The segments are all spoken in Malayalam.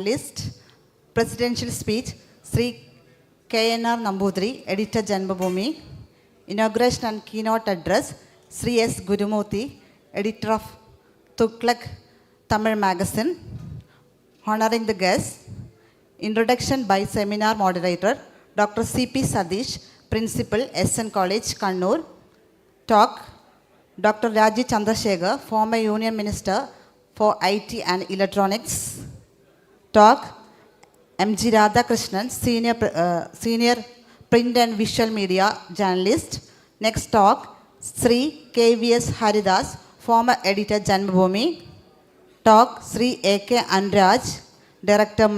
List, Presidential Speech, Sri K.N.R. Nambudri, Editor Janmabhumi. Inauguration and Keynote Address, Sri S. Gurumurthy, Editor of Tuklak Tamil Magazine. Honoring the guests, introduction by Seminar Moderator, Dr. C.P. Sadish, Principal, SN College, Kannur. Talk, Dr. Raji Chandrasekhar, former Union Minister for IT and Electronics. Talk, M.G. Radhakrishnan, Senior Print and Visual Media Journalist. Next talk, Sri K.V.S. Haridas, former Editor Janmabhumi. Talk, Sri A.K. Anraj, Director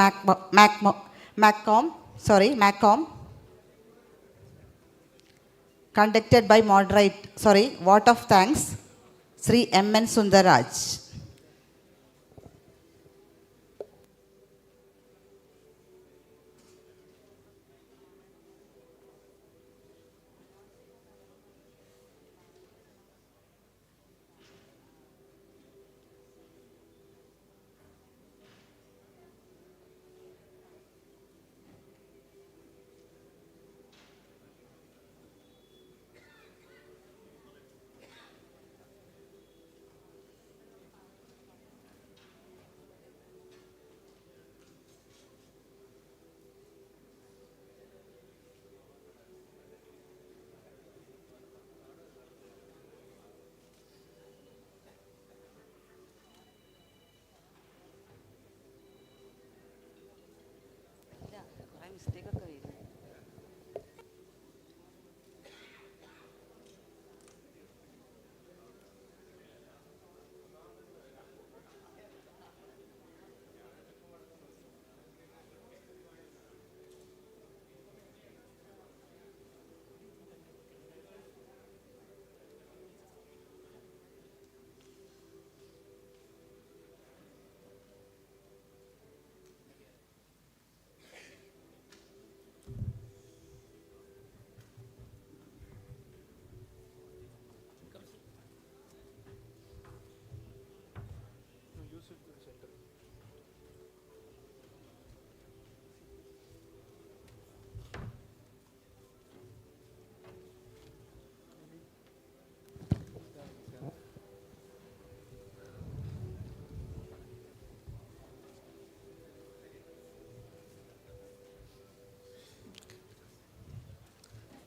MACCOM. Conducted by vote of thanks, Sri M.N. Sundaraj.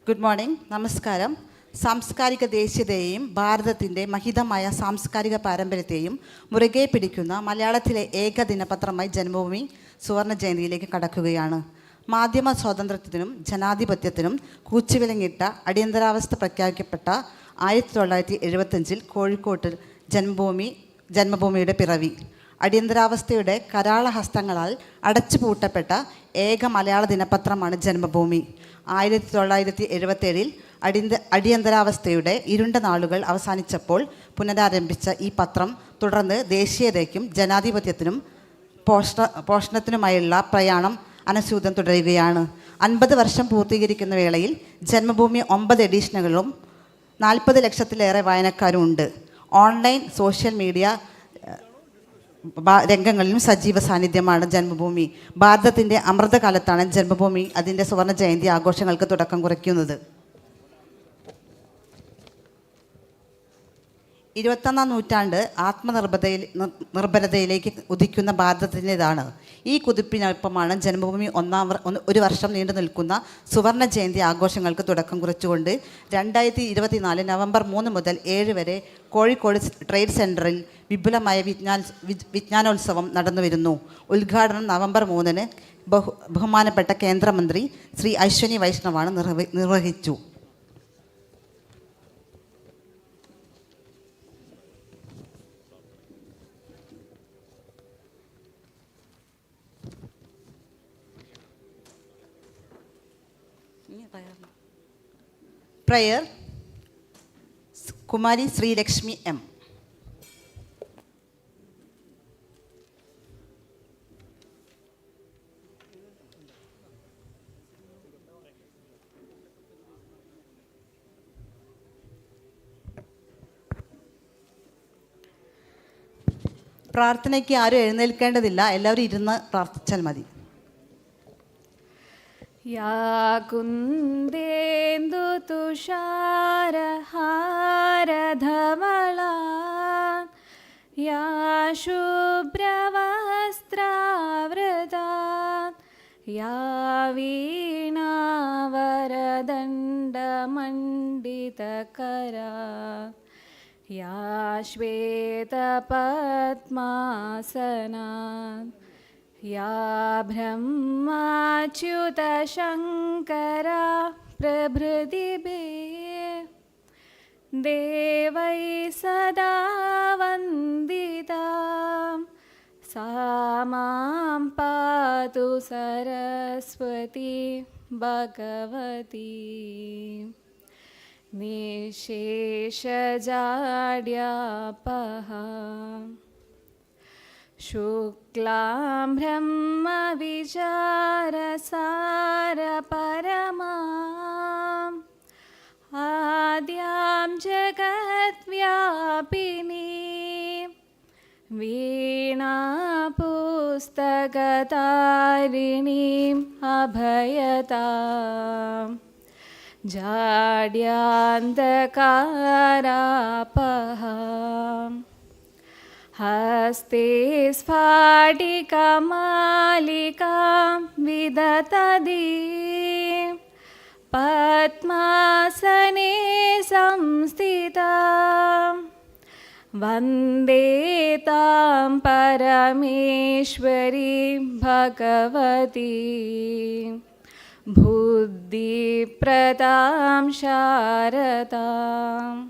Good morning, നമസ്കാരം. സാംസ്കാരിക ദേശീയതയെയും ഭാരതത്തിൻ്റെ മഹിതമായ സാംസ്കാരിക പാരമ്പര്യത്തെയും മുറുകെ പിടിക്കുന്ന മലയാളത്തിലെ ഏക ദിനപത്രമായി ജന്മഭൂമി സുവർണ ജയന്തിയിലേക്ക് കടക്കുകയാണ്. മാധ്യമ സ്വാതന്ത്ര്യത്തിനും ജനാധിപത്യത്തിനും കൂച്ചുവിലങ്ങിട്ട അടിയന്തരാവസ്ഥ പ്രഖ്യാപിക്കപ്പെട്ട 1975 കോഴിക്കോട്ട് ജന്മഭൂമിയുടെ പിറവി. അടിയന്തരാവസ്ഥയുടെ കരാളഹസ്തങ്ങളാൽ അടച്ചുപൂട്ടപ്പെട്ട ഏക മലയാള ദിനപത്രമാണ് ജന്മഭൂമി. 1977 അടിയന്തരാവസ്ഥയുടെ ഇരുണ്ട നാളുകൾ അവസാനിച്ചപ്പോൾ പുനരാരംഭിച്ച ഈ പത്രം തുടർന്ന് ദേശീയതയ്ക്കും ജനാധിപത്യത്തിനും പോഷണത്തിനുമായുള്ള പ്രയാണം അനശ്യൂതം തുടരുകയാണ്. 50 വർഷം പൂർത്തീകരിക്കുന്ന വേളയിൽ ജന്മഭൂമി 9 എഡിഷനുകളും 40 ലക്ഷത്തിലേറെ വായനക്കാരും ഉണ്ട്. ഓൺലൈൻ, സോഷ്യൽ മീഡിയ രംഗങ്ങളിലും സജീവ സാന്നിധ്യമാണ് ജന്മഭൂമി. ഭാരതത്തിൻ്റെ അമൃതകാലത്താണ് ജന്മഭൂമി അതിൻ്റെ സുവർണ ജയന്തി ആഘോഷങ്ങൾക്ക് തുടക്കം കുറിക്കുന്നത്. 21ാം നൂറ്റാണ്ട് നിർഭരതയിലേക്ക് ഉദിക്കുന്ന ഭാരതത്തിൻ്റെതാണ്. ഈ കുതിപ്പിനൊപ്പമാണ് ജന്മഭൂമി ഒരു വർഷം നീണ്ടു നിൽക്കുന്ന സുവർണ ജയന്തി ആഘോഷങ്ങൾക്ക് തുടക്കം കുറിച്ചുകൊണ്ട് 2024 നവംബർ 3 മുതൽ 7 വരെ കോഴിക്കോട് ട്രേഡ് സെൻറ്ററിൽ വിപുലമായ വിജ്ഞാനോത്സവം നടന്നുവരുന്നു. ഉദ്ഘാടനം നവംബർ 3-ന് ബഹുമാനപ്പെട്ട കേന്ദ്രമന്ത്രി ശ്രീ അശ്വനി വൈഷ്ണവാണ് നിർവഹിച്ചു. Prayer, Kumari Sri Lakshmi M. പ്രാർത്ഥനയ്ക്ക് ആരും എഴുന്നേൽക്കേണ്ടതില്ല, എല്ലാവരും ഇരുന്ന് പ്രാർത്ഥിച്ചാൽ മതി. യാ കുന്ദേന്ദു തുഷാരഹാരധവളാ യാ ശുഭ്രവസ്ത്രാവൃതാ യാ വീണാവരദണ്ഡമണ്ഡിതകരാ യാ ശ്വേതപദ്മാസനാ या ब्रह्माच्युतशङ्करा प्रभृतिभिः देवैः सदा वन्दिता सा मां पातु सरस्वती भगवती निःशेषजाड्यापहा शुक्लां ब्रह्मविचारसारपरमाम् आद्यां जगद्व्यापिनीं वीणापुस्तकतारिणीम् अभयतां जाड्यान्धकारापहाम् हस्ते स्फाटिकमालिकां विदधतीं पद्मासने संस्थितां वन्दे तां परमेश्वरीं भगवतीं बुद्धिप्रदां शारदाम्.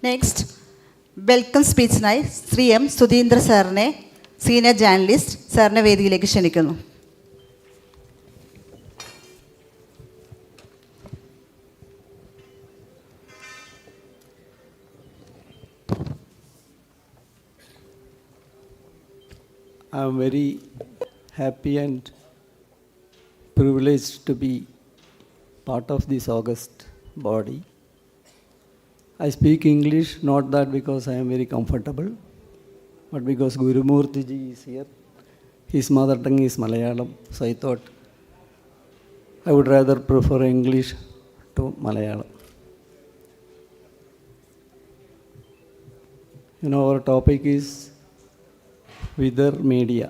നെക്സ്റ്റ് വെൽക്കം സ്പീച്ചിനായി ശ്രീ എം സുധീന്ദ്ര സാറിനെ, സീനിയർ ജേർണലിസ്റ്റ്, സാറിനെ വേദിയിലേക്ക് ക്ഷണിക്കുന്നു. I am very happy and privileged to be part of this august body. I speak English not that because I am very comfortable, but because Guru Murthy ji is here. His mother tongue is Malayalam, so I thought I would rather prefer English to Malayalam. You know, our topic is Wither Media.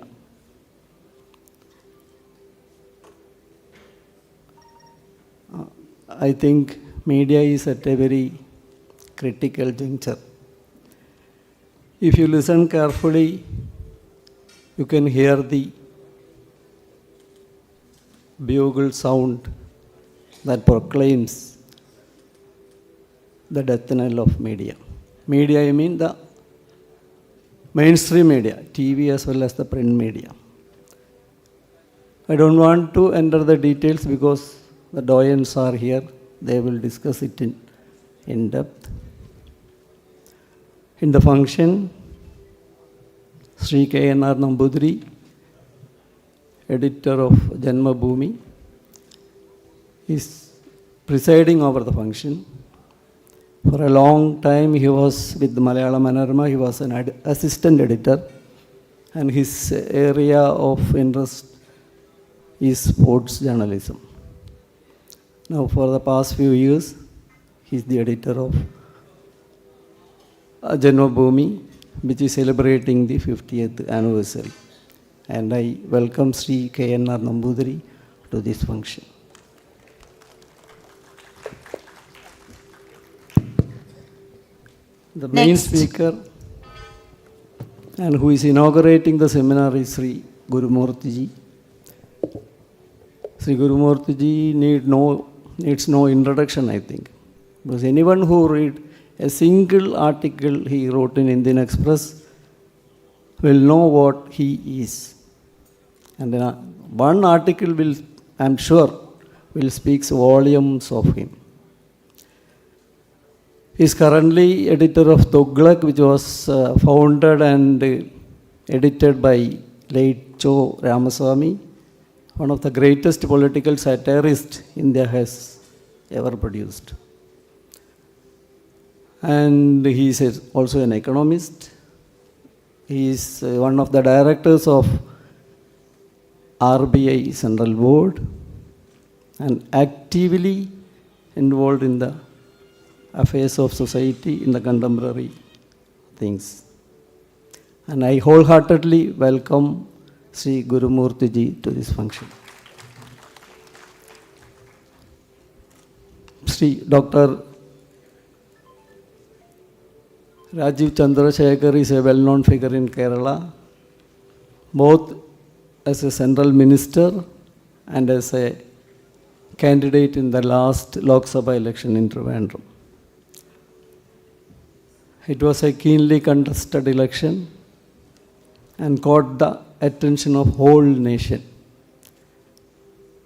I think media is at a very critical juncture. If you listen carefully, you can hear the bugle sound that proclaims the death knell of media. Media, I mean the mainstream media, TV as well as the print media. I don't want to enter the details because the doyens are here. They will discuss it in depth. In the function, Sri K.N.R. Nambudiri, editor of Janmabhumi, is presiding over the function. For a long time, he was with Malayalam Manorama. He was an assistant editor, and his area of interest is sports journalism. Now, for the past few years, he is the editor of Janmabhumi, which is celebrating the 50th anniversary. And I welcome Sri K.N.R. Nambudiri to this function. The main speaker and who is inaugurating the seminar is Sri Guru Murthy ji. Sri Guru Murthy ji needs no introduction, I think, because anyone who read a single article he wrote in Indian Express will know what he is. And then one article will, I am sure, will speak volumes of him. He is currently editor of Tughlaq, which was founded and edited by late Cho Ramaswamy, one of the greatest political satirists India has ever produced. and he is also an economist. He is one of the directors of RBI Central Board and actively involved in the affairs of society in the contemporary things. And I wholeheartedly welcome Sri Gurumurthy ji to this function. Sri Dr. Rajiv Chandrasekhar is a well-known figure in Kerala, both as a central minister and as a candidate in the last Lok Sabha election in Trivandrum. It was a keenly contested election and caught the attention of whole nation.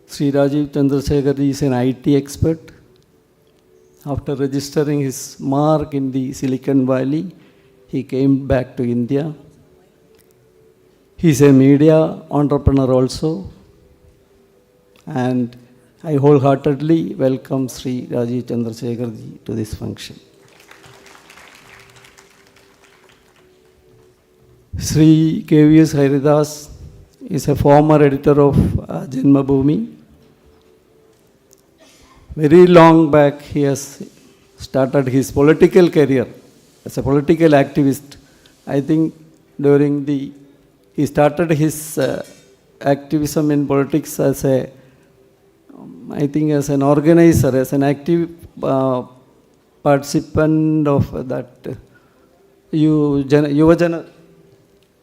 Sri Rajiv Chandrasekhar is an IT expert. After registering his mark in the Silicon Valley, he came back to India. He is a media entrepreneur also, and I wholeheartedly welcome Sri Rajiv Chandrasekhar ji to this function. Sri KVS Haridas is a former editor of Janmabhumi. Very long back, he has started his political career as a political activist. I think he started his activism in politics as an organizer, as an active participant of that Yuva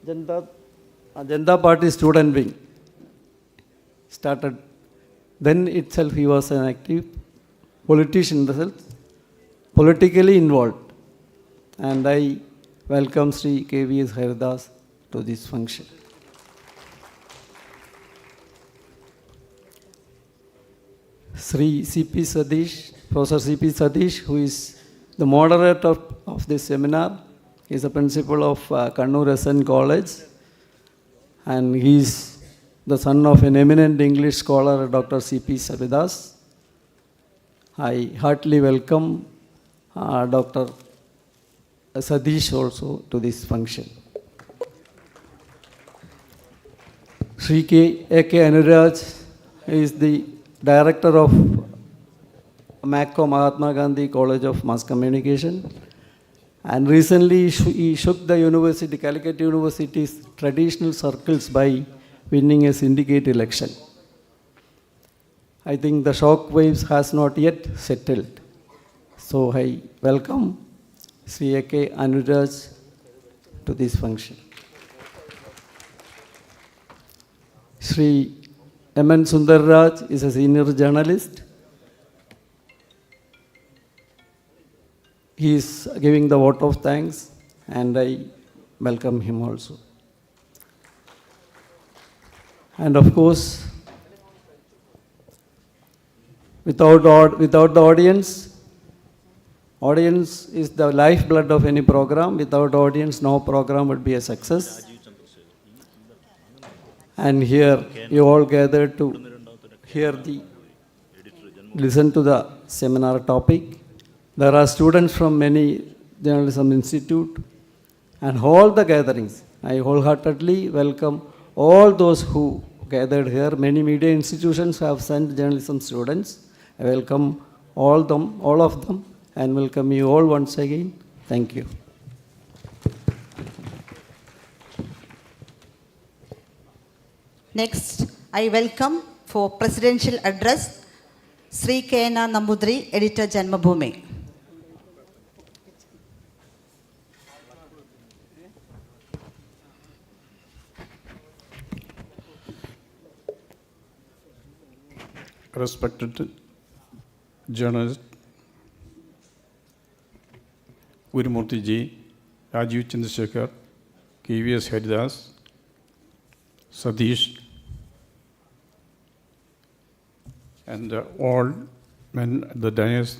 Janata Party student wing. Started. Then itself he was an active politician, politically involved. And I welcome Sri KVS Haridas to this function. Sri CP Sadish, Professor CP Sadish, who is the moderator of this seminar, he is the principal of Kannur SN College, and he is the son of an eminent English scholar, Dr. C.P. Sabidas. I heartily welcome Dr. Sadish also to this function. Sri A.K. Anuraj is the director of MACO, Mahatma Gandhi College of Mass Communication, and recently he shook the university, Calicut University's traditional circles by winning a syndicate election. I think the shock waves has not yet settled. So I welcome Sri A.K. Anuraj to this function. Sri M.N. Sundarraj is a senior journalist. He is giving the vote of thanks, and I welcome him also. And of course, without the audience is the lifeblood of any program. Without audience, no program would be a success. And here you all gathered to listen to the seminar topic. There are students from many journalism institute and all the gatherings. I wholeheartedly welcome all those who gathered here. Many media institutions have sent journalism students. I welcome all of them, and welcome you all once again. Thank you. Next, I welcome for presidential address Sri K.N. Nambudri, editor Janmabhumi. Respected journalist Gurumurthy ji, Rajiv Chandrasekhar, KVS Haridas, Sadish, and all men at the dais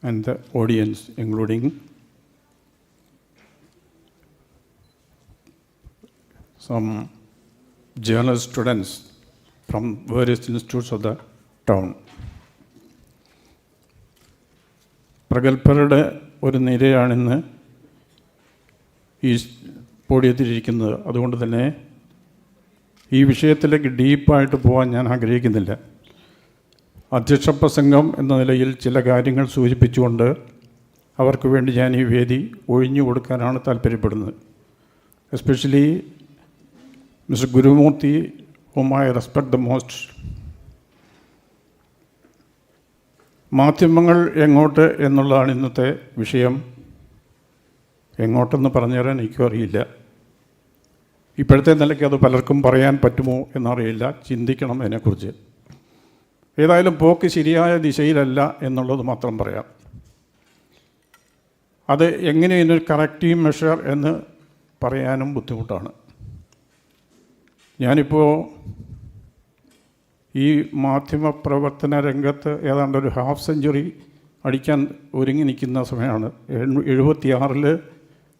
and the audience, including some journal students from various institutes of the town. പ്രഗത്ഭരുടെ ഒരു നിരയാണിന്ന് ഈ പോഡിയത്തിലിരിക്കുന്നത്. അതുകൊണ്ട് തന്നെ ഈ വിഷയത്തിലേക്ക് ഡീപ്പായിട്ട് പോകാൻ ഞാൻ ആഗ്രഹിക്കുന്നില്ല. അധ്യക്ഷ പ്രസംഗം എന്ന നിലയിൽ ചില കാര്യങ്ങൾ സൂചിപ്പിച്ചുകൊണ്ട് അവർക്ക് വേണ്ടി ഞാൻ ഈ വേദി ഒഴിഞ്ഞു കൊടുക്കാനാണ് താല്പര്യപ്പെടുന്നത്. Especially mister Gurumurthy, whom I respect the most. മാധ്യമങ്ങൾ എങ്ങോട്ട് എന്നുള്ളതാണ് ഇന്നത്തെ വിഷയം. എങ്ങോട്ടെന്ന് പറഞ്ഞു തരാൻ എനിക്കും അറിയില്ല. ഇപ്പോഴത്തെ നിലയ്ക്ക് അത് പലർക്കും പറയാൻ പറ്റുമോ എന്നറിയില്ല. ചിന്തിക്കണം അതിനെക്കുറിച്ച്. ഏതായാലും പോക്ക് ശരിയായ ദിശയിലല്ല എന്നുള്ളത് മാത്രം പറയാം. അത് എങ്ങനെ ഇതിനൊരു കറക്റ്റീവ് മെഷർ എന്ന് പറയാനും ബുദ്ധിമുട്ടാണ്. ഞാനിപ്പോൾ ഈ മാധ്യമപ്രവർത്തന രംഗത്ത് ഏതാണ്ട് ഒരു ഹാഫ് സെഞ്ചുറി അടിക്കാൻ ഒരുങ്ങി നിൽക്കുന്ന സമയമാണ്. 76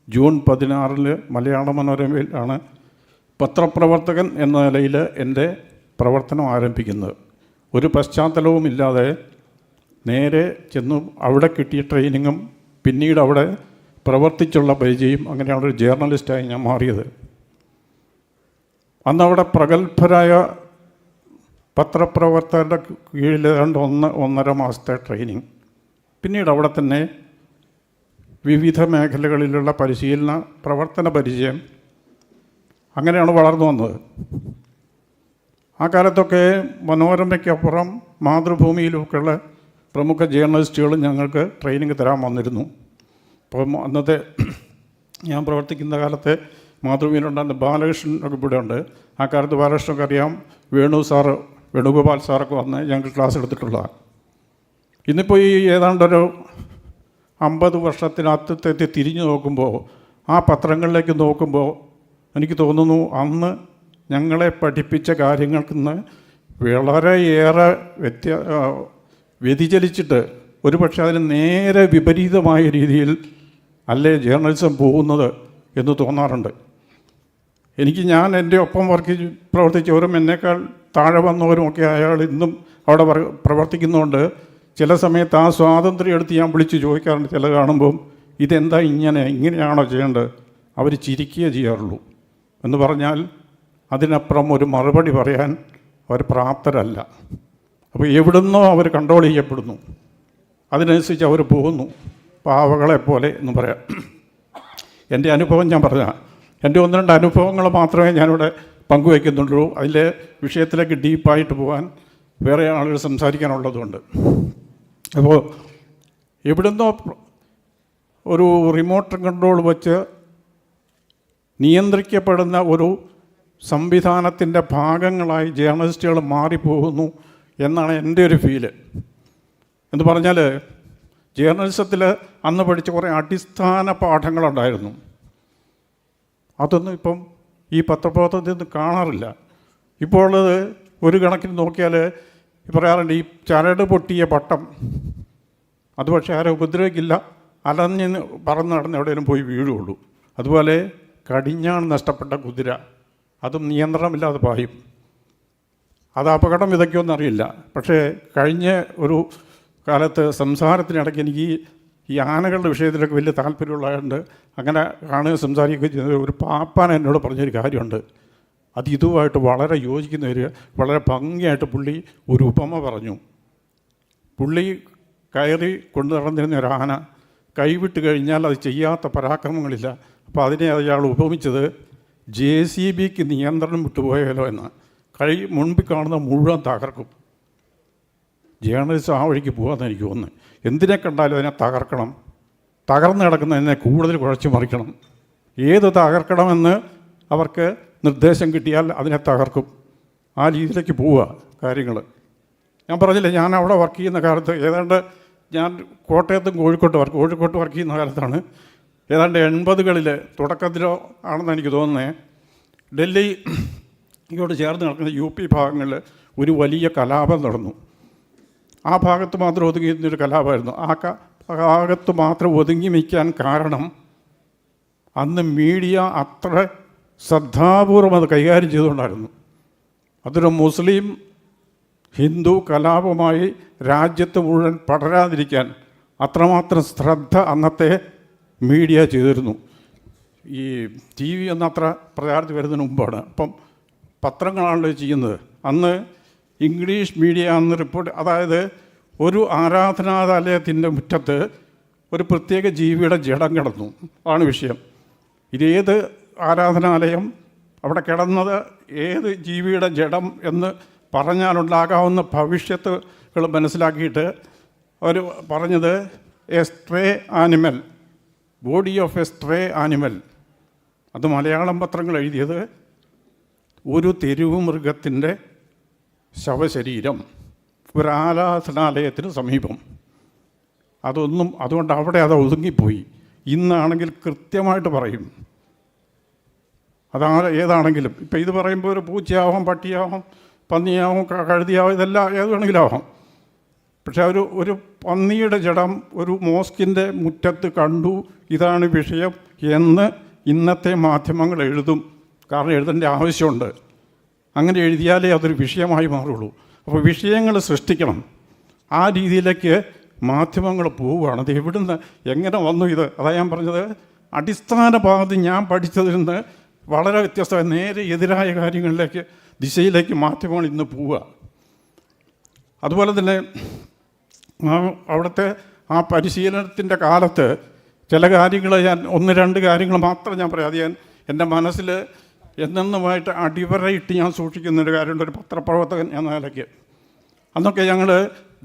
ജൂൺ 16 മലയാള മനോരമയിലാണ് പത്രപ്രവർത്തകൻ എന്ന നിലയിൽ എൻ്റെ പ്രവർത്തനം ആരംഭിക്കുന്നത്. ഒരു പശ്ചാത്തലവുമില്ലാതെ നേരെ ചെന്നു അവിടെ കിട്ടിയ ട്രെയിനിങ്ങും പിന്നീട് അവിടെ പ്രവർത്തിച്ചുള്ള പരിചയം, അങ്ങനെയാണ് ഒരു ജേർണലിസ്റ്റായി ഞാൻ മാറിയത്. അന്നവിടെ പ്രഗത്ഭരായ പത്രപ്രവർത്തകരുടെ കീഴിൽ ഏതാണ്ട് 1.5 മാസത്തെ ട്രെയിനിങ്. പിന്നീട് അവിടെ തന്നെ വിവിധ മേഖലകളിലുള്ള പരിശീലന പ്രവർത്തന പരിചയം, അങ്ങനെയാണ് വളർന്നു വന്നത്. ആ കാലത്തൊക്കെ മനോരമയ്ക്കപ്പുറം മാതൃഭൂമിയിലൊക്കെയുള്ള പ്രമുഖ ജേർണലിസ്റ്റുകൾ ഞങ്ങൾക്ക് ട്രെയിനിങ് തരാൻ വന്നിരുന്നു. അപ്പം അന്നത്തെ ഞാൻ പ്രവർത്തിക്കുന്ന കാലത്തെ മാതൃഭൂമിയിലുണ്ടായിരുന്ന ബാലകൃഷ്ണൻ ഒക്കെ ഇവിടെ ഉണ്ട്. ആ കാലത്ത് ബാലകൃഷ്ണനൊക്കെ അറിയാം. വേണുഗോപാൽ സാറൊക്കെ വന്ന് ഞങ്ങൾക്ക് ക്ലാസ് എടുത്തിട്ടുള്ളതാണ്. ഇന്നിപ്പോൾ ഈ ഏതാണ്ടൊരു 50 വർഷത്തിനകത്തെത്തി തിരിഞ്ഞു നോക്കുമ്പോൾ, ആ പത്രങ്ങളിലേക്ക് നോക്കുമ്പോൾ എനിക്ക് തോന്നുന്നു അന്ന് ഞങ്ങളെ പഠിപ്പിച്ച കാര്യങ്ങൾക്ക് ഇന്ന് വളരെയേറെ വ്യതിചലിച്ചിട്ട് ഒരു പക്ഷേ അതിന് നേരെ വിപരീതമായ രീതിയിൽ അല്ലേ ജേർണലിസം പോകുന്നത് എന്ന് തോന്നാറുണ്ട്. ഞാൻ എൻ്റെ ഒപ്പം പ്രവർത്തിച്ചവരും എന്നേക്കാൾ താഴെ വന്നവരുമൊക്കെ അയാൾ ഇന്നും അവിടെ പ്രവർത്തിക്കുന്നതുകൊണ്ട് ചില സമയത്ത് ആ സ്വാതന്ത്ര്യം എടുത്ത് ഞാൻ വിളിച്ച് ചോദിക്കാറുണ്ട്. ചില കാണുമ്പം ഇതെന്താ ഇങ്ങനെയാണോ ചെയ്യേണ്ടത്? അവർ ചിരിക്കുകയേ ചെയ്യാറുള്ളൂ. എന്ന് പറഞ്ഞാൽ അതിനപ്പുറം ഒരു മറുപടി പറയാൻ അവർ പ്രാപ്തരല്ല. അപ്പോൾ എവിടുന്നോ അവർ കൺട്രോൾ ചെയ്യപ്പെടുന്നു. അതിനനുസരിച്ച് അവർ പോകുന്നു, പാവകളെപ്പോലെ എന്ന് പറയാം. എൻ്റെ അനുഭവം ഞാൻ പറഞ്ഞാൽ, എൻ്റെ 1-2 അനുഭവങ്ങൾ മാത്രമേ ഞാനിവിടെ പങ്കുവയ്ക്കുന്നുള്ളൂ. അതിലെ വിഷയത്തിലേക്ക് ഡീപ്പായിട്ട് പോകാൻ വേറെ ആളുകൾ സംസാരിക്കാനുള്ളതുകൊണ്ട്. അപ്പോൾ എവിടുന്നോ ഒരു റിമോട്ട് കൺട്രോൾ വെച്ച് നിയന്ത്രിക്കപ്പെടുന്ന ഒരു സംവിധാനത്തിൻ്റെ ഭാഗങ്ങളായി ജേർണലിസ്റ്റുകൾ മാറിപ്പോകുന്നു എന്നാണ് എൻ്റെ ഒരു ഫീല്. എന്ന് പറഞ്ഞാൽ ജേർണലിസത്തിൽ അന്ന് പഠിച്ച കുറേ അടിസ്ഥാന പാഠങ്ങളുണ്ടായിരുന്നു. അതൊന്നും ഇപ്പം ഈ പത്രപ്രവർത്തനത്തിൽ നിന്ന് കാണാറില്ല. ഇപ്പോൾ ഉള്ളത് ഒരു കണക്കിന് നോക്കിയാൽ പറയാറുണ്ട്, ഈ ചരട് പൊട്ടിയ പട്ടം അത് പക്ഷേ ആരും ഉപദ്രവിക്കില്ല, അലഞ്ഞ് പറന്ന് നടന്ന് എവിടെയെങ്കിലും പോയി വീഴുള്ളൂ. അതുപോലെ കടിഞ്ഞാണ് നഷ്ടപ്പെട്ട കുതിര, അതും നിയന്ത്രണമില്ലാതെ പായും. അത് അപകടം വിതയ്ക്കുമെന്നറിയില്ല. പക്ഷേ കഴിഞ്ഞ ഒരു കാലത്ത് സംസാരത്തിനിടയ്ക്ക് എനിക്ക് ഈ ആനകളുടെ വിഷയത്തിലൊക്കെ വലിയ താല്പര്യമുള്ളതുകൊണ്ട് അങ്ങനെ കാണുക സംസാരിക്കുകയും ചെയ്യുന്നത് ഒരു പാപ്പാൻ എന്നോട് പറഞ്ഞൊരു കാര്യമുണ്ട്. അത് ഇതുമായിട്ട് വളരെ യോജിക്കുന്ന വളരെ ഭംഗിയായിട്ട് പുള്ളി ഒരു ഉപമ പറഞ്ഞു. പുള്ളി കയറി കൊണ്ടു നടന്നിരുന്ന ഒരു ആന കൈവിട്ട് കഴിഞ്ഞാൽ അത് ചെയ്യാത്ത പരാക്രമങ്ങളില്ല. അപ്പോൾ അതിനെ അയാൾ ഉപമിച്ചത് JCBക്ക് നിയന്ത്രണം വിട്ടുപോയാലോ എന്ന്. മുൻപിൽ കാണുന്ന മുഴുവൻ തകർക്കും. ജേർണലിസ്റ്റ് ആ വഴിക്ക് പോകാമെന്ന് എനിക്ക് തോന്നുന്നു. എന്തിനെ കണ്ടാലും അതിനെ തകർക്കണം, തകർന്ന് കിടക്കുന്നതിനെ കൂടുതൽ കുഴച്ച് മറിക്കണം. ഏത് തകർക്കണമെന്ന് അവർക്ക് നിർദ്ദേശം കിട്ടിയാൽ അതിനെ തകർക്കും. ആ രീതിയിലേക്ക് പോവുക കാര്യങ്ങൾ. ഞാൻ പറഞ്ഞില്ലേ, ഞാൻ അവിടെ വർക്ക് ചെയ്യുന്ന കാലത്ത് ഏതാണ്ട് ഞാൻ കോട്ടയത്തും കോഴിക്കോട്ട് വർക്ക് ചെയ്യുന്ന കാലത്താണ് ഏതാണ്ട് 80കളിൽ തുടക്കത്തിലോ ആണെന്ന് എനിക്ക് തോന്നുന്നത്, ഡൽഹി ഇങ്ങോട്ട് ചേർന്ന് നടക്കുന്ന UP ഭാഗങ്ങളിൽ ഒരു വലിയ കലാപം നടന്നു. ആ ഭാഗത്ത് മാത്രം ഒതുങ്ങിയിരുന്നൊരു കലാപമായിരുന്നു. ആ ഭാഗത്ത് മാത്രം ഒതുങ്ങി നിൽക്കാൻ കാരണം അന്ന് മീഡിയ അത്ര ശ്രദ്ധാപൂർവം അത് കൈകാര്യം ചെയ്തുകൊണ്ടായിരുന്നു. അതൊരു മുസ്ലിം ഹിന്ദു കലാപമായി രാജ്യത്ത് മുഴുവൻ പടരാതിരിക്കാൻ അത്രമാത്രം ശ്രദ്ധ അന്നത്തെ മീഡിയ ചെയ്തിരുന്നു. ഈ ടി വി ഒന്നും അത്ര പ്രചാരത്തിൽ വരുന്നതിന് മുമ്പാണ്. അപ്പം പത്രങ്ങളാണല്ലോ ചെയ്യുന്നത്. അന്ന് ഇംഗ്ലീഷ് മീഡിയ അന്ന് റിപ്പോർട്ട്, അതായത് ഒരു ആരാധനാലയത്തിൻ്റെ മുറ്റത്ത് ഒരു പ്രത്യേക ജീവിയുടെ ജഡം കിടന്നു, ആണ് വിഷയം. ഇതേത് ആരാധനാലയം, അവിടെ കിടന്നത് ഏത് ജീവിയുടെ ജഡം എന്ന് പറഞ്ഞാലുണ്ടാകാവുന്ന ഭവിഷ്യത്തുകൾ മനസ്സിലാക്കിയിട്ട് അവർ പറഞ്ഞത് A stray animal, body of A stray animal. അത് മലയാളം പത്രങ്ങൾ എഴുതിയത് ഒരു തെരുവ് മൃഗത്തിൻ്റെ ശവശരീരം ഒരു ആരാധനാലയത്തിന് സമീപം. അതുകൊണ്ട് അവിടെ അത് ഒതുങ്ങിപ്പോയി. ഇന്നാണെങ്കിൽ കൃത്യമായിട്ട് പറയും. ഏതാണെങ്കിലും ഇപ്പം ഇത് പറയുമ്പോൾ ഒരു പൂച്ചയാവാം, പട്ടിയാവാം, പന്നിയാവും, കഴുതിയാവും, ഇതെല്ലാം ഏത് വേണമെങ്കിലും ആവാം. പക്ഷെ ഒരു പന്നിയുടെ ജഡം ഒരു മോസ്കിൻ്റെ മുറ്റത്ത് കണ്ടു, ഇതാണ് വിഷയം എന്ന് ഇന്നത്തെ മാധ്യമങ്ങൾ എഴുതും. കാരണം എഴുതേണ്ട ആവശ്യമുണ്ട്. അങ്ങനെ എഴുതിയാലേ അതൊരു വിഷയമായി മാറുള്ളൂ. അപ്പോൾ വിഷയങ്ങൾ സൃഷ്ടിക്കണം. ആ രീതിയിലേക്ക് മാധ്യമങ്ങൾ പോവുകയാണ്. അത് എവിടുന്ന് എങ്ങനെ വന്നു ഇത്? അതാണ് ഞാൻ പറഞ്ഞത്. അടിസ്ഥാന ഭാഗത്ത് ഞാൻ പഠിച്ചതിൽ നിന്ന് വളരെ വ്യത്യസ്തമായ നേരെ എതിരായ കാര്യങ്ങളിലേക്ക്, ദിശയിലേക്ക് മാധ്യമങ്ങൾ ഇന്ന് പോവുക. അതുപോലെ തന്നെ അവിടുത്തെ ആ പരിശീലനത്തിൻ്റെ കാലത്ത് ചില കാര്യങ്ങൾ ഞാൻ 1-2 കാര്യങ്ങൾ മാത്രം ഞാൻ പറയാം. അത് ഞാൻ എൻ്റെ മനസ്സിൽ എന്നെന്നുമായിട്ട് അടിവരയിട്ട് ഞാൻ സൂക്ഷിക്കുന്നൊരു കാര്യമുണ്ട്. ഒരു പത്രപ്രവർത്തകൻ എന്ന നിലയ്ക്ക് അന്നൊക്കെ ഞങ്ങൾ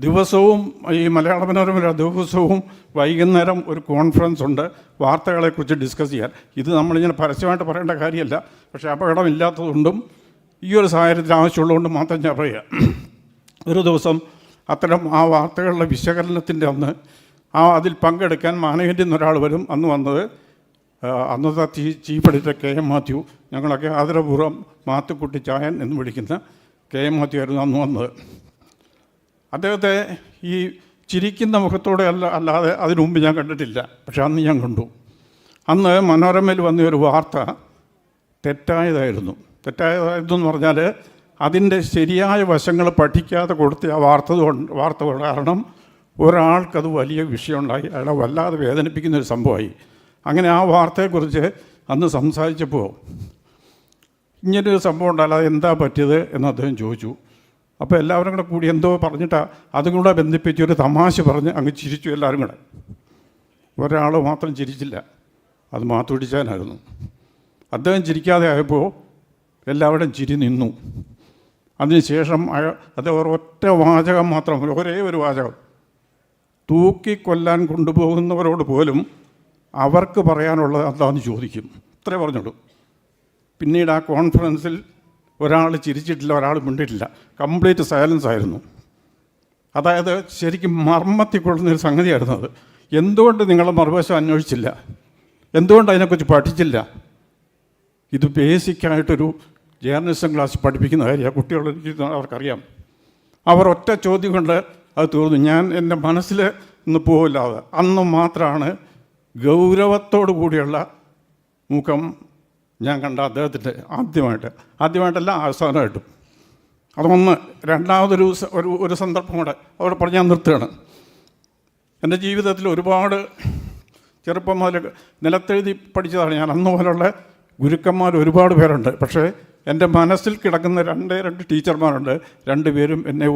ദിവസവും ഈ മലയാള മനോരമ ദിവസവും വൈകുന്നേരം ഒരു കോൺഫറൻസ് ഉണ്ട് വാർത്തകളെക്കുറിച്ച് ഡിസ്കസ് ചെയ്യാൻ. ഇത് നമ്മളിങ്ങനെ പരസ്യമായിട്ട് പറയേണ്ട കാര്യമല്ല, പക്ഷേ അപകടമില്ലാത്തതുകൊണ്ടും ഈ ഒരു സാഹചര്യത്തിൽ ആവശ്യമുള്ളതുകൊണ്ടും മാത്രം ഞാൻ പറയുക. ഒരു ദിവസം അത്തരം ആ വാർത്തകളുടെ വിശകലനത്തിൻ്റെ അന്ന് അതിൽ പങ്കെടുക്കാൻ മാനേജ്മെൻറ്റിൽ നിന്ന് ഒരാൾ വരും. അന്ന് വന്നത് അന്നത്തെ ചീഫ് എഡിറ്റർ KM മാത്യു, ഞങ്ങളൊക്കെ ആദരപൂർവ്വം മാത്തുക്കുട്ടി ചായൻ എന്ന് വിളിക്കുന്ന KM മാത്യു ആയിരുന്നു അന്ന് വന്നത്. അദ്ദേഹത്തെ ഈ ചിരിക്കുന്ന മുഖത്തോടെ അല്ലാതെ അതിനു മുമ്പ് ഞാൻ കണ്ടിട്ടില്ല. പക്ഷെ അന്ന് ഞാൻ കണ്ടു. അന്ന് മനോരമയിൽ വന്ന ഒരു വാർത്ത തെറ്റായതായിരുന്നു. തെറ്റായതായതെന്ന് പറഞ്ഞാൽ അതിൻ്റെ ശരിയായ വശങ്ങൾ പഠിക്കാതെ കൊടുത്ത ആ വാർത്ത കാരണം ഒരാൾക്കത് വലിയ വിഷയമുണ്ടായി. അയാളെ വല്ലാതെ വേദനിപ്പിക്കുന്നൊരു സംഭവമായി. അങ്ങനെ ആ വാർത്തയെക്കുറിച്ച് അന്ന് സംസാരിച്ചപ്പോൾ ഇങ്ങനൊരു സംഭവം ഉണ്ടായാൽ അതെന്താ പറ്റിയത് എന്ന് അദ്ദേഹം ചോദിച്ചു. അപ്പോൾ എല്ലാവരും കൂടെ കൂടി എന്തോ പറഞ്ഞിട്ടാണ് അതും കൂടെ ബന്ധിപ്പിച്ച് ഒരു തമാശ പറഞ്ഞ് അങ്ങ് ചിരിച്ചു എല്ലാവരും കൂടെ. ഒരാൾ മാത്രം ചിരിച്ചില്ല, അത് മാത്തുപിടിച്ചാനായിരുന്നു. അദ്ദേഹം ചിരിക്കാതെ ആയപ്പോൾ എല്ലാവരുടെയും ചിരി നിന്നു. അതിനുശേഷം അദ്ദേഹം ഒറ്റ വാചകം മാത്രം, ഒരേ ഒരു വാചകം, തൂക്കിക്കൊല്ലാൻ കൊണ്ടുപോകുന്നവരോട് പോലും അവർക്ക് പറയാനുള്ളത് എന്താണെന്ന് ചോദിക്കും. ഇത്രേ പറഞ്ഞുള്ളൂ. പിന്നീട് ആ കോൺഫറൻസിൽ ഒരാൾ ചിരിച്ചിട്ടില്ല, ഒരാൾ മിണ്ടിട്ടില്ല. കംപ്ലീറ്റ് സൈലൻസ് ആയിരുന്നു. അതായത് ശരിക്കും മർമ്മത്തിൽ കൊള്ളുന്നൊരു സംഗതിയായിരുന്നു അത്. എന്തുകൊണ്ട് നിങ്ങൾ മറുവശം അന്വേഷിച്ചില്ല? എന്തുകൊണ്ട് അതിനെക്കുറിച്ച് പഠിച്ചില്ല? ഇത് ബേസിക്കായിട്ടൊരു ജേർണലിസം ക്ലാസ് പഠിപ്പിക്കുന്ന കാര്യമാണ്. കുട്ടികൾ അവർക്കറിയാം. അവർ ഒറ്റ ചോദ്യം കൊണ്ട് അത് തീർന്നു. ഞാൻ എൻ്റെ മനസ്സിൽ നിന്ന് പോവില്ലാതെ അന്ന് മാത്രമാണ് ഗൗരവത്തോടു കൂടിയുള്ള മുഖം ഞാൻ കണ്ട അദ്ദേഹത്തിൻ്റെ ആദ്യമായിട്ടല്ല അവസാനമായിട്ടും. അതൊന്ന്. രണ്ടാമതൊരു ഒരു സന്ദർഭം കൂടെ അവിടെ പറഞ്ഞ് ഞാൻ നിർത്തുകയാണ്. എൻ്റെ ജീവിതത്തിൽ ഒരുപാട് ചെറുപ്പം മുതൽ നിലത്തെഴുതി പഠിച്ചതാണ് ഞാൻ. അന്ന് പോലുള്ള ഗുരുക്കന്മാർ ഒരുപാട് പേരുണ്ട്. പക്ഷേ എൻ്റെ മനസ്സിൽ കിടക്കുന്ന 2 ടീച്ചർമാരുണ്ട്. 2 പേരും എന്നെ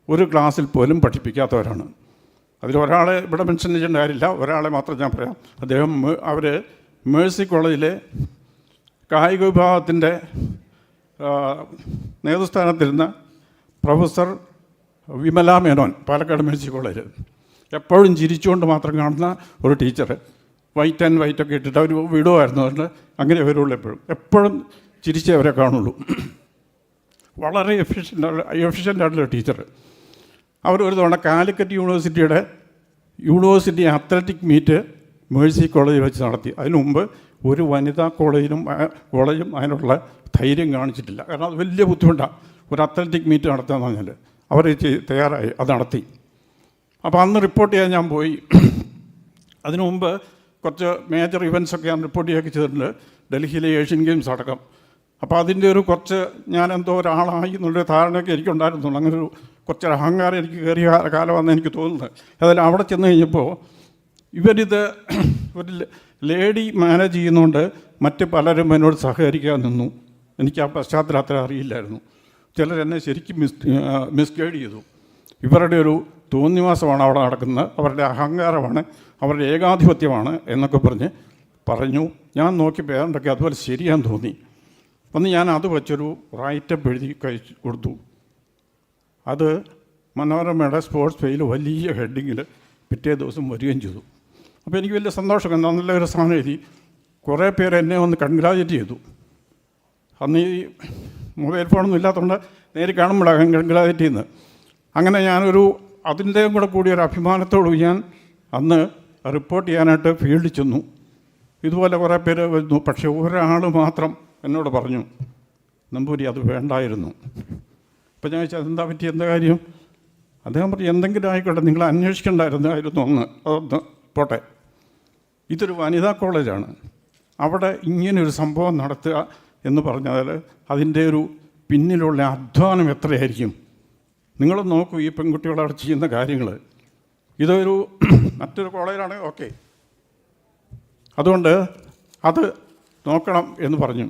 ഒരു ക്ലാസ്സിൽ പോലും പഠിപ്പിക്കാത്തവരാണ്. അതിലൊരാളെ ഇവിടെ മെൻഷൻ ചെയ്യേണ്ട കാര്യമില്ല, ഒരാളെ മാത്രം ഞാൻ പറയാം. അദ്ദേഹം അവർ മേഴ്സി കോളേജിലെ കായിക വിഭാഗത്തിൻ്റെ നേതൃസ്ഥാനത്തിരുന്ന professor Vimala Menon, Palakkad Mercy college. എപ്പോഴും ചിരിച്ചുകൊണ്ട് മാത്രം കാണുന്ന ഒരു ടീച്ചർ. വൈറ്റ് ആൻഡ് വൈറ്റൊക്കെ ഇട്ടിട്ട് അവർ വിടുമായിരുന്നു. അതുകൊണ്ട് അങ്ങനെ വരുള്ളൂ. എപ്പോഴും ചിരിച്ചേ അവരെ കാണുള്ളൂ. വളരെ എഫിഷ്യൻ്റായിട്ടുള്ള ടീച്ചർ. അവർ ഒരു തവണ Calicut University athletic meet Mercy കോളേജിൽ വെച്ച് നടത്തി. അതിനു മുമ്പ് ഒരു വനിതാ കോളേജും അതിനുള്ള ധൈര്യം കാണിച്ചിട്ടില്ല. കാരണം അത് വലിയ ബുദ്ധിമുട്ടാണ് ഒരു അത്ലറ്റിക് മീറ്റ് നടത്തുകയെന്ന് പറഞ്ഞാൽ. അവർ തയ്യാറായി, അത് നടത്തി. അപ്പോൾ അന്ന് റിപ്പോർട്ട് ചെയ്യാൻ ഞാൻ പോയി. അതിനു മുമ്പ് കുറച്ച് മേജർ ഇവൻറ്റ്സൊക്കെ ഞാൻ റിപ്പോർട്ട് ചെയ്യുകയൊക്കെ ചെയ്തിട്ടുണ്ട്, ഡൽഹിയിലെ ഏഷ്യൻ ഗെയിംസ് അടക്കം. അപ്പോൾ അതിൻ്റെ കുറച്ച് ഞാൻ എന്തോ ഒരാളായി എന്നുള്ളൊരു ധാരണയൊക്കെ എനിക്കുണ്ടായിരുന്നുള്ളൂ. അങ്ങനെ കുറച്ചൊരു അഹങ്കാരം എനിക്ക് കയറിയ കാലമാണെന്ന് എനിക്ക് തോന്നുന്നത്. ഏതായാലും അവിടെ ചെന്ന് കഴിഞ്ഞപ്പോൾ ഇവരിത് ഒരു ലേഡി മാനേജ് ചെയ്യുന്നതുകൊണ്ട് മറ്റ് പലരും എന്നോട് സഹകരിക്കാൻ നിന്നു. എനിക്ക് ആ പശ്ചാത്തലം അത്ര അറിയില്ലായിരുന്നു. ചിലരെന്നെ ശരിക്കും മിസ്ഗൈഡ് ചെയ്തു. ഇവരുടെ ഒരു തോന്നിവാസമാണ് അവിടെ നടക്കുന്നത്, അവരുടെ അഹങ്കാരമാണ്, അവരുടെ ഏകാധിപത്യമാണ് എന്നൊക്കെ പറഞ്ഞു. ഞാൻ നോക്കിയപ്പോൾ ഏതാണ്ടൊക്കെ അതുപോലെ ശരിയാന്ന് തോന്നി. അന്ന് ഞാൻ അത് വെച്ചൊരു റൈറ്റപ്പ് എഴുതി കഴിച്ചു കൊടുത്തു. അത് മനോരമയുടെ സ്പോർട്സ് പേജിൽ വലിയ ഹെഡിങ്ങിൽ പിറ്റേ ദിവസം വരികയും ചെയ്തു. അപ്പോൾ എനിക്ക് വലിയ സന്തോഷം. നല്ലൊരു സാധനം എഴുതി. കുറേ പേര് എന്നെ ഒന്ന് കൺഗ്രാജുലേറ്റ് ചെയ്തു. അന്ന് ഈ മൊബൈൽ ഫോണൊന്നും ഇല്ലാത്തതുകൊണ്ട് നേരിൽ കാണുമ്പോഴാണ് കൺഗ്രാജുലേറ്റ് ചെയ്യുന്നത്. അങ്ങനെ ഞാനൊരു അതിൻ്റെയും കൂടി ഒരു അഭിമാനത്തോട് ഞാൻ അന്ന് റിപ്പോർട്ട് ചെയ്യാനായിട്ട് ഫീൽഡിൽ ചെന്നു. ഇതുപോലെ കുറേ പേര് വരുന്നു. പക്ഷേ ഒരാൾ മാത്രം എന്നോട് പറഞ്ഞു, നമ്പൂരി അത് വേണ്ടായിരുന്നു. അപ്പോൾ ഞാൻ ചോദിച്ചാൽ അതെന്താ പറ്റി, എന്താ കാര്യം? അദ്ദേഹം പറഞ്ഞു, എന്തെങ്കിലും ആയിക്കോട്ടെ, നിങ്ങൾ അന്വേഷിക്കേണ്ടായിരുന്നു അതൊന്ന് പോട്ടെ. ഇതൊരു വനിതാ കോളേജാണ്, അവിടെ ഇങ്ങനൊരു സംഭവം നടത്തുക എന്ന് പറഞ്ഞാൽ അതിൻ്റെ ഒരു പിന്നിലുള്ള അധ്വാനം എത്രയായിരിക്കും? നിങ്ങൾ നോക്കൂ ഈ പെൺകുട്ടികൾ അവിടെ ചെയ്യുന്ന കാര്യങ്ങൾ. ഇതൊരു മറ്റൊരു കോളേജിലാണ്, ഓക്കെ, അതുകൊണ്ട് അത് നോക്കണം എന്ന് പറഞ്ഞു.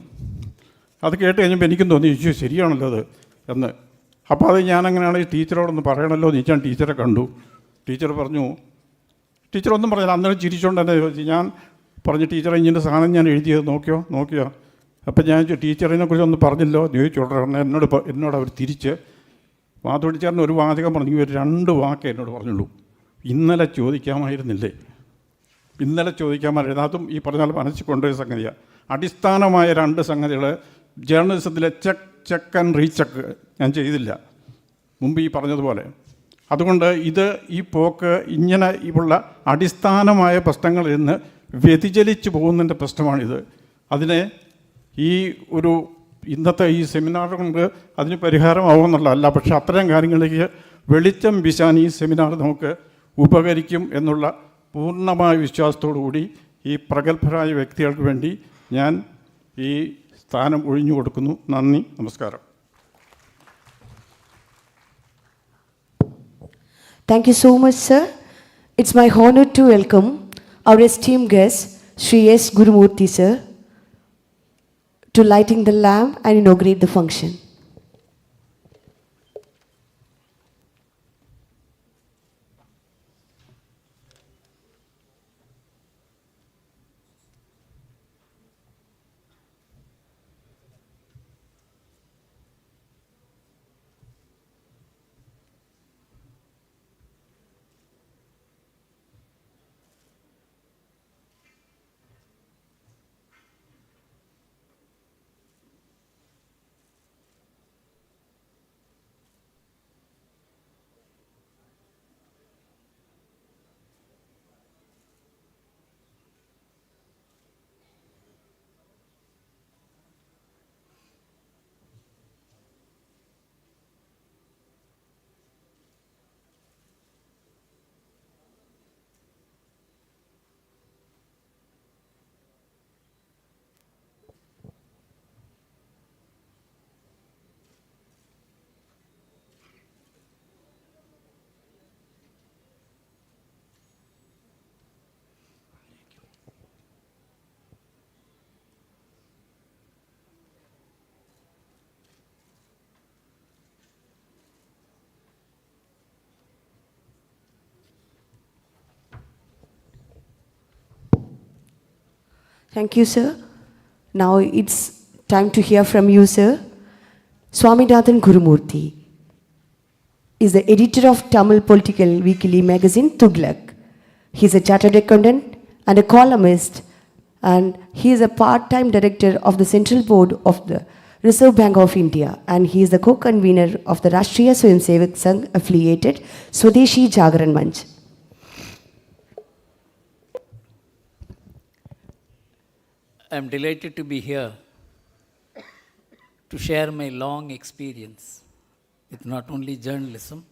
അത് കേട്ട് കഴിഞ്ഞപ്പോൾ എനിക്കും തോന്നി, ശരിയാണല്ലോ അത് എന്ന്. അപ്പോൾ അത് ഞാനങ്ങനെയാണെങ്കിൽ ടീച്ചറോടൊന്ന് പറയണമല്ലോ എന്ന് ഞാൻ ടീച്ചറെ കണ്ടു. ടീച്ചർ പറഞ്ഞു, ടീച്ചറൊന്നും പറഞ്ഞില്ല, അന്നേരം ചിരിച്ചുകൊണ്ട് തന്നെ ചോദിച്ചു. ഞാൻ പറഞ്ഞു, ടീച്ചറെ ഇങ്ങനെ സാധനം ഞാൻ എഴുതിയത് നോക്കിയോ. അപ്പം ഞാൻ ടീച്ചറിനെ കുറിച്ചൊന്നും പറഞ്ഞില്ലോ എന്ന് ചോദിച്ചോട്ടെ. എന്നോട് അവർ തിരിച്ച് മാധവടിച്ചാറിന് ഒരു വാചകം പറഞ്ഞു, ഒരു 2 വാക്കേ എന്നോട് പറഞ്ഞുള്ളൂ. ഇന്നലെ ചോദിക്കാമായിരുന്നില്ലേ? അതും ഈ പറഞ്ഞാൽ മനസ്സിൽ കൊണ്ടുപോയ സംഗതിയാണ്. അടിസ്ഥാനമായ 2 സംഗതികൾ ജേർണലിസത്തിലെ ചെക്ക് ആൻഡ് റീചെക്ക് ഞാൻ ചെയ്തില്ല മുമ്പ് ഈ പറഞ്ഞതുപോലെ. അതുകൊണ്ട് ഈ പോക്ക് ഇങ്ങനെ ഉള്ള അടിസ്ഥാനമായ പ്രശ്നങ്ങളിൽ നിന്ന് വ്യതിചലിച്ച് പോകുന്നതിൻ്റെ പ്രശ്നമാണിത്. അതിനെ ഈ ഒരു ഇന്നത്തെ ഈ സെമിനാർ കൊണ്ട് അതിന് പരിഹാരമാവുമെന്നുള്ളതല്ല, പക്ഷേ അത്തരം കാര്യങ്ങളിലേക്ക് വെളിച്ചം വീശാൻ ഈ സെമിനാർ നമുക്ക് ഉപകരിക്കും എന്നുള്ള പൂർണ്ണമായ വിശ്വാസത്തോടു കൂടി ഈ പ്രഗത്ഭരായ വ്യക്തികൾക്ക് വേണ്ടി ഞാൻ ഈ സ്ഥാനം ഒഴിഞ്ഞു കൊടുക്കുന്നു. നന്ദി, നമസ്കാരം. Thank you so much, sir. It's my honor to welcome our esteemed guest, Sri S. Gurumurthy, sir, to lighting the lamp and inaugurate the function. Thank you, sir. Now it's time to hear from you, sir. Swaminathan Gurumurthy is the editor of Tamil political weekly magazine Tughlaq. He is a chartered accountant and a columnist, and he is a part-time director of the Central Board of the Reserve Bank of India, and he is the co-convener of the Rashtriya Swayamsevak Sangh affiliated Swadeshi Jagran Manch. I am delighted to be here to share my long experience with not only journalism,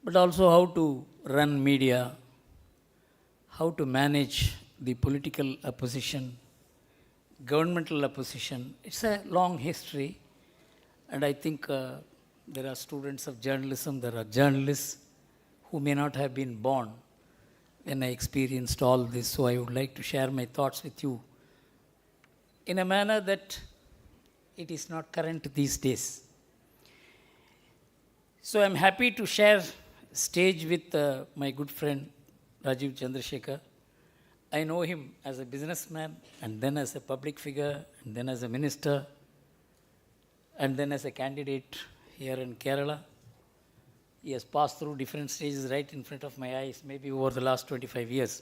but also how to run media, how to manage the political opposition, governmental opposition. It's a long history, and I think There are students of journalism, there are journalists who may not have been born when I experienced all this. So I would like to share my thoughts with you in a manner that it is not current these days. So I'm happy to share stage with my good friend Rajiv Chandrasekhar. I know him as a businessman, and then as a public figure, and then as a minister, and then as a candidate here in Kerala. He has passed through different stages right in front of my eyes, maybe over the last 25 years.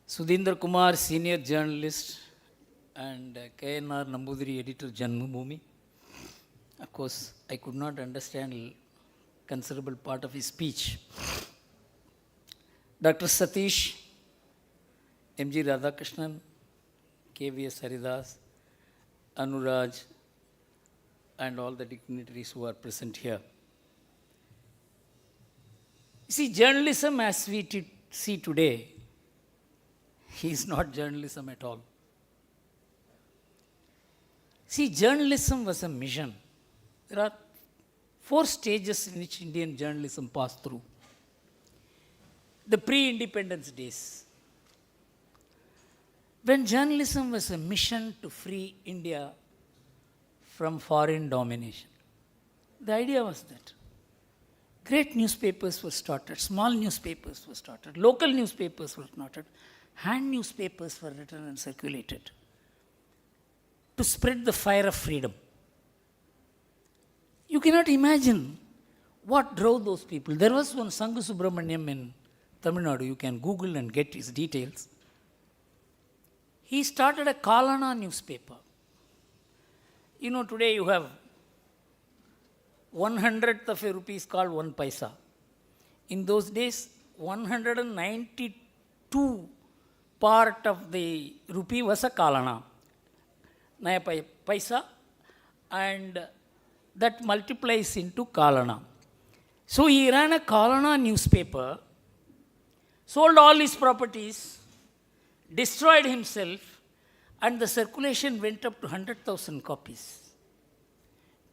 Sudhindra Kumar, senior journalist, and KNR Nambudiri, editor, Janmabhumi. Of course, I could not understand a considerable part of his speech. Dr. Satish, M.G. Radhakrishnan, K.V.S. Haridas, Anuraj, and all the dignitaries who are present here. You see, journalism as we see today is not journalism at all. See, journalism was a mission. There are 4 stages in which Indian journalism passed through. The pre-independence days, when journalism was a mission to free India from foreign domination. The idea was that great newspapers were started, small newspapers were started, local newspapers were started, hand newspapers were written and circulated to spread the fire of freedom. You cannot imagine what drove those people. There was one Sanghu Subramaniam in Tamil Nadu. You can Google and get his details. He started a Kalana newspaper. You know, today you have 1/100th of a rupee is called 1 paisa. In those days, 192 part of the rupee was a Kalana, Naya paisa, and that multiplies into Kalana. So he ran a Kalana newspaper, sold all his properties, destroyed himself, and the circulation went up to 100,000 copies.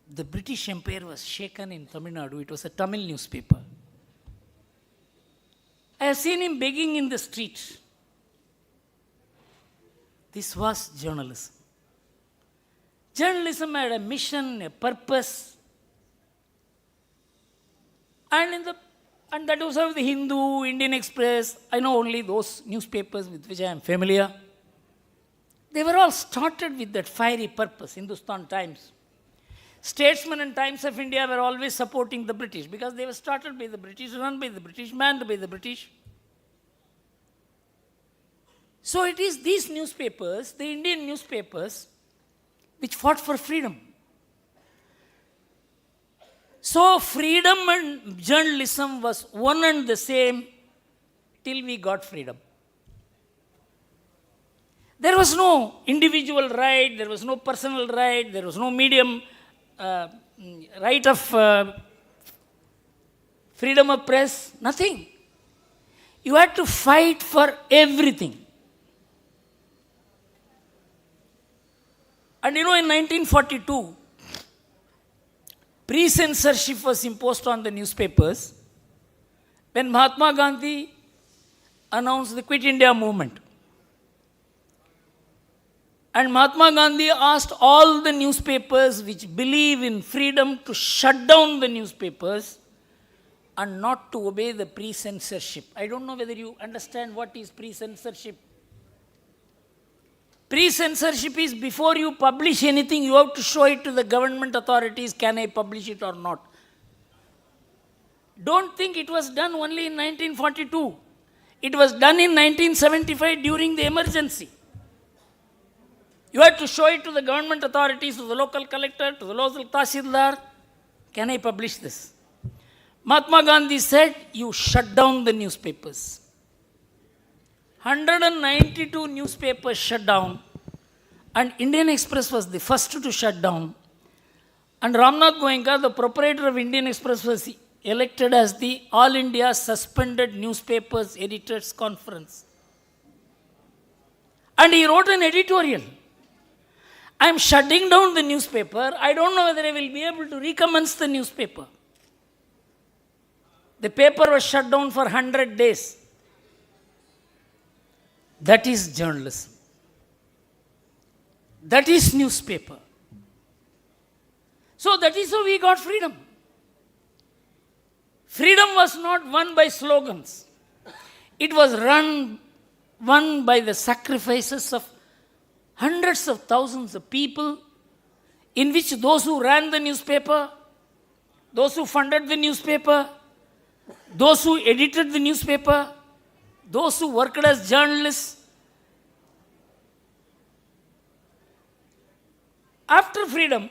The British Empire was shaken in Tamil Nadu. It was a Tamil newspaper. I have seen him begging in the street. This was journalism. Journalism had a mission, a purpose. And that was how the Hindu, Indian Express, I know only those newspapers with which I am familiar. They were all started with that fiery purpose. Hindustan Times. Statesmen and Times of India were always supporting the British because they were started by the British, run by the British, manned by the British. So it is these newspapers, the Indian newspapers, which fought for freedom. So freedom and journalism was one and the same till we got freedom. There was no individual right, there was no personal right, there was no medium right of freedom of press, nothing. You had to fight for everything. And you know, in 1942, pre-censorship was imposed on the newspapers when Mahatma Gandhi announced the Quit India movement. And Mahatma Gandhi asked all the newspapers which believe in freedom to shut down the newspapers and not to obey the pre-censorship. I don't know whether you understand what is pre-censorship. Pre-censorship is before you publish anything, you have to show it to the government authorities, can I publish it or not. Don't think it was done only in 1942. It was done in 1975 during the emergency. You had to show it to the government authorities, to the local collector, to the local tahsildar. Can I publish this? Mahatma Gandhi said, you shut down the newspapers. 192 newspapers shut down, and Indian Express was the first to shut down. And Ramnath Goenka, the proprietor of Indian Express, was elected as the All India Suspended Newspapers Editors Conference. And he wrote an editorial. I am shutting down the newspaper. I don't know whether I will be able to recommence the newspaper. The paper was shut down for 100 days. That is journalism. That is newspaper. So that is how we got freedom. Freedom was not won by slogans. It was won by the sacrifices of hundreds of thousands of people, in which those who ran the newspaper, those who funded the newspaper, those who edited the newspaper, those who worked as journalists. After freedom,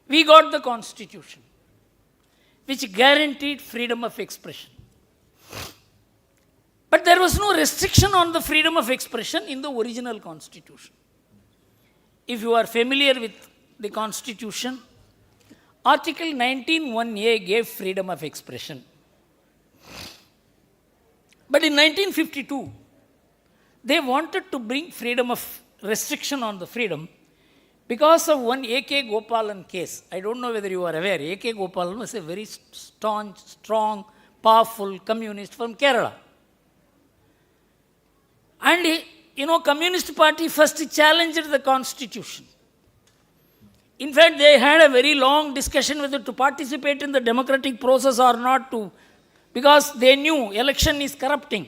we got the Constitution, which guaranteed freedom of expression. But there was no restriction on the freedom of expression in the original Constitution. If you are familiar with the Constitution, Article 19(1)(a) gave freedom of expression. But in 1952, they wanted to bring freedom of restriction on the freedom because of one A.K. Gopalan case. I don't know whether you are aware. A.K. Gopalan was a very staunch, strong, powerful communist from Kerala. And, Communist Party first challenged the Constitution. In fact, they had a very long discussion whether to participate in the democratic process or not to, because they knew election is corrupting.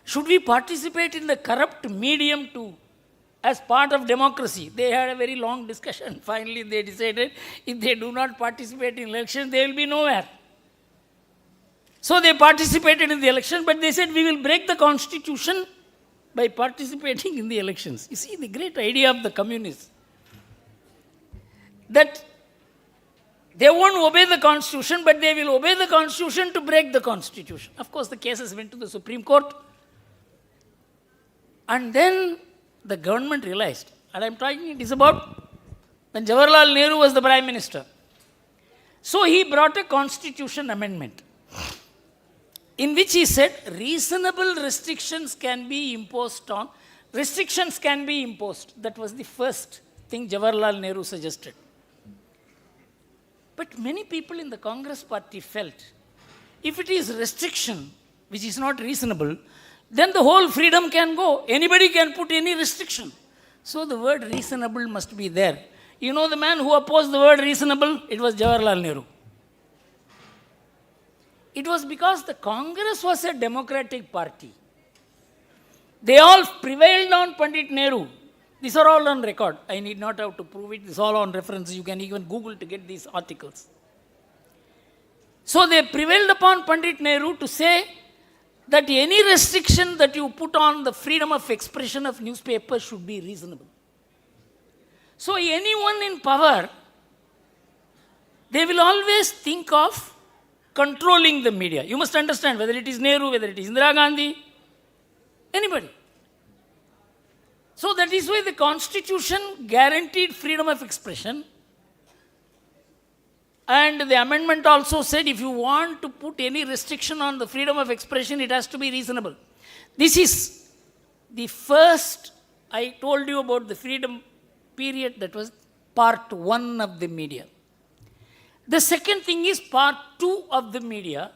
Should we participate in the corrupt medium as part of democracy? They had a very long discussion. Finally, they decided if they do not participate in election, they will be nowhere. So they participated in the election, but they said we will break the Constitution by participating in the elections. You see the great idea of the communists, that they won't obey the Constitution, but they will obey the Constitution to break the Constitution. Of course, the cases went to the Supreme Court. And then the government realized, and I'm talking, it is about when Jawaharlal Nehru was the Prime Minister. So he brought a Constitution amendment in which he said reasonable restrictions can be imposed. That was the first thing Jawaharlal Nehru suggested. But many people in the Congress party felt, if it is restriction, which is not reasonable, then the whole freedom can go. Anybody can put any restriction. So the word reasonable must be there. You know the man who opposed the word reasonable? It was Jawaharlal Nehru. It was because the Congress was a democratic party. They all prevailed on Pandit Nehru. These are all on record. I need not have to prove it. This is all on reference. You can even Google to get these articles. So they prevailed upon Pandit Nehru to say that any restriction that you put on the freedom of expression of newspapers should be reasonable. So anyone in power, they will always think of controlling the media. You must understand, whether it is Nehru, whether it is Indira Gandhi, anybody. So that is why the Constitution guaranteed freedom of expression. And the amendment also said if you want to put any restriction on the freedom of expression, it has to be reasonable. This is the first, I told you about the freedom period, that was part 1 of the media. The second thing is part 2 of the media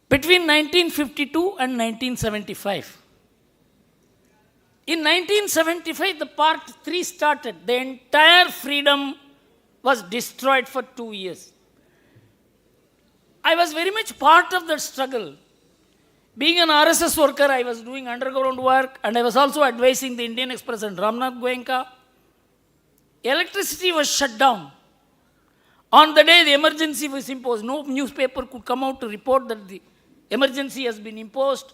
between 1952 and 1975. In 1975, the part 3 started. The entire freedom was destroyed for 2 years. I was very much part of that struggle. Being an RSS worker, I was doing underground work, and I was also advising the Indian Express and Ramnath Goenka. Electricity was shut down. On the day the emergency was imposed, no newspaper could come out to report that the emergency has been imposed.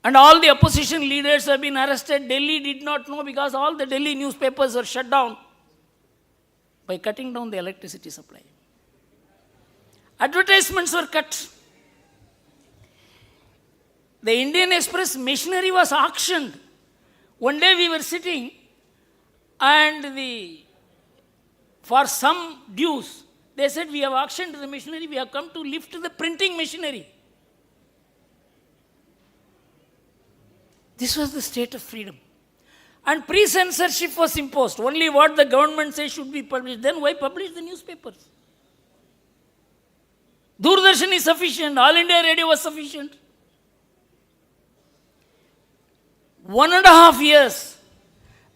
And all the opposition leaders have been arrested. Delhi did not know because all the Delhi newspapers were shut down by cutting down the electricity supply. Advertisements were cut. The Indian Express machinery was auctioned. One day we were sitting and for some dues, they said, we have auctioned the machinery, we have come to lift the printing machinery. This was the state of freedom. And pre-censorship was imposed. Only what the government says should be published. Then why publish the newspapers? Doordarshan is sufficient. All India Radio was sufficient. 1.5 years,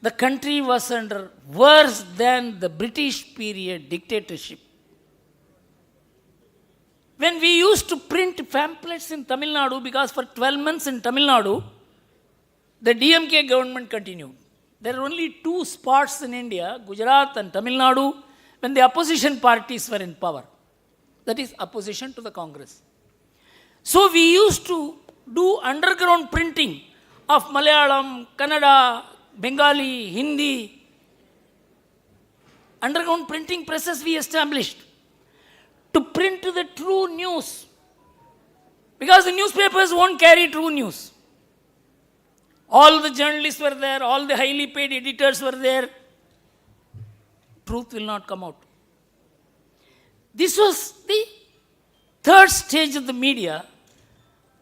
the country was under worse than the British period dictatorship. When we used to print pamphlets in Tamil Nadu, because for 12 months in Tamil Nadu, the DMK government continued. There are only two spots in India, Gujarat and Tamil Nadu, when the opposition parties were in power. That is opposition to the Congress. So we used to do underground printing of Malayalam, Kannada, Bengali, Hindi. Underground printing presses we established to print the true news. Because the newspapers won't carry true news. All the journalists were there, all the highly paid editors were there. Truth will not come out. This was the third stage of the media,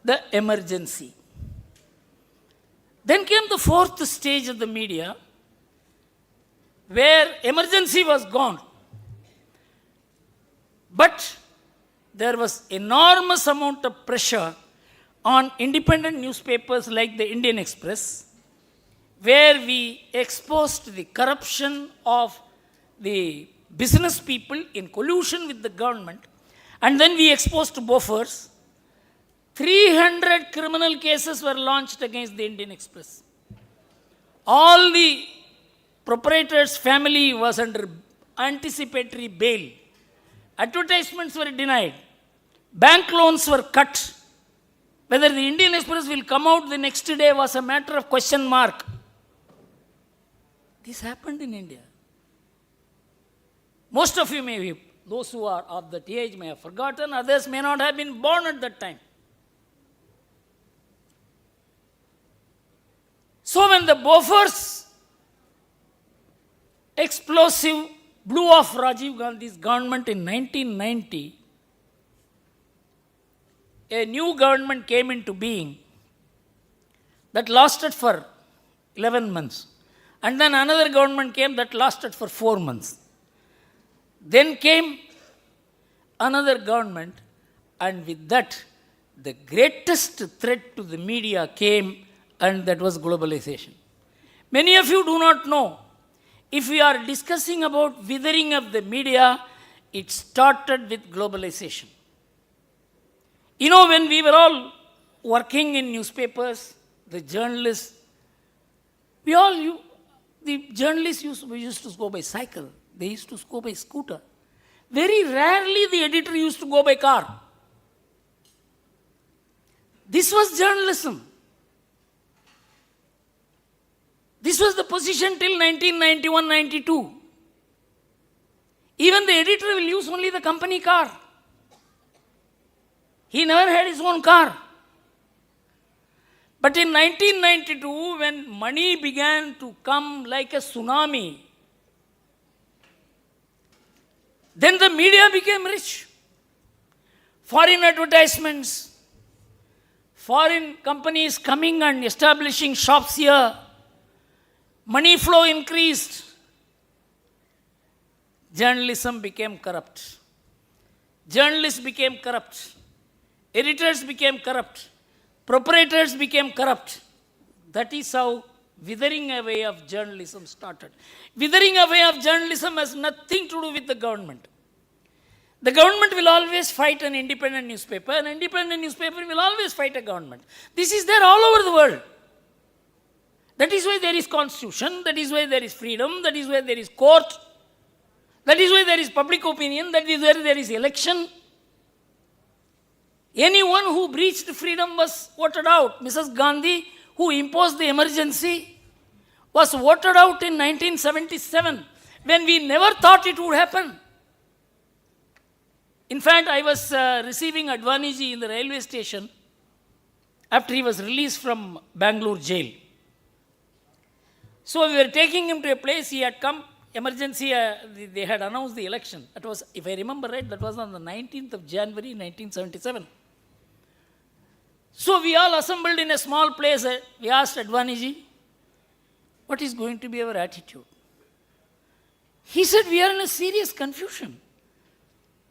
the emergency. Then came the fourth stage of the media, where emergency was gone. But there was enormous amount of pressure on independent newspapers like the Indian Express, where we exposed the corruption of the business people in collusion with the government, and then we exposed Bofors. 300 criminal cases were launched against the Indian Express. All the proprietor's family was under anticipatory bail. Advertisements were denied. Bank loans were cut. Whether the Indian Express will come out the next day was a matter of question mark. This happened in India. Most of you may have, those who are of that age may have forgotten, others may not have been born at that time. So when the Bofors explosive blew off Rajiv Gandhi's government in 1990, a new government came into being that lasted for 11 months. And then another government came that lasted for 4 months. Then came another government, and with that, the greatest threat to the media came, and that was globalization. Many of you do not know, if we are discussing about withering of the media, it started with globalization. You know, when we were all working in newspapers, the journalists, the journalists used to go by cycle. They used to go by scooter. Very rarely the editor used to go by car. This was journalism. This was the position till 1991-92. Even the editor will use only the company car. He never had his own car. But in 1992, when money began to come like a tsunami, then the media became rich. Foreign advertisements, foreign companies coming and establishing shops here, money flow increased. Journalism became corrupt. Journalists became corrupt. Editors became corrupt. Proprietors became corrupt. That is how withering away of journalism started. Withering away of journalism has nothing to do with the government. The government will always fight an independent newspaper. An independent newspaper will always fight a government. This is there all over the world. That is why there is constitution. That is why there is freedom. That is why there is court. That is why there is public opinion. That is why there is election. Anyone who breached freedom was voted out. Mrs. Gandhi, who imposed the emergency, was voted out in 1977, when we never thought it would happen. In fact, I was receiving Advaniji in the railway station after he was released from Bangalore jail. So we were taking him to a place. He had come, emergency, they had announced the election. That was, if I remember right, that was on the 19th of January 1977. So we all assembled in a small place. We asked Advaniji, what is going to be our attitude? He said, we are in a serious confusion.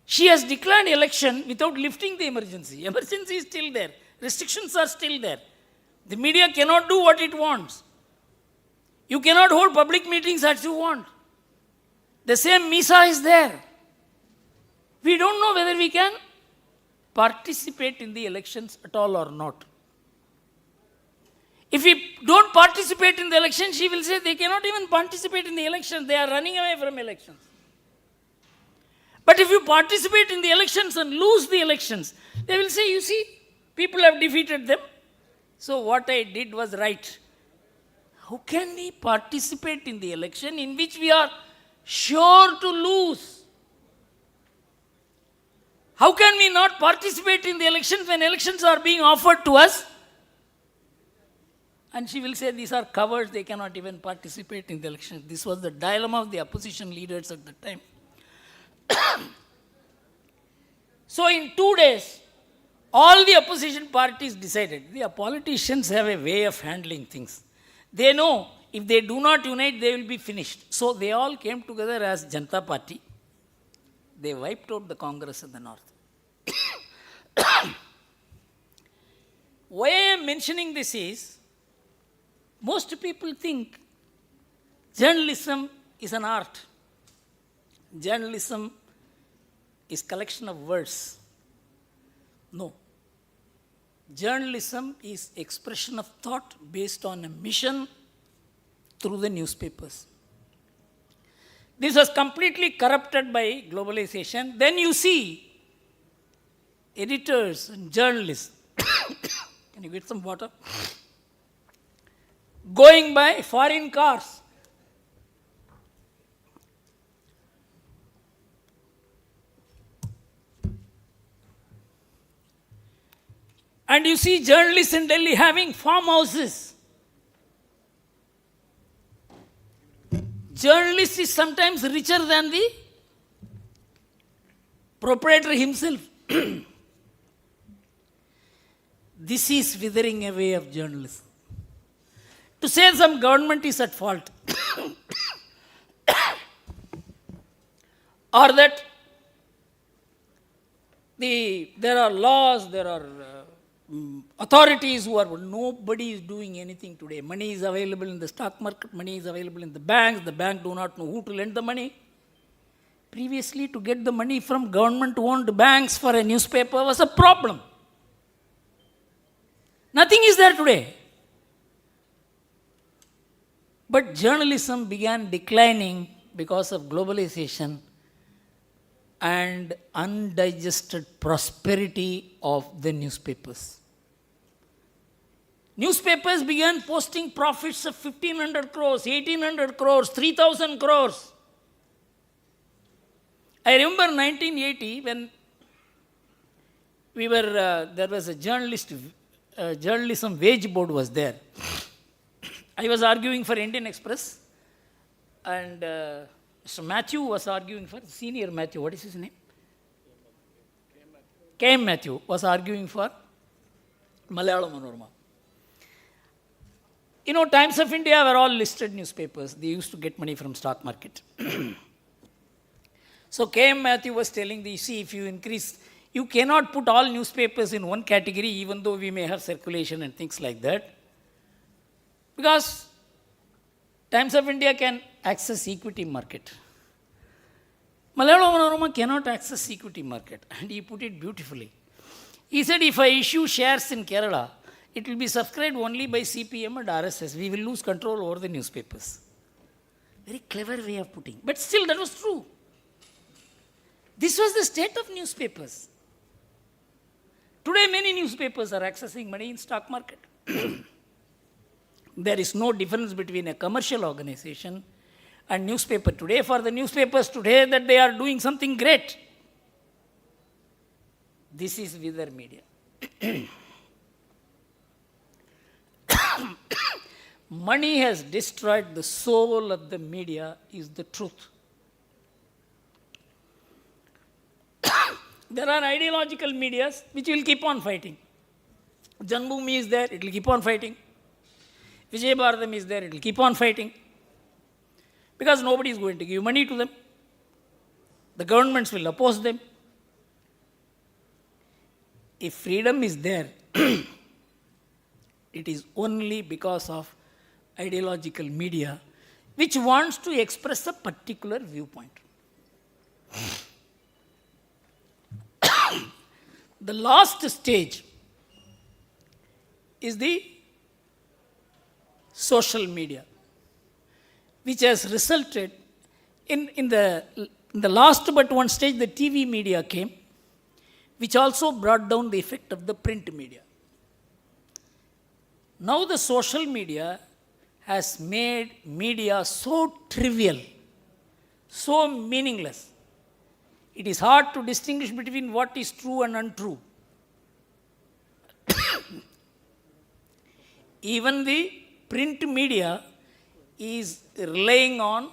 She has declared election without lifting the emergency. Emergency is still there. Restrictions are still there. The media cannot do what it wants. You cannot hold public meetings as you want. The same MISA is there. We don't know whether we can participate in the elections at all or not. If we don't participate in the election, she will say they cannot even participate in the elections. They are running away from elections. But if you participate in the elections and lose the elections, they will say, you see, people have defeated them. So what I did was right. How can we participate in the election in which we are sure to lose? How can we not participate in the elections when elections are being offered to us? And she will say, these are cowards, they cannot even participate in the elections. This was the dilemma of the opposition leaders at the time. So in 2 days, all the opposition parties decided. The politicians have a way of handling things. They know if they do not unite, they will be finished. So they all came together as Janata Party. They wiped out the Congress in the north. Why I am mentioning this is, most people think journalism is an art. Journalism is collection of words. No. Journalism is expression of thought based on a mission through the newspapers. This was completely corrupted by globalization. Then you see editors and journalists. Can you get some water? Going by foreign cars. And you see journalists in Delhi having farmhouses. Journalist is sometimes richer than the proprietor himself. This is withering away of journalism. To say some government is at fault, or that there are laws, there are authorities who are, nobody is doing anything today. Money is available in the stock market, money is available in the bank do not know who to lend the money. Previously, to get the money from government-owned banks for a newspaper was a problem. Nothing is there today. But journalism began declining because of globalization and undigested prosperity of the newspapers. Newspapers began posting profits of 1,500 crores, 1,800 crores, 3,000 crores. I remember 1980 when there was a journalism wage board was there. I was arguing for Indian Express, and Mr. Matthew was arguing for, senior Matthew, what is his name? K.M. Matthew was arguing for Malayalam Manorama. You know, Times of India were all listed newspapers. They used to get money from stock market. So K.M. Matthew was telling, if you increase, you cannot put all newspapers in one category, even though we may have circulation and things like that. Because Times of India can access equity market. Malayalam Manorama cannot access equity market. And he put it beautifully. He said, if I issue shares in Kerala, it will be subscribed only by CPM and RSS. We will lose control over the newspapers. Very clever way of putting. But still, that was true. This was the state of newspapers. Today, many newspapers are accessing money in stock market. There is no difference between a commercial organization and newspaper today. For the newspapers today, that they are doing something great. This is wither media. Money has destroyed the soul of the media, is the truth. There are ideological medias which will keep on fighting. Janmabhumi is there, it will keep on fighting. Vijay Bharatam is there, it will keep on fighting. Because nobody is going to give money to them. The governments will oppose them. If freedom is there, it is only because of ideological media which wants to express a particular viewpoint. The last stage is the social media, which has resulted in the last but one stage, the TV media came, which also brought down the effect of the print media. Now the social media has made media so trivial, so meaningless. It is hard to distinguish between what is true and untrue. Even the print media is relying on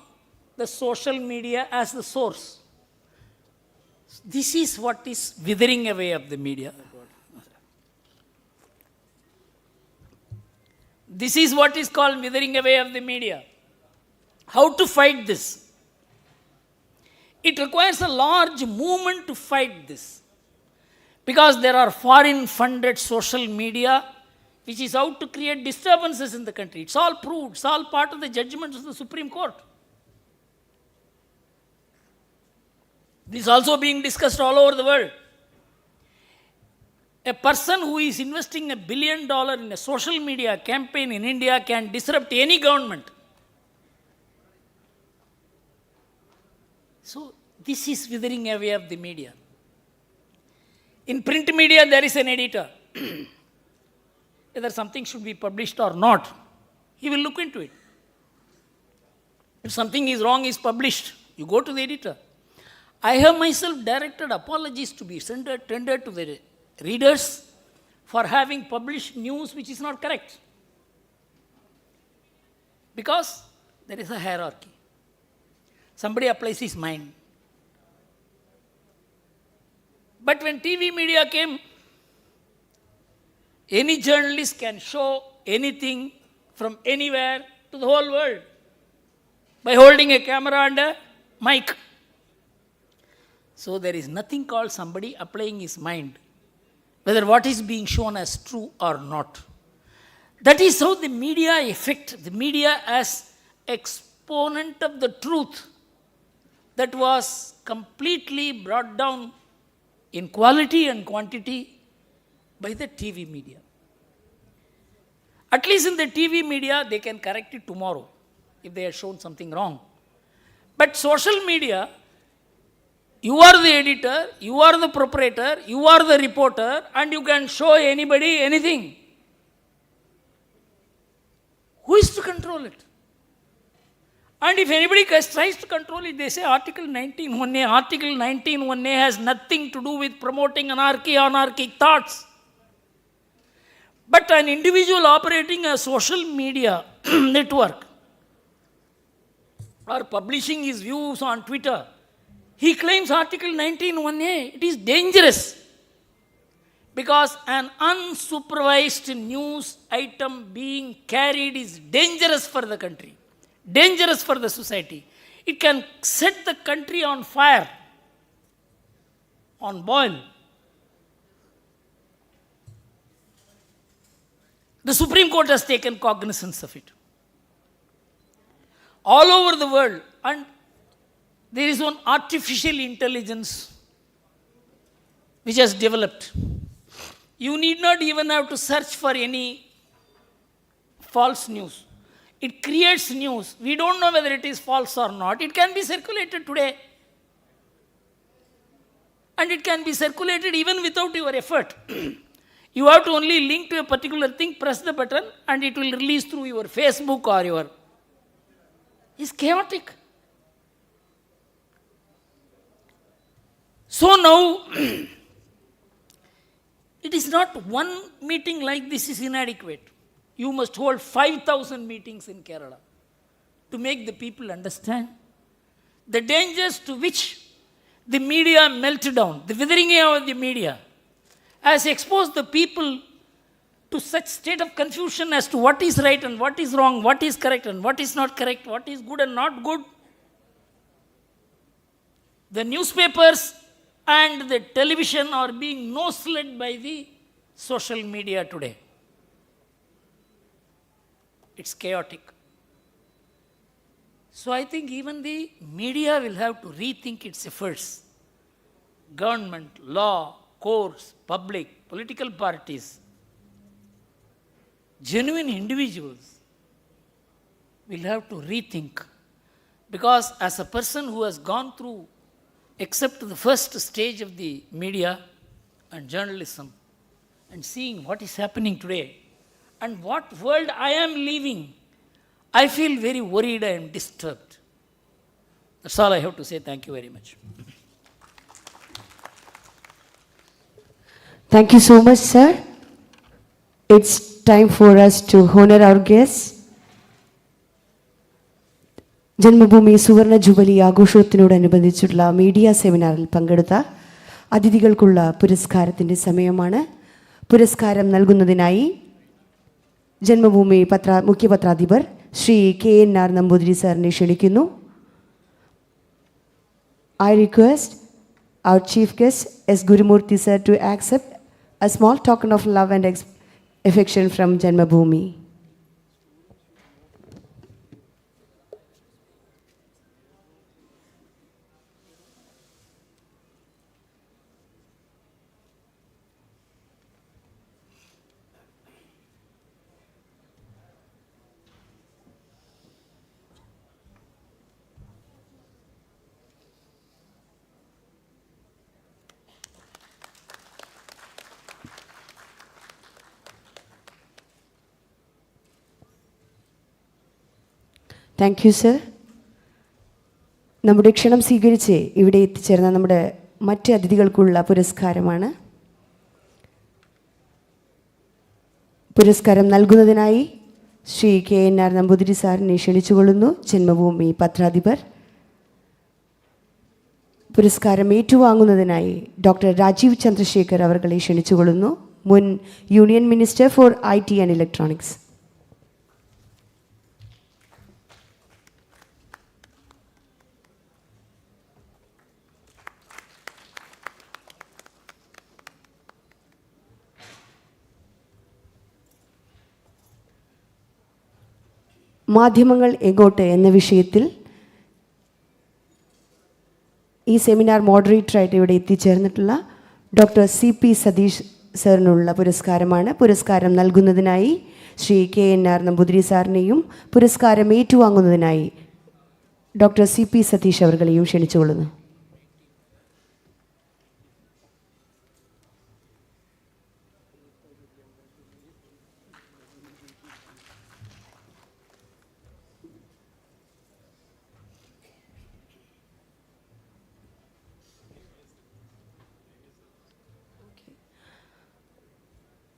the social media as the source. This is what is withering away of the media. This is what is called withering away of the media. How to fight this? It requires a large movement to fight this. Because there are foreign funded social media which is out to create disturbances in the country. It's all proved. It's all part of the judgments of the Supreme Court. This is also being discussed all over the world. A person who is investing $1 billion in a social media campaign in India can disrupt any government. So, this is withering away of the media. In print media, there is an editor. Whether something should be published or not, he will look into it. If something is wrong, is published, you go to the editor. I have myself directed apologies to be tendered to the readers for having published news which is not correct. Because there is a hierarchy. Somebody applies his mind. But when TV media came, any journalist can show anything from anywhere to the whole world by holding a camera and a mic. So there is nothing called somebody applying his mind, whether what is being shown as true or not. That is how the media affect, the media as exponent of the truth that was completely brought down in quality and quantity by the TV media. At least in the TV media, they can correct it tomorrow if they have shown something wrong. But social media, you are the editor, you are the proprietor, you are the reporter, and you can show anybody anything. Who is to control it? And if anybody tries to control it, they say Article 19(1)(a). Article 19(1)(a) has nothing to do with promoting anarchic thoughts. But an individual operating a social media network or publishing his views on Twitter, he claims Article 19(1)(a). It is dangerous because an unsupervised news item being carried is dangerous for the country, dangerous for the society. It can set the country on fire, on boil. The Supreme Court has taken cognizance of it. All over the world, and there is one artificial intelligence which has developed. You need not even have to search for any false news. It creates news. We don't know whether it is false or not. It can be circulated today. And it can be circulated even without your effort. You have to only link to a particular thing, press the button, and it will release through your Facebook or your... It's chaotic. So now, it is not one meeting like this is inadequate. You must hold 5,000 meetings in Kerala to make the people understand the dangers to which the media meltdown, the withering of the media, has exposed the people to such state of confusion as to what is right and what is wrong, what is correct and what is not correct, what is good and not good. The newspapers and the television are being nose-led by the social media today. It's chaotic. So I think even the media will have to rethink its efforts. Government, law, courts, public, political parties, genuine individuals will have to rethink. Because as a person who has gone through, except the first stage of the media and journalism, and seeing what is happening today and what world I am living, I feel very worried and disturbed. That's all I have to say. Thank you very much. Thank you so much, sir. It's time for us to honor our guests. Janmabhumi സുവർണ ജൂബിലി ആഘോഷത്തിനോടനുബന്ധിച്ചുള്ള മീഡിയ സെമിനാറിൽ പങ്കെടുത്ത അതിഥികൾക്കുള്ള പുരസ്കാരത്തിൻ്റെ സമയമാണ്. പുരസ്കാരം നൽകുന്നതിനായി ജന്മഭൂമി മുഖ്യപത്രാധിപർ ശ്രീ KNR നമ്പൂതിരി സാറിനെ ക്ഷണിക്കുന്നു. I request our chief guest S. Gurumurthy sir to accept a small token of love and affection from Janmabhumi. Thank you sir. നമ്മുടെ ക്ഷണം സ്വീകരിച്ച് ഇവിടെ എത്തിച്ചേർന്ന നമ്മുടെ മറ്റ് അതിഥികൾക്കുള്ള പുരസ്കാരമാണ്. പുരസ്കാരം നൽകുന്നതിനായി ശ്രീ KNR നമ്പൂതിരി സാറിനെ ക്ഷണിച്ചുകൊള്ളുന്നു. ജന്മഭൂമി പത്രാധിപർ. പുരസ്കാരം ഏറ്റുവാങ്ങുന്നതിനായി ഡോക്ടർ രാജീവ് ചന്ദ്രശേഖർ അവർകളെ ക്ഷണിച്ചുകൊള്ളുന്നു. മുൻ union minister for IT and electronics. മാധ്യമങ്ങൾ എങ്ങോട്ട് എന്ന വിഷയത്തിൽ ഈ സെമിനാർ മോഡറേറ്ററായിട്ട് ഇവിടെ എത്തിച്ചേർന്നിട്ടുള്ള ഡോക്ടർ CP സതീഷ് സാറിനുള്ള പുരസ്കാരമാണ്. പുരസ്കാരം നൽകുന്നതിനായി ശ്രീ KNR നമ്പൂതിരി സാറിനെയും പുരസ്കാരം ഏറ്റുവാങ്ങുന്നതിനായി ഡോക്ടർ CP സതീഷ് അവർകളെയും ക്ഷണിച്ചുകൊള്ളുന്നു.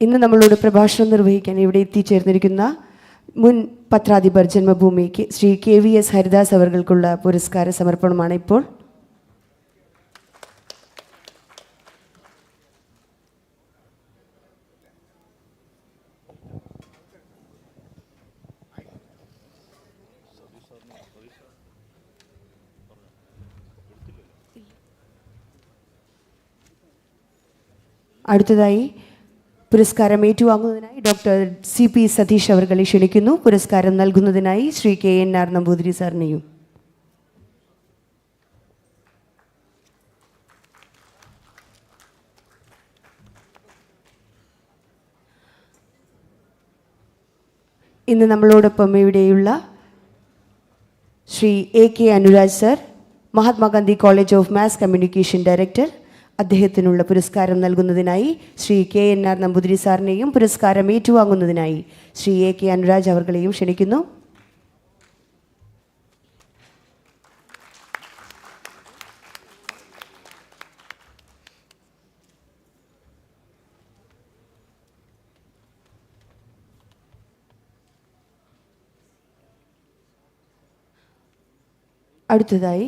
ഇന്ന് നമ്മളോട് പ്രഭാഷണം നിർവഹിക്കാൻ ഇവിടെ എത്തിച്ചേർന്നിരിക്കുന്ന മുൻ പത്രാധിപർ ജന്മഭൂമിക്ക് ശ്രീ KVS ഹരിദാസ് അവർകൾക്കുള്ള പുരസ്കാര സമർപ്പണമാണ് ഇപ്പോൾ. അടുത്തതായി പുരസ്കാരം ഏറ്റുവാങ്ങുന്നതിനായി ഡോക്ടർ CP സതീഷ് അവർകളെ ക്ഷണിക്കുന്നു. പുരസ്കാരം നൽകുന്നതിനായി ശ്രീ KNR നമ്പൂതിരി സാറിനെയും. ഇന്ന് നമ്മളോടൊപ്പം ഇവിടെയുള്ള Shri AK Anuraj sir, Mahatma Gandhi college of mass communication director, അദ്ദേഹത്തിനുള്ള പുരസ്കാരം നൽകുന്നതിനായി ശ്രീ KNR നമ്പൂതിരി സാറിനെയും പുരസ്കാരം ഏറ്റുവാങ്ങുന്നതിനായി ശ്രീ AK അനുരാജ് അവർകളെയും ക്ഷണിക്കുന്നു. അടുത്തതായി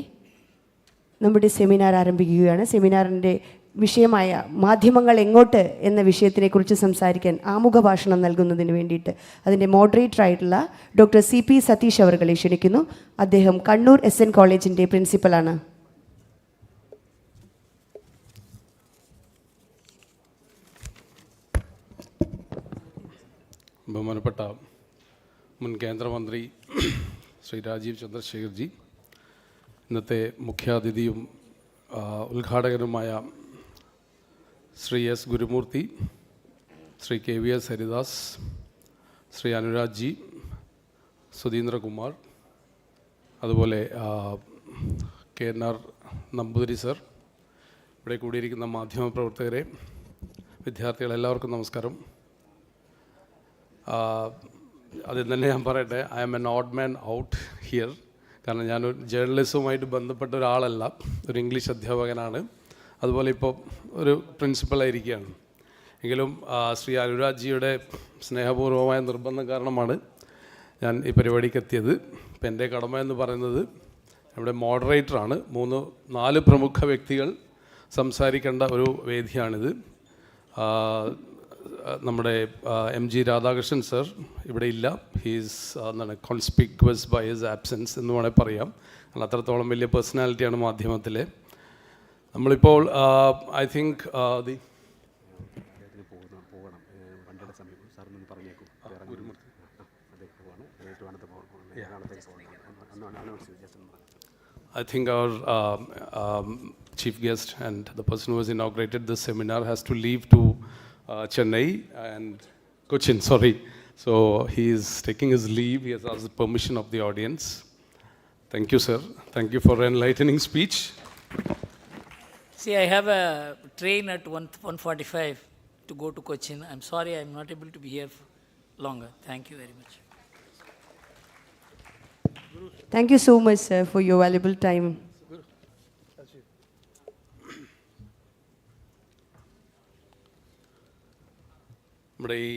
നമ്മുടെ സെമിനാർ ആരംഭിക്കുകയാണ്. സെമിനാറിൻ്റെ വിഷയമായ മാധ്യമങ്ങൾ എങ്ങോട്ട് എന്ന വിഷയത്തിനെക്കുറിച്ച് സംസാരിക്കാൻ ആമുഖ ഭാഷണം നൽകുന്നതിന് വേണ്ടിയിട്ട് അതിൻ്റെ മോഡറേറ്ററായിട്ടുള്ള ഡോക്ടർ CP സതീഷ് അവർകളെ ക്ഷണിക്കുന്നു. അദ്ദേഹം കണ്ണൂർ SN കോളേജിൻ്റെ പ്രിൻസിപ്പലാണ്. ബഹുമാനപ്പെട്ട മുൻ കേന്ദ്രമന്ത്രി ശ്രീ രാജീവ് ചന്ദ്രശേഖർജി, ഇന്നത്തെ മുഖ്യാതിഥിയും ഉദ്ഘാടകനുമായ ശ്രീ S ഗുരുമൂർത്തി, ശ്രീ KVS ഹരിദാസ്, ശ്രീ അനുരാജ് ജി, സുധീന്ദ്രകുമാർ, അതുപോലെ KNR നമ്പൂതിരി സർ, ഇവിടെ കൂടിയിരിക്കുന്ന മാധ്യമപ്രവർത്തകരെ, വിദ്യാർത്ഥികൾ, എല്ലാവർക്കും നമസ്കാരം. ആദ്യം തന്നെ ഞാൻ പറയട്ടെ, I am an odd man out here. കാരണം ഞാനൊരു ജേർണലിസവുമായിട്ട് ബന്ധപ്പെട്ട ഒരാളല്ല, ഒരു ഇംഗ്ലീഷ് അധ്യാപകനാണ്, അതുപോലെ ഇപ്പോൾ ഒരു പ്രിൻസിപ്പളായിരിക്കുകയാണ്. എങ്കിലും ശ്രീ അനുരാജ് ജിയുടെ സ്നേഹപൂർവമായ നിർബന്ധം കാരണമാണ് ഞാൻ ഈ പരിപാടിക്ക് എത്തിയത്. ഇപ്പം എൻ്റെ കടമ എന്ന് പറയുന്നത് നമ്മുടെ മോഡറേറ്ററാണ്. 4 പ്രമുഖ വ്യക്തികൾ സംസാരിക്കേണ്ട ഒരു വേദിയാണിത്. നമ്മുടെ MG രാധാകൃഷ്ണൻ സർ ഇവിടെ ഇല്ല. ഹീസ് എന്താണ് കോൺസ്പിക്വസ് ബൈ ഹിസ് ആബ്സെൻസ് എന്ന് വേണമെങ്കിൽ പറയാം. കാരണം അത്രത്തോളം വലിയ പേഴ്സണാലിറ്റിയാണ് മാധ്യമത്തിലെ. നമ്മളിപ്പോൾ I think our chief guest and the person who has inaugurated this seminar has to leave to Chennai and Cochin, sorry. So he is taking his leave. He has asked the permission of the audience. Thank you, sir. Thank you for an enlightening speech. See, I have a train at 1:45 to go to Cochin. I'm sorry I'm not able to be here longer. Thank you very much. Thank you so much, sir, for your valuable time. നമ്മുടെ ഈ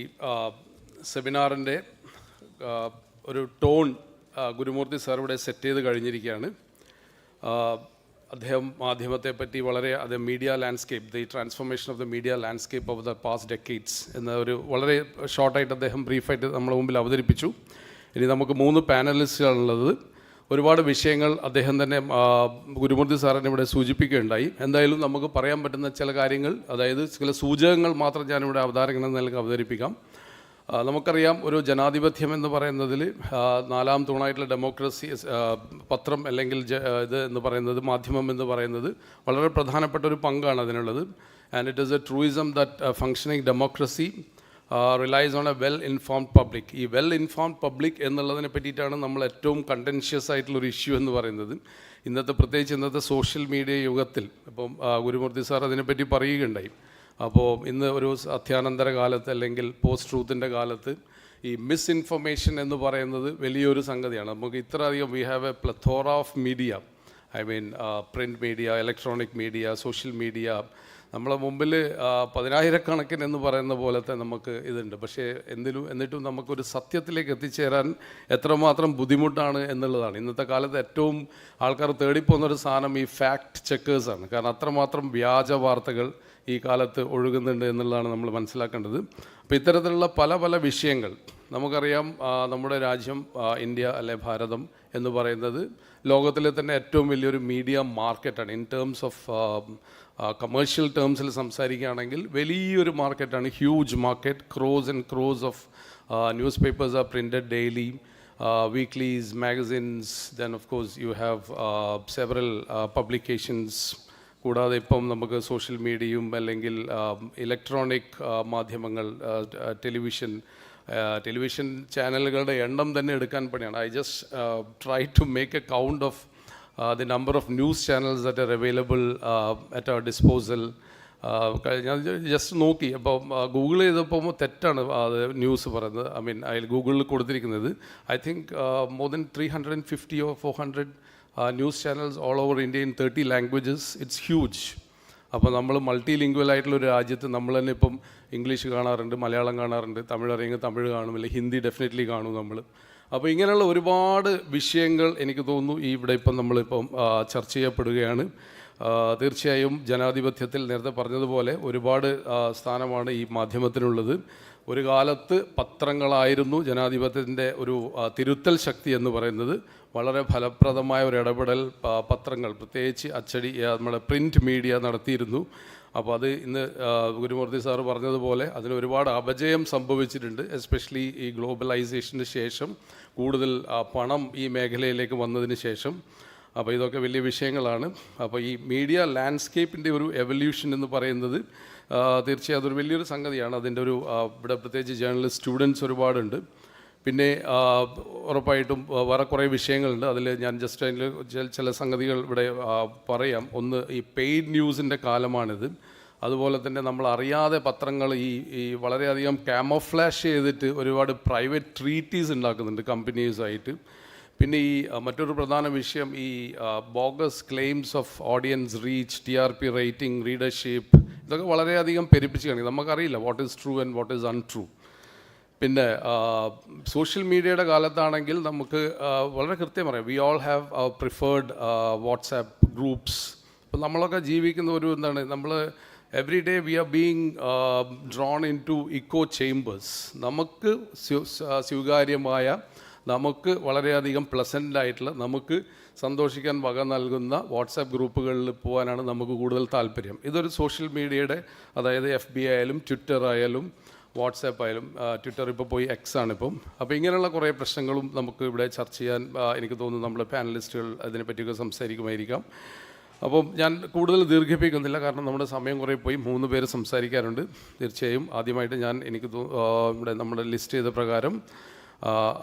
സെമിനാറിൻ്റെ ഒരു ടോൺ ഗുരുമൂർത്തി സാർ ഇവിടെ സെറ്റ് ചെയ്ത് കഴിഞ്ഞിരിക്കുകയാണ്. അദ്ദേഹം മാധ്യമത്തെ പറ്റി അദ്ദേഹം media landscape, the transformation of the media landscape of the past decades എന്ന ഒരു വളരെ ഷോർട്ടായിട്ട് അദ്ദേഹം ബ്രീഫായിട്ട് നമ്മുടെ മുമ്പിൽ അവതരിപ്പിച്ചു. ഇനി നമുക്ക് 3 പാനലിസ്റ്റുകളുള്ളത്. ഒരുപാട് വിഷയങ്ങൾ അദ്ദേഹം തന്നെ ഗുരുമൂർത്തി സാറിനെ ഇവിടെ സൂചിപ്പിക്കുകയുണ്ടായി. എന്തായാലും നമുക്ക് പറയാൻ പറ്റുന്ന ചില കാര്യങ്ങൾ, അതായത് ചില സൂചകങ്ങൾ മാത്രം ഞാനിവിടെ അവതാരകൻ എന്ന നിലയ്ക്ക് അവതരിപ്പിക്കാം. നമുക്കറിയാം, ഒരു ജനാധിപത്യം എന്ന് പറയുന്നതിൽ 4ാം തൂണായിട്ടുള്ള ഡെമോക്രസി, പത്രം അല്ലെങ്കിൽ ഇത് എന്ന് പറയുന്നത്, മാധ്യമം എന്ന് പറയുന്നത് വളരെ പ്രധാനപ്പെട്ട ഒരു പങ്കാണ് അതിനുള്ളത്. And it is a truism that functioning democracy relies on a well informed public. ഈ വെൽ ഇൻഫോംഡ് പബ്ലിക് എന്നുള്ളതിനെ പറ്റിയിട്ടാണ് നമ്മൾ ഏറ്റവും കണ്ടൻഷ്യസ് ആയിട്ടുള്ളൊരു ഇഷ്യൂ എന്ന് പറയുന്നത്. പ്രത്യേകിച്ച് ഇന്നത്തെ സോഷ്യൽ മീഡിയ യുഗത്തിൽ ഇപ്പം ഗുരുമൂർത്തി സാർ അതിനെപ്പറ്റി പറയുകയുണ്ടായി. അപ്പോൾ ഇന്ന് ഒരു അത്യാനന്തര കാലത്ത് അല്ലെങ്കിൽ പോസ്റ്റ് ട്രൂത്തിൻ്റെ കാലത്ത് ഈ മിസ്ഇൻഫർമേഷൻ എന്ന് പറയുന്നത് വലിയൊരു സംഗതിയാണ്. നമുക്ക് ഇത്രയധികം we have a plethora of media, I mean print media, electronic media, social media. നമ്മളെ മുമ്പിൽ 10,000 എന്ന് പറയുന്ന പോലത്തെ നമുക്ക് ഇതുണ്ട്. പക്ഷേ എന്നിട്ടും നമുക്കൊരു സത്യത്തിലേക്ക് എത്തിച്ചേരാൻ എത്രമാത്രം ബുദ്ധിമുട്ടാണ് എന്നുള്ളതാണ്. ഇന്നത്തെ കാലത്ത് ഏറ്റവും ആൾക്കാർ തേടിപ്പോകുന്നൊരു സാധനം ഈ ഫാക്ട് ചെക്കേഴ്സാണ്. കാരണം അത്രമാത്രം വ്യാജ വാർത്തകൾ ഈ കാലത്ത് ഒഴുകുന്നുണ്ട് എന്നുള്ളതാണ് നമ്മൾ മനസ്സിലാക്കേണ്ടത്. അപ്പോൾ ഇത്തരത്തിലുള്ള പല പല വിഷയങ്ങൾ നമുക്കറിയാം. നമ്മുടെ രാജ്യം ഇന്ത്യ അല്ലെ ഭാരതം എന്ന് പറയുന്നത് ലോകത്തിലെ തന്നെ ഏറ്റവും വലിയൊരു മീഡിയ മാർക്കറ്റാണ്. ഇൻ ടേംസ് ഓഫ് കമേഴ്ഷ്യൽ ടേംസിൽ സംസാരിക്കുകയാണെങ്കിൽ വലിയൊരു മാർക്കറ്റാണ്, huge market. Crores and crores of newspapers are printed daily, weeklies, magazines, then of course you have several publications. കൂടാതെ ഇപ്പം നമുക്ക് സോഷ്യൽ മീഡിയയും അല്ലെങ്കിൽ ഇലക്ട്രോണിക് മാധ്യമങ്ങൾ, ടെലിവിഷൻ ചാനലുകളുടെ എണ്ണം തന്നെ എടുക്കാൻ പണിയാണ്. I just try to make a count of the number of news channels that are available at our disposal. ഞാൻ ജസ്റ്റ് നോക്കി. അപ്പോൾ ഗൂഗിൾ ചെയ്തപ്പോൾ തെറ്റാണ് ന്യൂസ് പറയുന്നത്. ഐ മീൻ അതിൽ ഗൂഗിളിൽ കൊടുത്തിരിക്കുന്നത് I think more than 350 or 400 news channels all over India in 30 languages. It's huge. അപ്പോൾ നമ്മൾ മൾട്ടി ലിംഗ്വൽ ആയിട്ടുള്ളൊരു രാജ്യത്ത് നമ്മൾ തന്നെ ഇപ്പം ഇംഗ്ലീഷ് കാണാറുണ്ട്, മലയാളം കാണാറുണ്ട്, തമിഴ് അറിയെങ്കിൽ തമിഴ് കാണും, അല്ലെങ്കിൽ ഹിന്ദി ഡെഫിനറ്റ്ലി കാണും നമ്മൾ. അപ്പോൾ ഇങ്ങനെയുള്ള ഒരുപാട് വിഷയങ്ങൾ എനിക്ക് തോന്നുന്നു ഇവിടെ ഇപ്പം നമ്മളിപ്പം ചർച്ച ചെയ്യപ്പെടുകയാണ്. തീർച്ചയായും ജനാധിപത്യത്തിൽ നേരത്തെ പറഞ്ഞതുപോലെ ഒരുപാട് സ്ഥാനമാണ് ഈ മാധ്യമത്തിനുള്ളത്. ഒരു കാലത്ത് പത്രങ്ങളായിരുന്നു ജനാധിപത്യത്തിൻ്റെ ഒരു തിരുത്തൽ ശക്തി എന്ന് പറയുന്നത്. വളരെ ഫലപ്രദമായ ഒരു ഇടപെടൽ പത്രങ്ങൾ, പ്രത്യേകിച്ച് അച്ചടി, നമ്മുടെ പ്രിൻറ്റ് മീഡിയ നടത്തിയിരുന്നു. അപ്പോൾ അത് ഇന്ന് ഗുരുമൂർത്തി സാറ് പറഞ്ഞതുപോലെ അതിന് ഒരുപാട് അപജയം സംഭവിച്ചിട്ടുണ്ട്. എസ്പെഷ്യലി ഈ ഗ്ലോബലൈസേഷന് ശേഷം കൂടുതൽ പണം ഈ മേഖലയിലേക്ക് വന്നതിന് ശേഷം. അപ്പോൾ ഇതൊക്കെ വലിയ വിഷയങ്ങളാണ്. അപ്പോൾ ഈ മീഡിയ ലാൻഡ്സ്കേപ്പിൻ്റെ ഒരു എവല്യൂഷൻ എന്ന് പറയുന്നത് തീർച്ചയായും അതൊരു വലിയൊരു സംഗതിയാണ്. അതിൻ്റെ ഒരു ഇവിടെ പ്രത്യേകിച്ച് ജേർണലിസ്റ്റ് സ്റ്റുഡൻസ് ഒരുപാടുണ്ട്. പിന്നെ ഉറപ്പായിട്ടും വേറെ കുറേ വിഷയങ്ങളുണ്ട്. അതിൽ ഞാൻ ജസ്റ്റ് അതിൽ ചില സംഗതികൾ ഇവിടെ പറയാം. ഒന്ന്, ഈ പെയ്ഡ് ന്യൂസിൻ്റെ കാലമാണിത്. അതുപോലെ തന്നെ നമ്മൾ അറിയാതെ പത്രങ്ങൾ ഈ വളരെയധികം ക്യാമോഫ്ലാഷ് ചെയ്തിട്ട് ഒരുപാട് പ്രൈവറ്റ് ട്രീറ്റീസ് ഉണ്ടാക്കുന്നുണ്ട് കമ്പനീസായിട്ട്. പിന്നെ ഈ മറ്റൊരു പ്രധാന വിഷയം ഈ bogus claims of audience reach, TRP rating, readership, ഇതൊക്കെ വളരെയധികം പെരുപ്പിച്ച് കാണിക്കും. നമുക്കറിയില്ല what is true and what is untrue. പിന്നെ സോഷ്യൽ മീഡിയയുടെ കാലത്താണെങ്കിൽ നമുക്ക് വളരെ കൃത്യം പറയാം, we all have our preferred WhatsApp groups. ഇപ്പം നമ്മളൊക്കെ ജീവിക്കുന്ന ഒരു എന്താണ്, നമ്മൾ every day we are being drawn into echo chambers. നമുക്ക് സ്വീകാര്യമായ, നമുക്ക് വളരെയധികം പ്ലസൻ്റായിട്ടുള്ള, നമുക്ക് സന്തോഷിക്കാൻ വക നൽകുന്ന വാട്സാപ്പ് ഗ്രൂപ്പുകളിൽ പോകാനാണ് നമുക്ക് കൂടുതൽ താല്പര്യം. ഇതൊരു സോഷ്യൽ മീഡിയയുടെ, അതായത് FB ആയാലും ട്വിറ്റർ ആയാലും വാട്സാപ്പ് ആയാലും, ട്വിറ്റർ ഇപ്പോൾ പോയി X ആണിപ്പം. അപ്പോൾ ഇങ്ങനെയുള്ള കുറേ പ്രശ്നങ്ങളും നമുക്ക് ഇവിടെ ചർച്ച ചെയ്യാൻ എനിക്ക് തോന്നുന്നു നമ്മുടെ പാനലിസ്റ്റുകൾ അതിനെപ്പറ്റിയൊക്കെ സംസാരിക്കുമായിരിക്കാം. അപ്പം ഞാൻ കൂടുതൽ ദീർഘിപ്പിക്കുന്നില്ല, കാരണം നമ്മുടെ സമയം കുറേ പോയി. 3 പേര് സംസാരിക്കാറുണ്ട്. തീർച്ചയായും ആദ്യമായിട്ട് എനിക്ക് ഇവിടെ നമ്മുടെ ലിസ്റ്റ് ചെയ്ത പ്രകാരം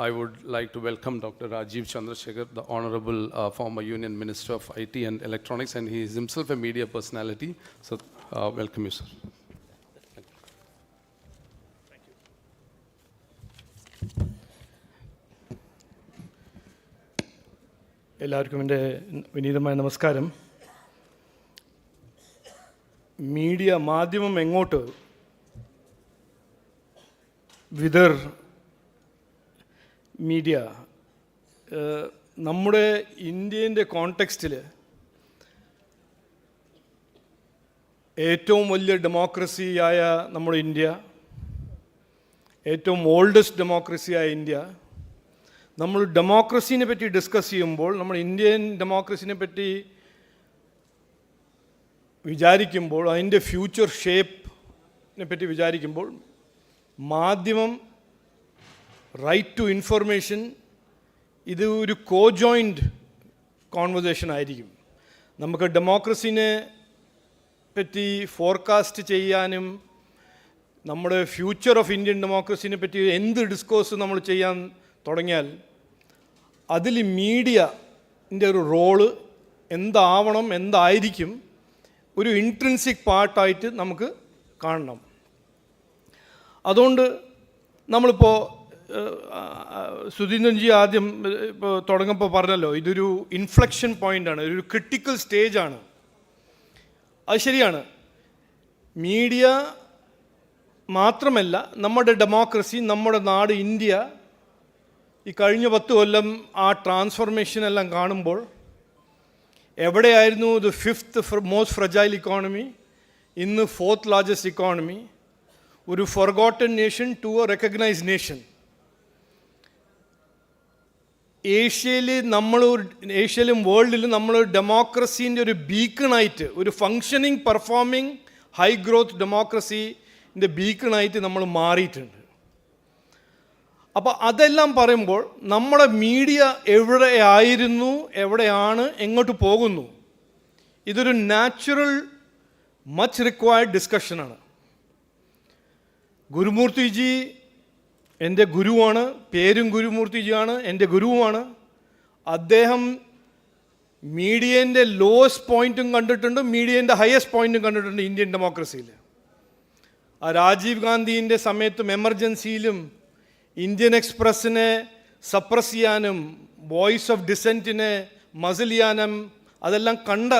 I would like to welcome Dr. Rajiv Chandrasekhar, the Honorable former Union Minister of IT and Electronics, and he is himself a media personality. So, welcome you, sir. എല്ലാവർക്കും എൻ്റെ വിനീതമായ നമസ്കാരം. മാധ്യമം എങ്ങോട്ട് വിതർ മീഡിയ നമ്മുടെ ഇന്ത്യൻ്റെ കോണ്ടെക്സ്റ്റിൽ ഏറ്റവും വലിയ ഡെമോക്രസിയായ നമ്മുടെ ഇന്ത്യ, ഏറ്റവും ഓൾഡസ്റ്റ് ഡെമോക്രസിയായ ഇന്ത്യ, നമ്മൾ ഡെമോക്രസീനെ പറ്റി ഡിസ്കസ് ചെയ്യുമ്പോൾ, നമ്മൾ ഇന്ത്യൻ ഡെമോക്രസീനെ പറ്റി വിചാരിക്കുമ്പോൾ, അതിൻ്റെ ഫ്യൂച്ചർ ഷേപ്പിനെ പറ്റി വിചാരിക്കുമ്പോൾ, മാധ്യമം, റൈറ്റ് ടു ഇൻഫർമേഷൻ, ഇത് ഒരു കോ-ജോയിൻറ്റ് കോൺവെർസേഷൻ ആയിരിക്കും. നമുക്ക് ഡെമോക്രസീനെ പറ്റി ഫോർകാസ്റ്റ് ചെയ്യാനും നമ്മുടെ ഫ്യൂച്ചർ ഓഫ് ഇന്ത്യൻ ഡെമോക്രസീനെ പറ്റി എന്ത് ഡിസ്കോഴ്സ് നമ്മൾ ചെയ്യാൻ തുടങ്ങിയാൽ അതിൽ മീഡിയൻ്റെ ഒരു റോള് എന്താവണം, എന്തായിരിക്കും, ഒരു ഇൻട്രിൻസിക് പാർട്ടായിട്ട് നമുക്ക് കാണണം. അതുകൊണ്ട് നമ്മളിപ്പോൾ സുധീന്ദ്രൻജി ആദ്യം ഇപ്പോൾ തുടങ്ങുമ്പോൾ പറഞ്ഞല്ലോ, ഇതൊരു ഇൻഫ്ലക്ഷൻ പോയിൻ്റാണ്, ഒരു ക്രിട്ടിക്കൽ സ്റ്റേജാണ്. അത് ശരിയാണ്. മീഡിയ മാത്രമല്ല, നമ്മുടെ ഡെമോക്രസി, നമ്മുടെ നാട് ഇന്ത്യ ഈ കഴിഞ്ഞ 10 കൊല്ലം ആ ട്രാൻസ്ഫോർമേഷൻ എല്ലാം കാണുമ്പോൾ, എവിടെയായിരുന്നു ഇത് 5th മോസ്റ്റ് ഫ്രജൈൽ ഇക്കോണമി, ഇന്ന് 4th ലാർജസ്റ്റ് ഇക്കോണമി, ഒരു forgotten nation to a recognised nation. ഏഷ്യയിലും വേൾഡിലും നമ്മൾ ഡെമോക്രസീൻ്റെ ഒരു ബീക്കണായിട്ട്, ഒരു ഫങ്ഷനിങ് പെർഫോമിങ് ഹൈ ഗ്രോത്ത് ഡെമോക്രസീൻ്റെ ബീക്കണായിട്ട് നമ്മൾ മാറിയിട്ടുണ്ട്. അപ്പോൾ അതെല്ലാം പറയുമ്പോൾ നമ്മുടെ മീഡിയ എവിടെയായിരുന്നു, എവിടെയാണ്, എങ്ങോട്ട് പോകുന്നു, ഇതൊരു നാച്ചുറൽ മച്ച് റിക്വയർഡ് ഡിസ്കഷനാണ്. ഗുരുമൂർത്തിജി എൻ്റെ ഗുരുവാണ്, പേരും ഗുരുമൂർത്തിജിയാണ്, എൻ്റെ ഗുരുവുമാണ്. അദ്ദേഹം മീഡിയേൻ്റെ ലോവസ്റ്റ് പോയിൻറ്റും കണ്ടിട്ടുണ്ട്, മീഡിയേൻ്റെ ഹയസ്റ്റ് പോയിൻറ്റും കണ്ടിട്ടുണ്ട് ഇന്ത്യൻ ഡെമോക്രസിയിൽ. ആ രാജീവ് ഗാന്ധിൻ്റെ സമയത്തും എമർജൻസിയിലും ഇന്ത്യൻ എക്സ്പ്രസ്സിനെ സപ്രസ് ചെയ്യാനും വോയിസ് ഓഫ് ഡിസെൻറ്റിനെ മസിൽ ചെയ്യാനും അതെല്ലാം കണ്ട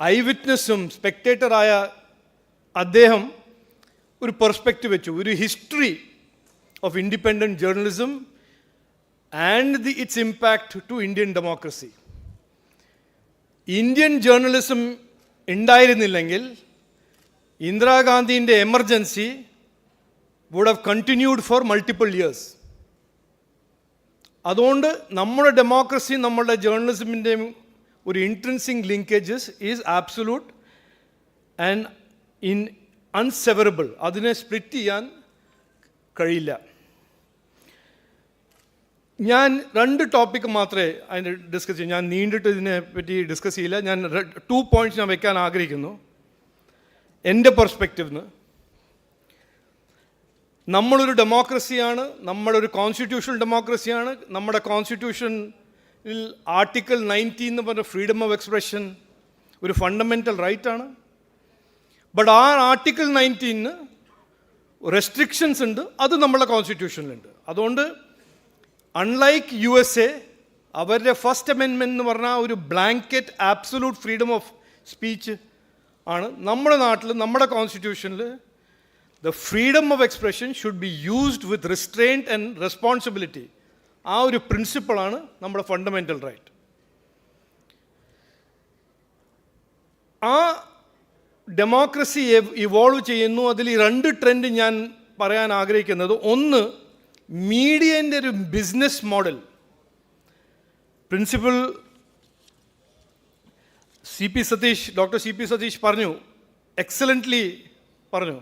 ഐ വിറ്റ്നസ്സും സ്പെക്ടേറ്ററായ അദ്ദേഹം ഒരു പെർസ്പെക്റ്റീവ് വെച്ചു, ഒരു history of independent journalism and its impact to Indian democracy. Indian journalism ഉണ്ടായിരുന്നില്ലെങ്കിൽ ഇന്ദിരാഗാന്ധിൻ്റെ emergency would have continued for multiple years. അതുകൊണ്ട് നമ്മുടെ ഡെമോക്രസി നമ്മളുടെ ജേർണലിസത്തിൻ്റെയും ഒരു intrinsic linkages is absolute and unseverable. അതിനെ സ്പ്ലിറ്റ് ചെയ്യാൻ കഴിയില്ല. ഞാൻ 2 ടോപ്പിക്ക് മാത്രമേ അതിന് ഡിസ്കസ് ചെയ്യൂ. ഞാൻ നീണ്ടിട്ട് ഇതിനെ പറ്റി ഡിസ്കസ് ചെയ്യില്ല. ഞാൻ 2 പോയിന്റ്സ് ഞാൻ വെക്കാൻ ആഗ്രഹിക്കുന്നു എൻ്റെ പെർസ്പെക്റ്റീവ് നിന്ന്. നമ്മളൊരു ഡെമോക്രസിയാണ്, നമ്മളൊരു കോൺസ്റ്റിറ്റ്യൂഷണൽ ഡെമോക്രസിയാണ്. നമ്മുടെ കോൺസ്റ്റിറ്റ്യൂഷനിൽ ആർട്ടിക്കിൾ 19 എന്ന് പറഞ്ഞ ഫ്രീഡം ഓഫ് എക്സ്പ്രഷൻ ഒരു ഫണ്ടമെൻ്റൽ റൈറ്റാണ്. ബട്ട് ആ ആർട്ടിക്കിൾ 19 റെസ്ട്രിക്ഷൻസ് ഉണ്ട്, അത് നമ്മുടെ കോൺസ്റ്റിറ്റ്യൂഷനിലുണ്ട്. അതുകൊണ്ട് അൺലൈക്ക് USA, അവരുടെ ഫസ്റ്റ് അമെൻമെൻറ്റ് എന്ന് പറഞ്ഞാൽ ഒരു blanket absolute freedom of speech ആണ്. നമ്മുടെ നാട്ടിൽ നമ്മുടെ കോൺസ്റ്റിറ്റ്യൂഷനിൽ the freedom of expression should be used with restraint and responsibility. ആ ഒരു പ്രിൻസിപ്പിളാണ് നമ്മുടെ ഫണ്ടമെൻ്റൽ റൈറ്റ്. ആ ഡെമോക്രസി ഇവോൾവ് ചെയ്യുന്നു. അതിൽ 2 ട്രെൻഡ് ഞാൻ പറയാൻ ആഗ്രഹിക്കുന്നത്. ഒന്ന്, മീഡിയൻ്റെ ഒരു business model. Principal doctor C P Satheesh പറഞ്ഞു, എക്സലൻ്റ്ലി പറഞ്ഞു,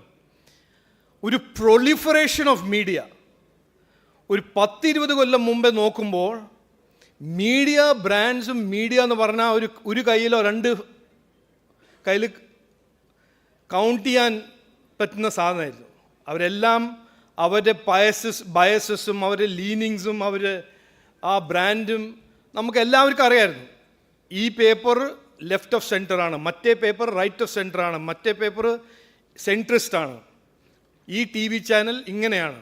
ഒരു പ്രൊലിഫറേഷൻ ഓഫ് മീഡിയ. ഒരു 10-20 കൊല്ലം മുമ്പേ നോക്കുമ്പോൾ മീഡിയ ബ്രാൻഡ്സും മീഡിയ എന്ന് പറഞ്ഞാൽ ഒരു കയ്യിലോ 2 കയ്യിൽ കൗണ്ട് ചെയ്യാൻ പറ്റുന്ന സാധനമായിരുന്നു. അവരെല്ലാം അവരുടെ ബയസസും അവരുടെ ലീനിങ്സും അവരുടെ ആ ബ്രാൻഡും നമുക്ക് എല്ലാവർക്കും അറിയാമായിരുന്നു. ഈ പേപ്പർ ലെഫ്റ്റ് ഓഫ് സെൻറ്ററാണ്, മറ്റേ പേപ്പർ റൈറ്റ് ഓഫ് സെൻറ്ററാണ്, മറ്റേ പേപ്പർ സെൻട്രിസ്റ്റ് ആണ്, ഈ TV ചാനൽ ഇങ്ങനെയാണ്.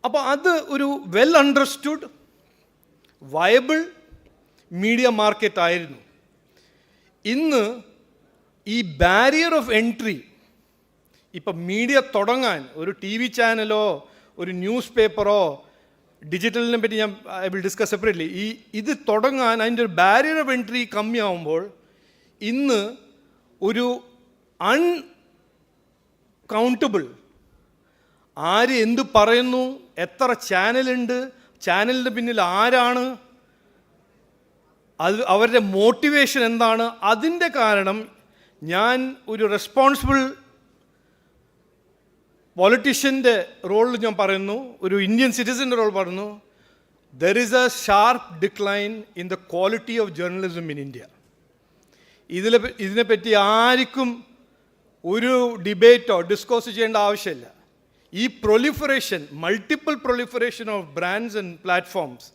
അപ്പോൾ അത് ഒരു well understood viable media market ആയിരുന്നു. ഇന്ന് ഈ ബാരിയർ ഓഫ് എൻട്രി, ഇപ്പം മീഡിയ തുടങ്ങാൻ ഒരു TV ചാനലോ ഒരു ന്യൂസ് പേപ്പറോ, ഡിജിറ്റലിനെ പറ്റി ഞാൻ ഐ വിൽ ഡിസ്കസ് സെപ്പറേറ്റ്ലി, ഇത് തുടങ്ങാൻ അതിൻ്റെ ഒരു ബാരിയർ ഓഫ് എൻട്രി കമ്മിയാവുമ്പോൾ ഇന്ന് ഒരു അൺകൗണ്ടബിൾ ആര് എന്ത് പറയുന്നു, എത്ര ചാനലുണ്ട്, ചാനലിൻ്റെ പിന്നിൽ ആരാണ്, അത് അവരുടെ മോട്ടിവേഷൻ എന്താണ്, അതിൻ്റെ കാരണം ഞാൻ ഒരു റെസ്പോൺസിബിൾ പൊളിറ്റീഷ്യൻ്റെ റോളിൽ ഞാൻ പറയുന്നു, ഒരു ഇന്ത്യൻ സിറ്റിസൻ്റെ റോൾ പറയുന്നു. There is A sharp decline in the quality of journalism in India. ഇതിനെപ്പറ്റി ആർക്കും ഒരു ഡിബേറ്റോ ഡിസ്കസ് ചെയ്യേണ്ട ആവശ്യമില്ല. ഈ proliferation, multiple proliferation of brands and platforms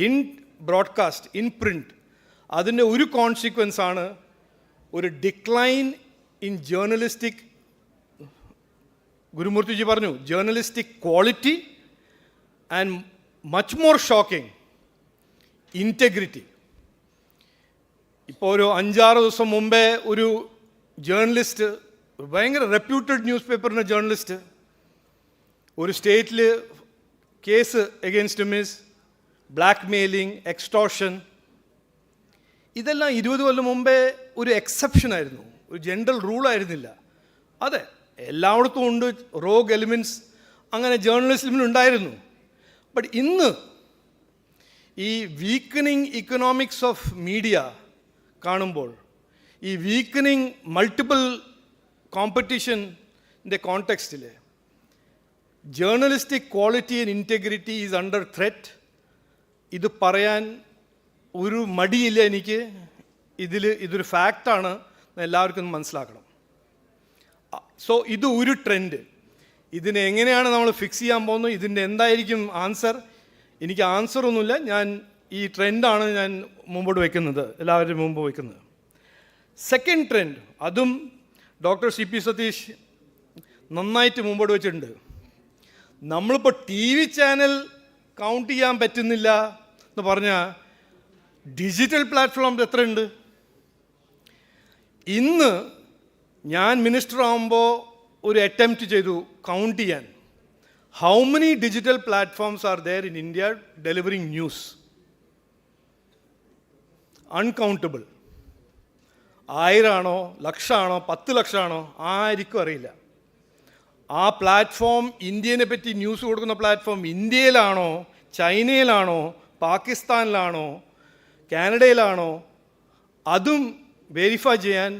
in broadcast, in print, അതിൻ്റെ ഒരു കോൺസിക്വൻസ് ആണ് ഒരു ഡിക്ലൈൻ ഇൻ ജേർണലിസ്റ്റിക്, ഗുരുമൂർത്തിജി പറഞ്ഞു, journalistic quality and much more shocking integrity. ഇപ്പോൾ ഒരു 5-6 ദിവസം മുമ്പേ ഒരു ജേർണലിസ്റ്റ്, ഭയങ്കര റെപ്യൂട്ടഡ് ന്യൂസ് പേപ്പറിൻ്റെ ജേർണലിസ്റ്റ്, ഒരു സ്റ്റേറ്റിൽ case against miss black mailing, extortion. ഇതെല്ലാം 20 കൊല്ലം മുമ്പേ ഒരു എക്സെപ്ഷനായിരുന്നു, ഒരു ജനറൽ റൂളായിരുന്നില്ല. അതെ, എല്ലായിടത്തും ഉണ്ട് റോഗ് എലിമെൻറ്റ്സ്, അങ്ങനെ ജേർണലിസത്തിലുണ്ടായിരുന്നു. ബട്ട് ഇന്ന് ഈ വീക്കനിങ് ഇക്കണോമിക്സ് ഓഫ് മീഡിയ കാണുമ്പോൾ, ഈ വീക്കനിങ് മൾട്ടിപ്പിൾ കോമ്പറ്റീഷൻ്റെ കോണ്ടെക്സ്റ്റിൽ journalistic quality and integrity is under threat. ഇത് പറയാൻ ഒരു മടിയില്ല എനിക്ക്. ഇതൊരു ഫാക്റ്റാണ്, എല്ലാവർക്കും മനസ്സിലാക്കണം. സോ ഇത് ഒരു ട്രെൻഡ്. ഇതിനെ എങ്ങനെയാണ് നമ്മൾ ഫിക്സ് ചെയ്യാൻ പോകുന്നത്, ഇതിൻ്റെ എന്തായിരിക്കും ആൻസർ? എനിക്ക് ആൻസറൊന്നുമില്ല. ഞാൻ ഈ ട്രെൻഡാണ് ഞാൻ മുമ്പോട്ട് വയ്ക്കുന്നത്, എല്ലാവരുടെയും മുമ്പ് വയ്ക്കുന്നത്. സെക്കൻഡ് ട്രെൻഡ്, അതും ഡോക്ടർ സി പി സതീഷ് നന്നായിട്ട് മുമ്പോട്ട് വെച്ചിട്ടുണ്ട്. നമ്മളിപ്പോൾ TV ചാനൽ കൗണ്ട് ചെയ്യാൻ പറ്റുന്നില്ല എന്ന് പറഞ്ഞാൽ ഡിജിറ്റൽ പ്ലാറ്റ്ഫോം എത്രയുണ്ട്? ഇന്ന് ഞാൻ മിനിസ്റ്റർ ആകുമ്പോൾ ഒരു അറ്റംപ്റ്റ് ചെയ്തു കൗണ്ട് ചെയ്യാൻ. How many digital platforms are there in India delivering news? Uncountable. 1000 ആണോ, ലക്ഷമാണോ, 10 ലക്ഷമാണോ, ആർക്കും അറിയില്ല. ആ പ്ലാറ്റ്ഫോം, ഇന്ത്യനെ പറ്റി ന്യൂസ് കൊടുക്കുന്ന പ്ലാറ്റ്ഫോം ഇന്ത്യയിലാണോ, ചൈനയിലാണോ, പാകിസ്ഥാനിലാണോ, കാനഡയിലാണോ, അതും വെരിഫൈ ചെയ്യാൻ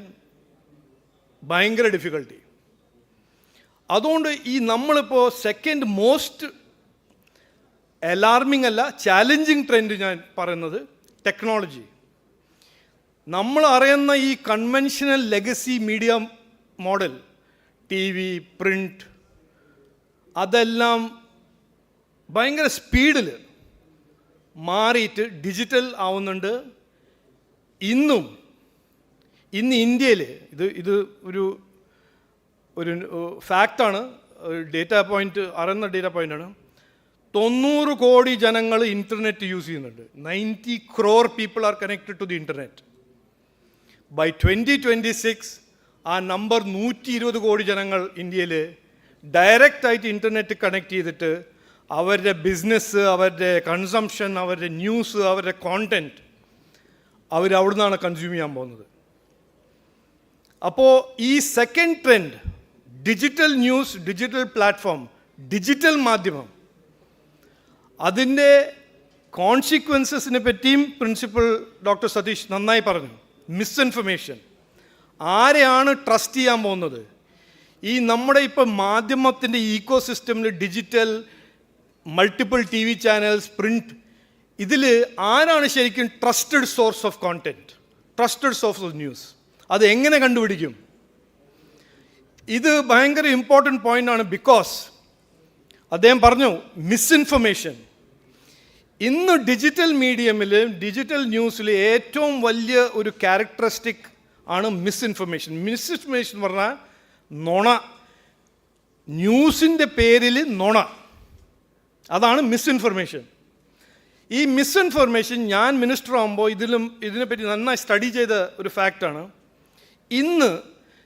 ഭയങ്കര ഡിഫിക്കൽട്ടി. അതുകൊണ്ട് നമ്മളിപ്പോൾ സെക്കൻഡ് മോസ്റ്റ് അലാർമിംഗ് അല്ല, ചാലഞ്ചിങ് ട്രെൻഡ് ഞാൻ പറയുന്നത് ടെക്നോളജി. നമ്മൾ അറിയുന്ന ഈ conventional legacy media model, T V, print, അതെല്ലാം ഭയങ്കര സ്പീഡിൽ മാറിയിട്ട് ഡിജിറ്റൽ ആവുന്നുണ്ട്. ഇന്ന് ഇന്ത്യയിൽ ഇത് ഒരു ഫാക്റ്റാണ്, അറിയുന്ന ഡേറ്റ പോയിൻ്റാണ്. 90 കോടി ജനങ്ങൾ ഇൻ്റർനെറ്റ് യൂസ് ചെയ്യുന്നുണ്ട്. 90 crore people are connected to the internet. By 2026 ആ നമ്പർ 120 കോടി ജനങ്ങൾ ഇന്ത്യയിൽ ഡയറക്റ്റായിട്ട് ഇൻ്റർനെറ്റ് കണക്ട് ചെയ്തിട്ട് അവരുടെ ബിസിനസ്, അവരുടെ കൺസംഷൻ, അവരുടെ ന്യൂസ്, അവരുടെ കോണ്ടൻറ്റ് അവിടെ നിന്നാണ് കൺസ്യൂം ചെയ്യാൻ പോകുന്നത്. അപ്പോൾ ഈ second trend, digital news, digital platform, digital മാധ്യമം, അതിൻ്റെ കോൺസിക്വൻസസിനെ പറ്റിയും പ്രിൻസിപ്പൽ ഡോക്ടർ സതീഷ് നന്നായി പറഞ്ഞു. മിസ്ഇൻഫർമേഷൻ, ആരെയാണ് ട്രസ്റ്റ് ചെയ്യാൻ പോകുന്നത്? നമ്മുടെ ഇപ്പം മാധ്യമത്തിൻ്റെ ഈക്കോ സിസ്റ്റമിൽ digital, multiple T V channels, print, ഇതിൽ ആരാണ് ശരിക്കും trusted source of content, trusted source of news? അത് എങ്ങനെ കണ്ടുപിടിക്കും? ഇത് ഭയങ്കര ഇമ്പോർട്ടൻ്റ് പോയിൻ്റാണ്. ബിക്കോസ് അദ്ദേഹം പറഞ്ഞു മിസ്ഇൻഫർമേഷൻ. ഇന്ന് ഡിജിറ്റൽ മീഡിയമിൽ, ഡിജിറ്റൽ ന്യൂസിൽ ഏറ്റവും വലിയ ഒരു ക്യാരക്ടറിസ്റ്റിക് ആണ് മിസ്ഇൻഫർമേഷൻ. മിസ്ഇൻഫർമേഷൻ പറഞ്ഞാൽ നുണ, ന്യൂസിൻ്റെ പേരിൽ നുണ, അതാണ് മിസ്ഇൻഫർമേഷൻ. ഈ മിസ്ഇൻഫർമേഷൻ ഞാൻ മിനിസ്റ്റർ ആകുമ്പോൾ ഇതിനെപ്പറ്റി നന്നായി സ്റ്റഡി ചെയ്ത ഒരു ഫാക്റ്റാണ്. ഇന്ന്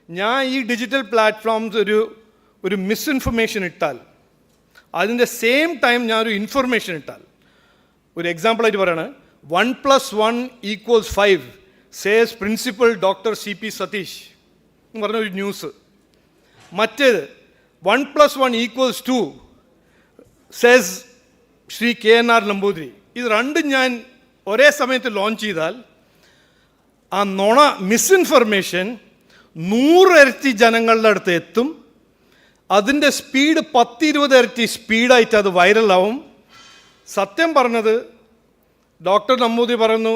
ഞാൻ ഈ ഡിജിറ്റൽ പ്ലാറ്റ്ഫോംസ് ഒരു മിസ്ഇൻഫർമേഷൻ ഇട്ടാൽ, അതിൻ്റെ സെയിം ടൈം ഞാനൊരു ഇൻഫർമേഷൻ ഇട്ടാൽ, ഒരു എക്സാമ്പിളായിട്ട് പറയാണ്, 1+1 = 5 says principal doctor CP Satheesh എന്ന് പറഞ്ഞ ഒരു ന്യൂസ്. മറ്റേത് 1+1 = 2 സേസ് ശ്രീ KNR നമ്പൂതിരി. ഇത് രണ്ടും ഞാൻ ഒരേ സമയത്ത് ലോഞ്ച് ചെയ്താൽ ആ നുണ, മിസ്ഇൻഫർമേഷൻ 100 ഇരട്ടി ജനങ്ങളുടെ അടുത്ത് എത്തും. അതിൻ്റെ സ്പീഡ് 10-20 ഇരട്ടി സ്പീഡായിട്ട് അത് വൈറലാവും. സത്യം പറഞ്ഞത് ഡോക്ടർ നമ്പൂതിരി പറയുന്നു,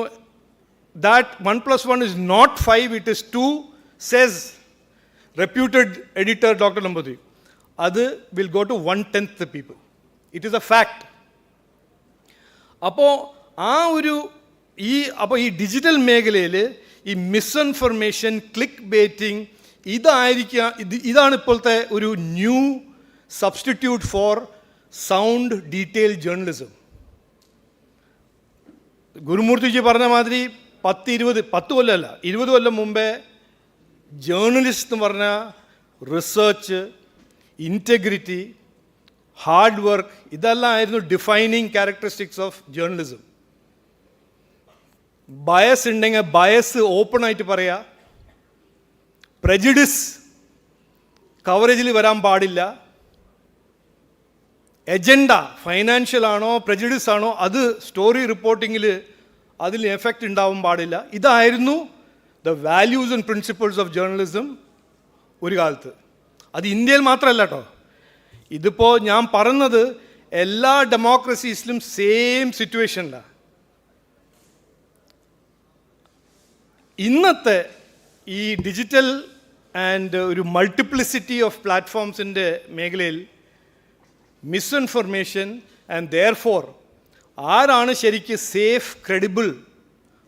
that 1+1 is not 5, it is 2, says reputed editor Dr. Nambudiri. അത് will go to 1/10 the people. It is a fact. അപ്പോൾ ഈ ഡിജിറ്റൽ മേഖലയിൽ ഈ മിസ്ഇൻഫർമേഷൻ, ക്ലിക്ക് ബേറ്റിംഗ്, ഇതാണ് ഇപ്പോഴത്തെ ഒരു new substitute for sound detail journalism. Gurumurthy ji പറഞ്ഞ മാതിരി 10 കൊല്ലമല്ല 20 കൊല്ലം മുമ്പേ ജേർണലിസ്റ്റ് എന്ന് പറഞ്ഞാൽ റിസർച്ച്, ഇൻറ്റഗ്രിറ്റി, ഹാർഡ് വർക്ക്, ഇതെല്ലാം ആയിരുന്നു defining characteristics of journalism. Bias ഉണ്ടെങ്കിൽ ബയസ് ഓപ്പണായിട്ട് പറയുക, പ്രജുഡിസ് കവറേജിൽ വരാൻ പാടില്ല, എജൻഡ ഫൈനാൻഷ്യൽ ആണോ പ്രജുഡിസ് ആണോ അത് സ്റ്റോറി റിപ്പോർട്ടിങ്ങിൽ അതിൽ എഫക്റ്റ് ഉണ്ടാവാൻ പാടില്ല. ഇതായിരുന്നു the values and principles of journalism ഒരു കാലത്ത്. അത് ഇന്ത്യയിൽ മാത്രമല്ല കേട്ടോ, ഇതിപ്പോൾ ഞാൻ പറഞ്ഞത് എല്ലാ ഡെമോക്രസീസിലും സെയിം സിറ്റുവേഷനിലാണ്. ഇന്നത്തെ ഈ ഡിജിറ്റൽ ആൻഡ് ഒരു മൾട്ടിപ്ലിസിറ്റി ഓഫ് പ്ലാറ്റ്ഫോംസിൻ്റെ മേഖലയിൽ മിസ്ഇൻഫർമേഷൻ ആൻഡ് ദെയർഫോർ ആരാണ് ശരിക്ക് safe, credible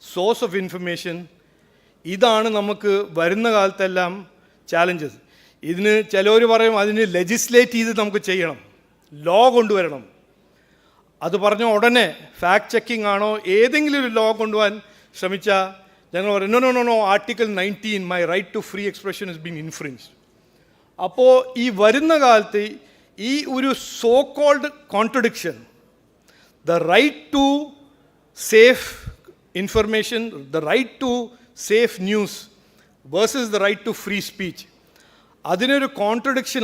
source of information, ഇതാണ് നമുക്ക് വരുന്ന കാലത്തെല്ലാം ചാലഞ്ചസ്. ഇതിന് ചിലവർ പറയും അതിന് ലെജിസ്ലേറ്റ് ചെയ്ത് നമുക്ക് ചെയ്യണം, ലോ കൊണ്ടുവരണം. അത് പറഞ്ഞ ഉടനെ ഫാക്ട് ചെക്കിംഗ് ആണോ ഏതെങ്കിലും ഒരു ലോ കൊണ്ടുപോകാൻ ശ്രമിച്ചാൽ ഞങ്ങൾ പറയും no article 19 my right to free expression is being infringed. അപ്പോൾ ഈ വരുന്ന കാലത്ത് ഈ ഒരു so called contradiction, the right to safe information, the right to safe news, versus the right to free speech. അതിനൊരു കോൺട്രഡിക്ഷൻ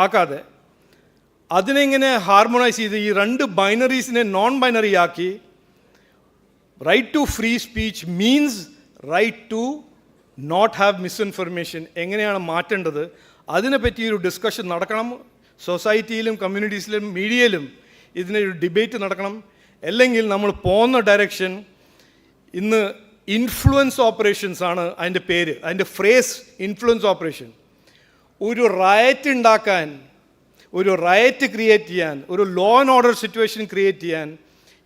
ആക്കാതെ അതിനെങ്ങനെ ഹാർമോണൈസ് ചെയ്ത് ഈ രണ്ട് ബൈനറീസിനെ നോൺ ബൈനറി ആക്കി right to free speech means right to not have misinformation എങ്ങനെയാണ് മാറ്റേണ്ടത്, അതിനെപ്പറ്റി ഒരു ഡിസ്കഷൻ നടക്കണം. സൊസൈറ്റിയിലും കമ്മ്യൂണിറ്റീസിലും മീഡിയയിലും ഇതിനൊരു ഡിബേറ്റ് നടക്കണം. അല്ലെങ്കിൽ നമ്മൾ പോകുന്ന ഡയറക്ഷൻ ഇന്ന് ഇൻഫ്ലുവൻസ് ഓപ്പറേഷൻസ് ആണ് അതിൻ്റെ പേര്, അതിൻ്റെ ഫ്രേസ് ഇൻഫ്ലുവൻസ് ഓപ്പറേഷൻ. ഒരു റയറ്റ് ഉണ്ടാക്കാൻ, ഒരു റയറ്റ് ക്രിയേറ്റ് ചെയ്യാൻ, ഒരു law and order situation create ചെയ്യാൻ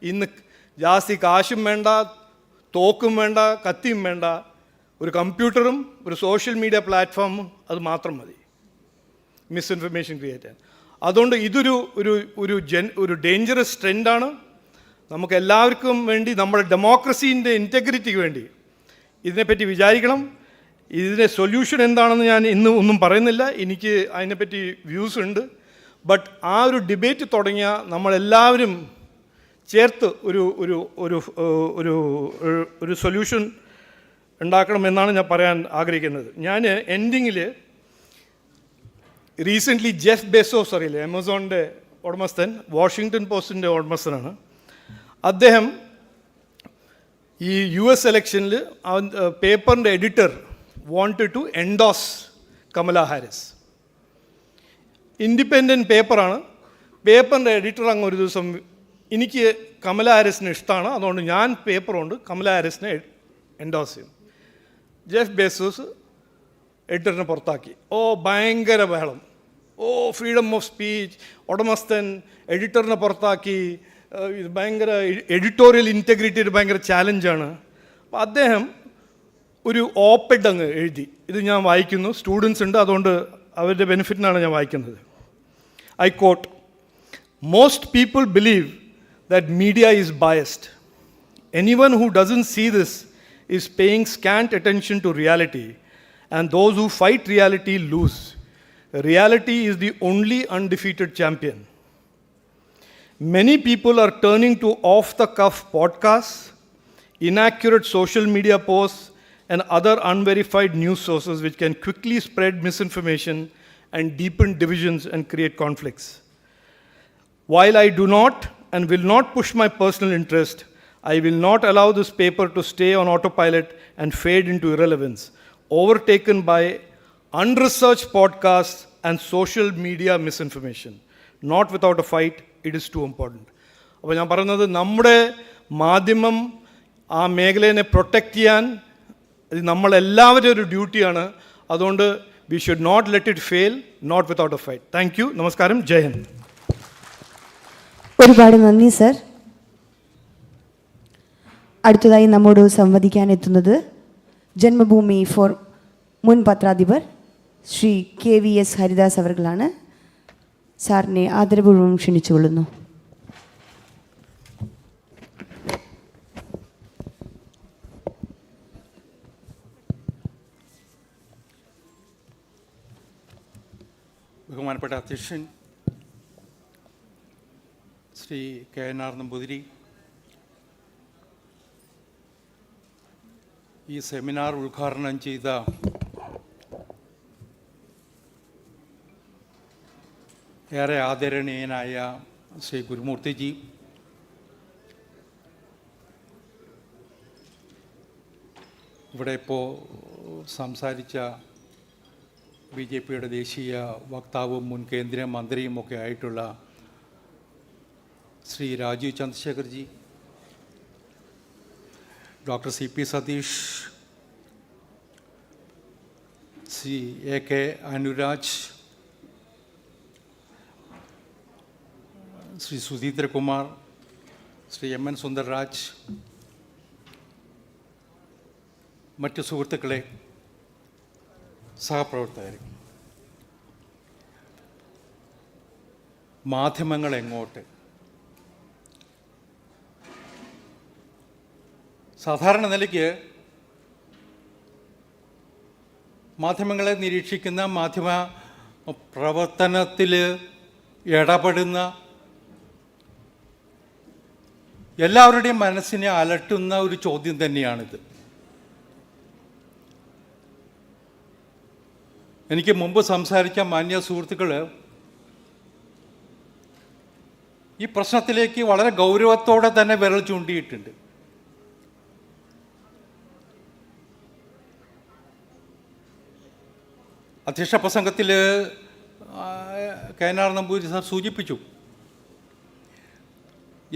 ഇന്ന് ജാസ്തി കാശും വേണ്ട, തോക്കും വേണ്ട, കത്തിയും വേണ്ട, ഒരു കമ്പ്യൂട്ടറും ഒരു സോഷ്യൽ മീഡിയ പ്ലാറ്റ്ഫോമും അത് മാത്രം മതി മിസ്ഇൻഫർമേഷൻ ക്രിയേറ്റ് ചെയ്യാൻ. അതുകൊണ്ട് ഇതൊരു ഒരു ഒരു ഡേഞ്ചറസ് ട്രെൻഡാണ്. നമുക്ക് എല്ലാവർക്കും വേണ്ടി, നമ്മുടെ ഡെമോക്രസീൻ്റെ ഇൻറ്റഗ്രിറ്റിക്ക് വേണ്ടി ഇതിനെപ്പറ്റി വിചാരിക്കണം. ഇതിൻ്റെ സൊല്യൂഷൻ എന്താണെന്ന് ഞാൻ ഇന്ന് ഒന്നും പറയുന്നില്ല, എനിക്ക് അതിനെപ്പറ്റി വ്യൂസ് ഉണ്ട്. ബട്ട് ആ ഒരു ഡിബേറ്റ് തുടങ്ങിയ നമ്മളെല്ലാവരും ചേർത്ത് ഒരു ഒരു ഒരു ഒരു ഒരു സൊല്യൂഷൻ ഉണ്ടാക്കണമെന്നാണ് ഞാൻ പറയാൻ ആഗ്രഹിക്കുന്നത്. ഞാൻ എൻഡിങ്ങിൽ റീസെൻ്റ്ലി ജെഫ് ബെസോസ് അറിയില്ലേ, ആമസോണിൻ്റെ ഉടമസ്ഥൻ, വാഷിങ്ടൺ പോസ്റ്റിൻ്റെ ഉടമസ്ഥനാണ്. അദ്ദേഹം ഈ US ഇലക്ഷനിൽ പേപ്പറിൻ്റെ editor wanted to endorse Kamala Harris. Independent പേപ്പറാണ്. പേപ്പറിൻ്റെ എഡിറ്റർ അങ്ങ് ഒരു ദിവസം എനിക്ക് കമല ഹാരിസിനെ ഇഷ്ടമാണ്, അതുകൊണ്ട് ഞാൻ പേപ്പർ കൊണ്ട് കമല ഹാരിസിനെ എൻഡോസ് ചെയ്യും. ജെഫ് ബെസോസ് എഡിറ്ററിനെ പുറത്താക്കി. ഭയങ്കര ബഹളം. ഫ്രീഡം ഓഫ് സ്പീച്ച്, ഉടമസ്ഥൻ എഡിറ്ററിനെ പുറത്താക്കി, ഇത് ഭയങ്കര എഡിറ്റോറിയൽ ഇൻറ്റഗ്രിറ്റി ഒരു ഭയങ്കര ചാലഞ്ചാണ്. അപ്പോൾ അദ്ദേഹം ഒരു ഓപ്പെഡ് അങ്ങ് എഴുതി. ഇത് ഞാൻ വായിക്കുന്നു, സ്റ്റുഡൻസ് ഉണ്ട്, അതുകൊണ്ട് അവരുടെ ബെനിഫിറ്റിനാണ് ഞാൻ വായിക്കുന്നത്. I quote, "Most people believe that media is biased. Anyone who doesn't see this is paying scant attention to reality, and those who fight reality lose. Reality is the only undefeated champion. Many people are turning to off-the-cuff podcasts, inaccurate social media posts, and other unverified news sources which can quickly spread misinformation and deepen divisions and create conflicts. While I do not and will not push my personal interest, I will not allow this paper to stay on autopilot and fade into irrelevance, overtaken by unresearched podcasts and social media misinformation. Not without a fight, it is too important." അപ്പോൾ ഞാൻ പറയുന്നത്, നമ്മുടെ മാധ്യമം ആ മേഖലയെ പ്രൊട്ടക്റ്റ് ചെയ്യാൻ ഇത് നമ്മളെല്ലാവരും ഒരു ഡ്യൂട്ടിയാണ്. അതുകൊണ്ട് we should not let it fail, not without a fight. Thank you. നമസ്കാരം. ജയ് ഹിന്ദ്. ഒരുപാട് നന്ദി സർ. അടുത്തതായി നമ്മോട് സംവദിക്കാൻ എത്തുന്നത് ജന്മഭൂമി ഫോർ മുൻ പത്രാധിപർ ശ്രീ KVS ഹരിദാസ് അവർകളാണ്. സാറിനെ ആദരപൂർവ്വം ക്ഷണിച്ചുകൊള്ളുന്നു. ബഹുമാനപ്പെട്ട അധ്യക്ഷൻ ശ്രീ KNR നമ്പൂതിരി, ഈ സെമിനാർ ഉദ്ഘാടനം ചെയ്ത ഏറെ ആദരണീയനായ ശ്രീ ഗുരുമൂർത്തിജി, ഇവിടെ ഇപ്പോൾ സംസാരിച്ച BJPയുടെ ദേശീയ വക്താവും മുൻ കേന്ദ്രമന്ത്രിയും ഒക്കെ ആയിട്ടുള്ള Shri Rajeev Chandrasekhar ji, doctor CP Satheesh, Shri AK Anuraj, Shri Sudheendrakumar, Shri MN Sundarraj, മറ്റു സുഹൃത്തുക്കളെ, സഹപ്രവർത്തകർ, മാധ്യമങ്ങൾ എങ്ങോട്ട്? സാധാരണ നിലയ്ക്ക് മാധ്യമങ്ങളെ നിരീക്ഷിക്കുന്ന, മാധ്യമ പ്രവർത്തനത്തിൽ ഇടപെടുന്ന എല്ലാവരുടെയും മനസ്സിനെ അലട്ടുന്ന ഒരു ചോദ്യം തന്നെയാണിത്. എനിക്ക് മുമ്പ് സംസാരിച്ച മാന്യ സുഹൃത്തുക്കൾ ഈ പ്രശ്നത്തിലേക്ക് വളരെ ഗൗരവത്തോടെ തന്നെ വിരൽ ചൂണ്ടിയിട്ടുണ്ട്. അധ്യക്ഷ പ്രസംഗത്തിൽ കെ.ആർ. നമ്പൂതിരി സാർ സൂചിപ്പിച്ചു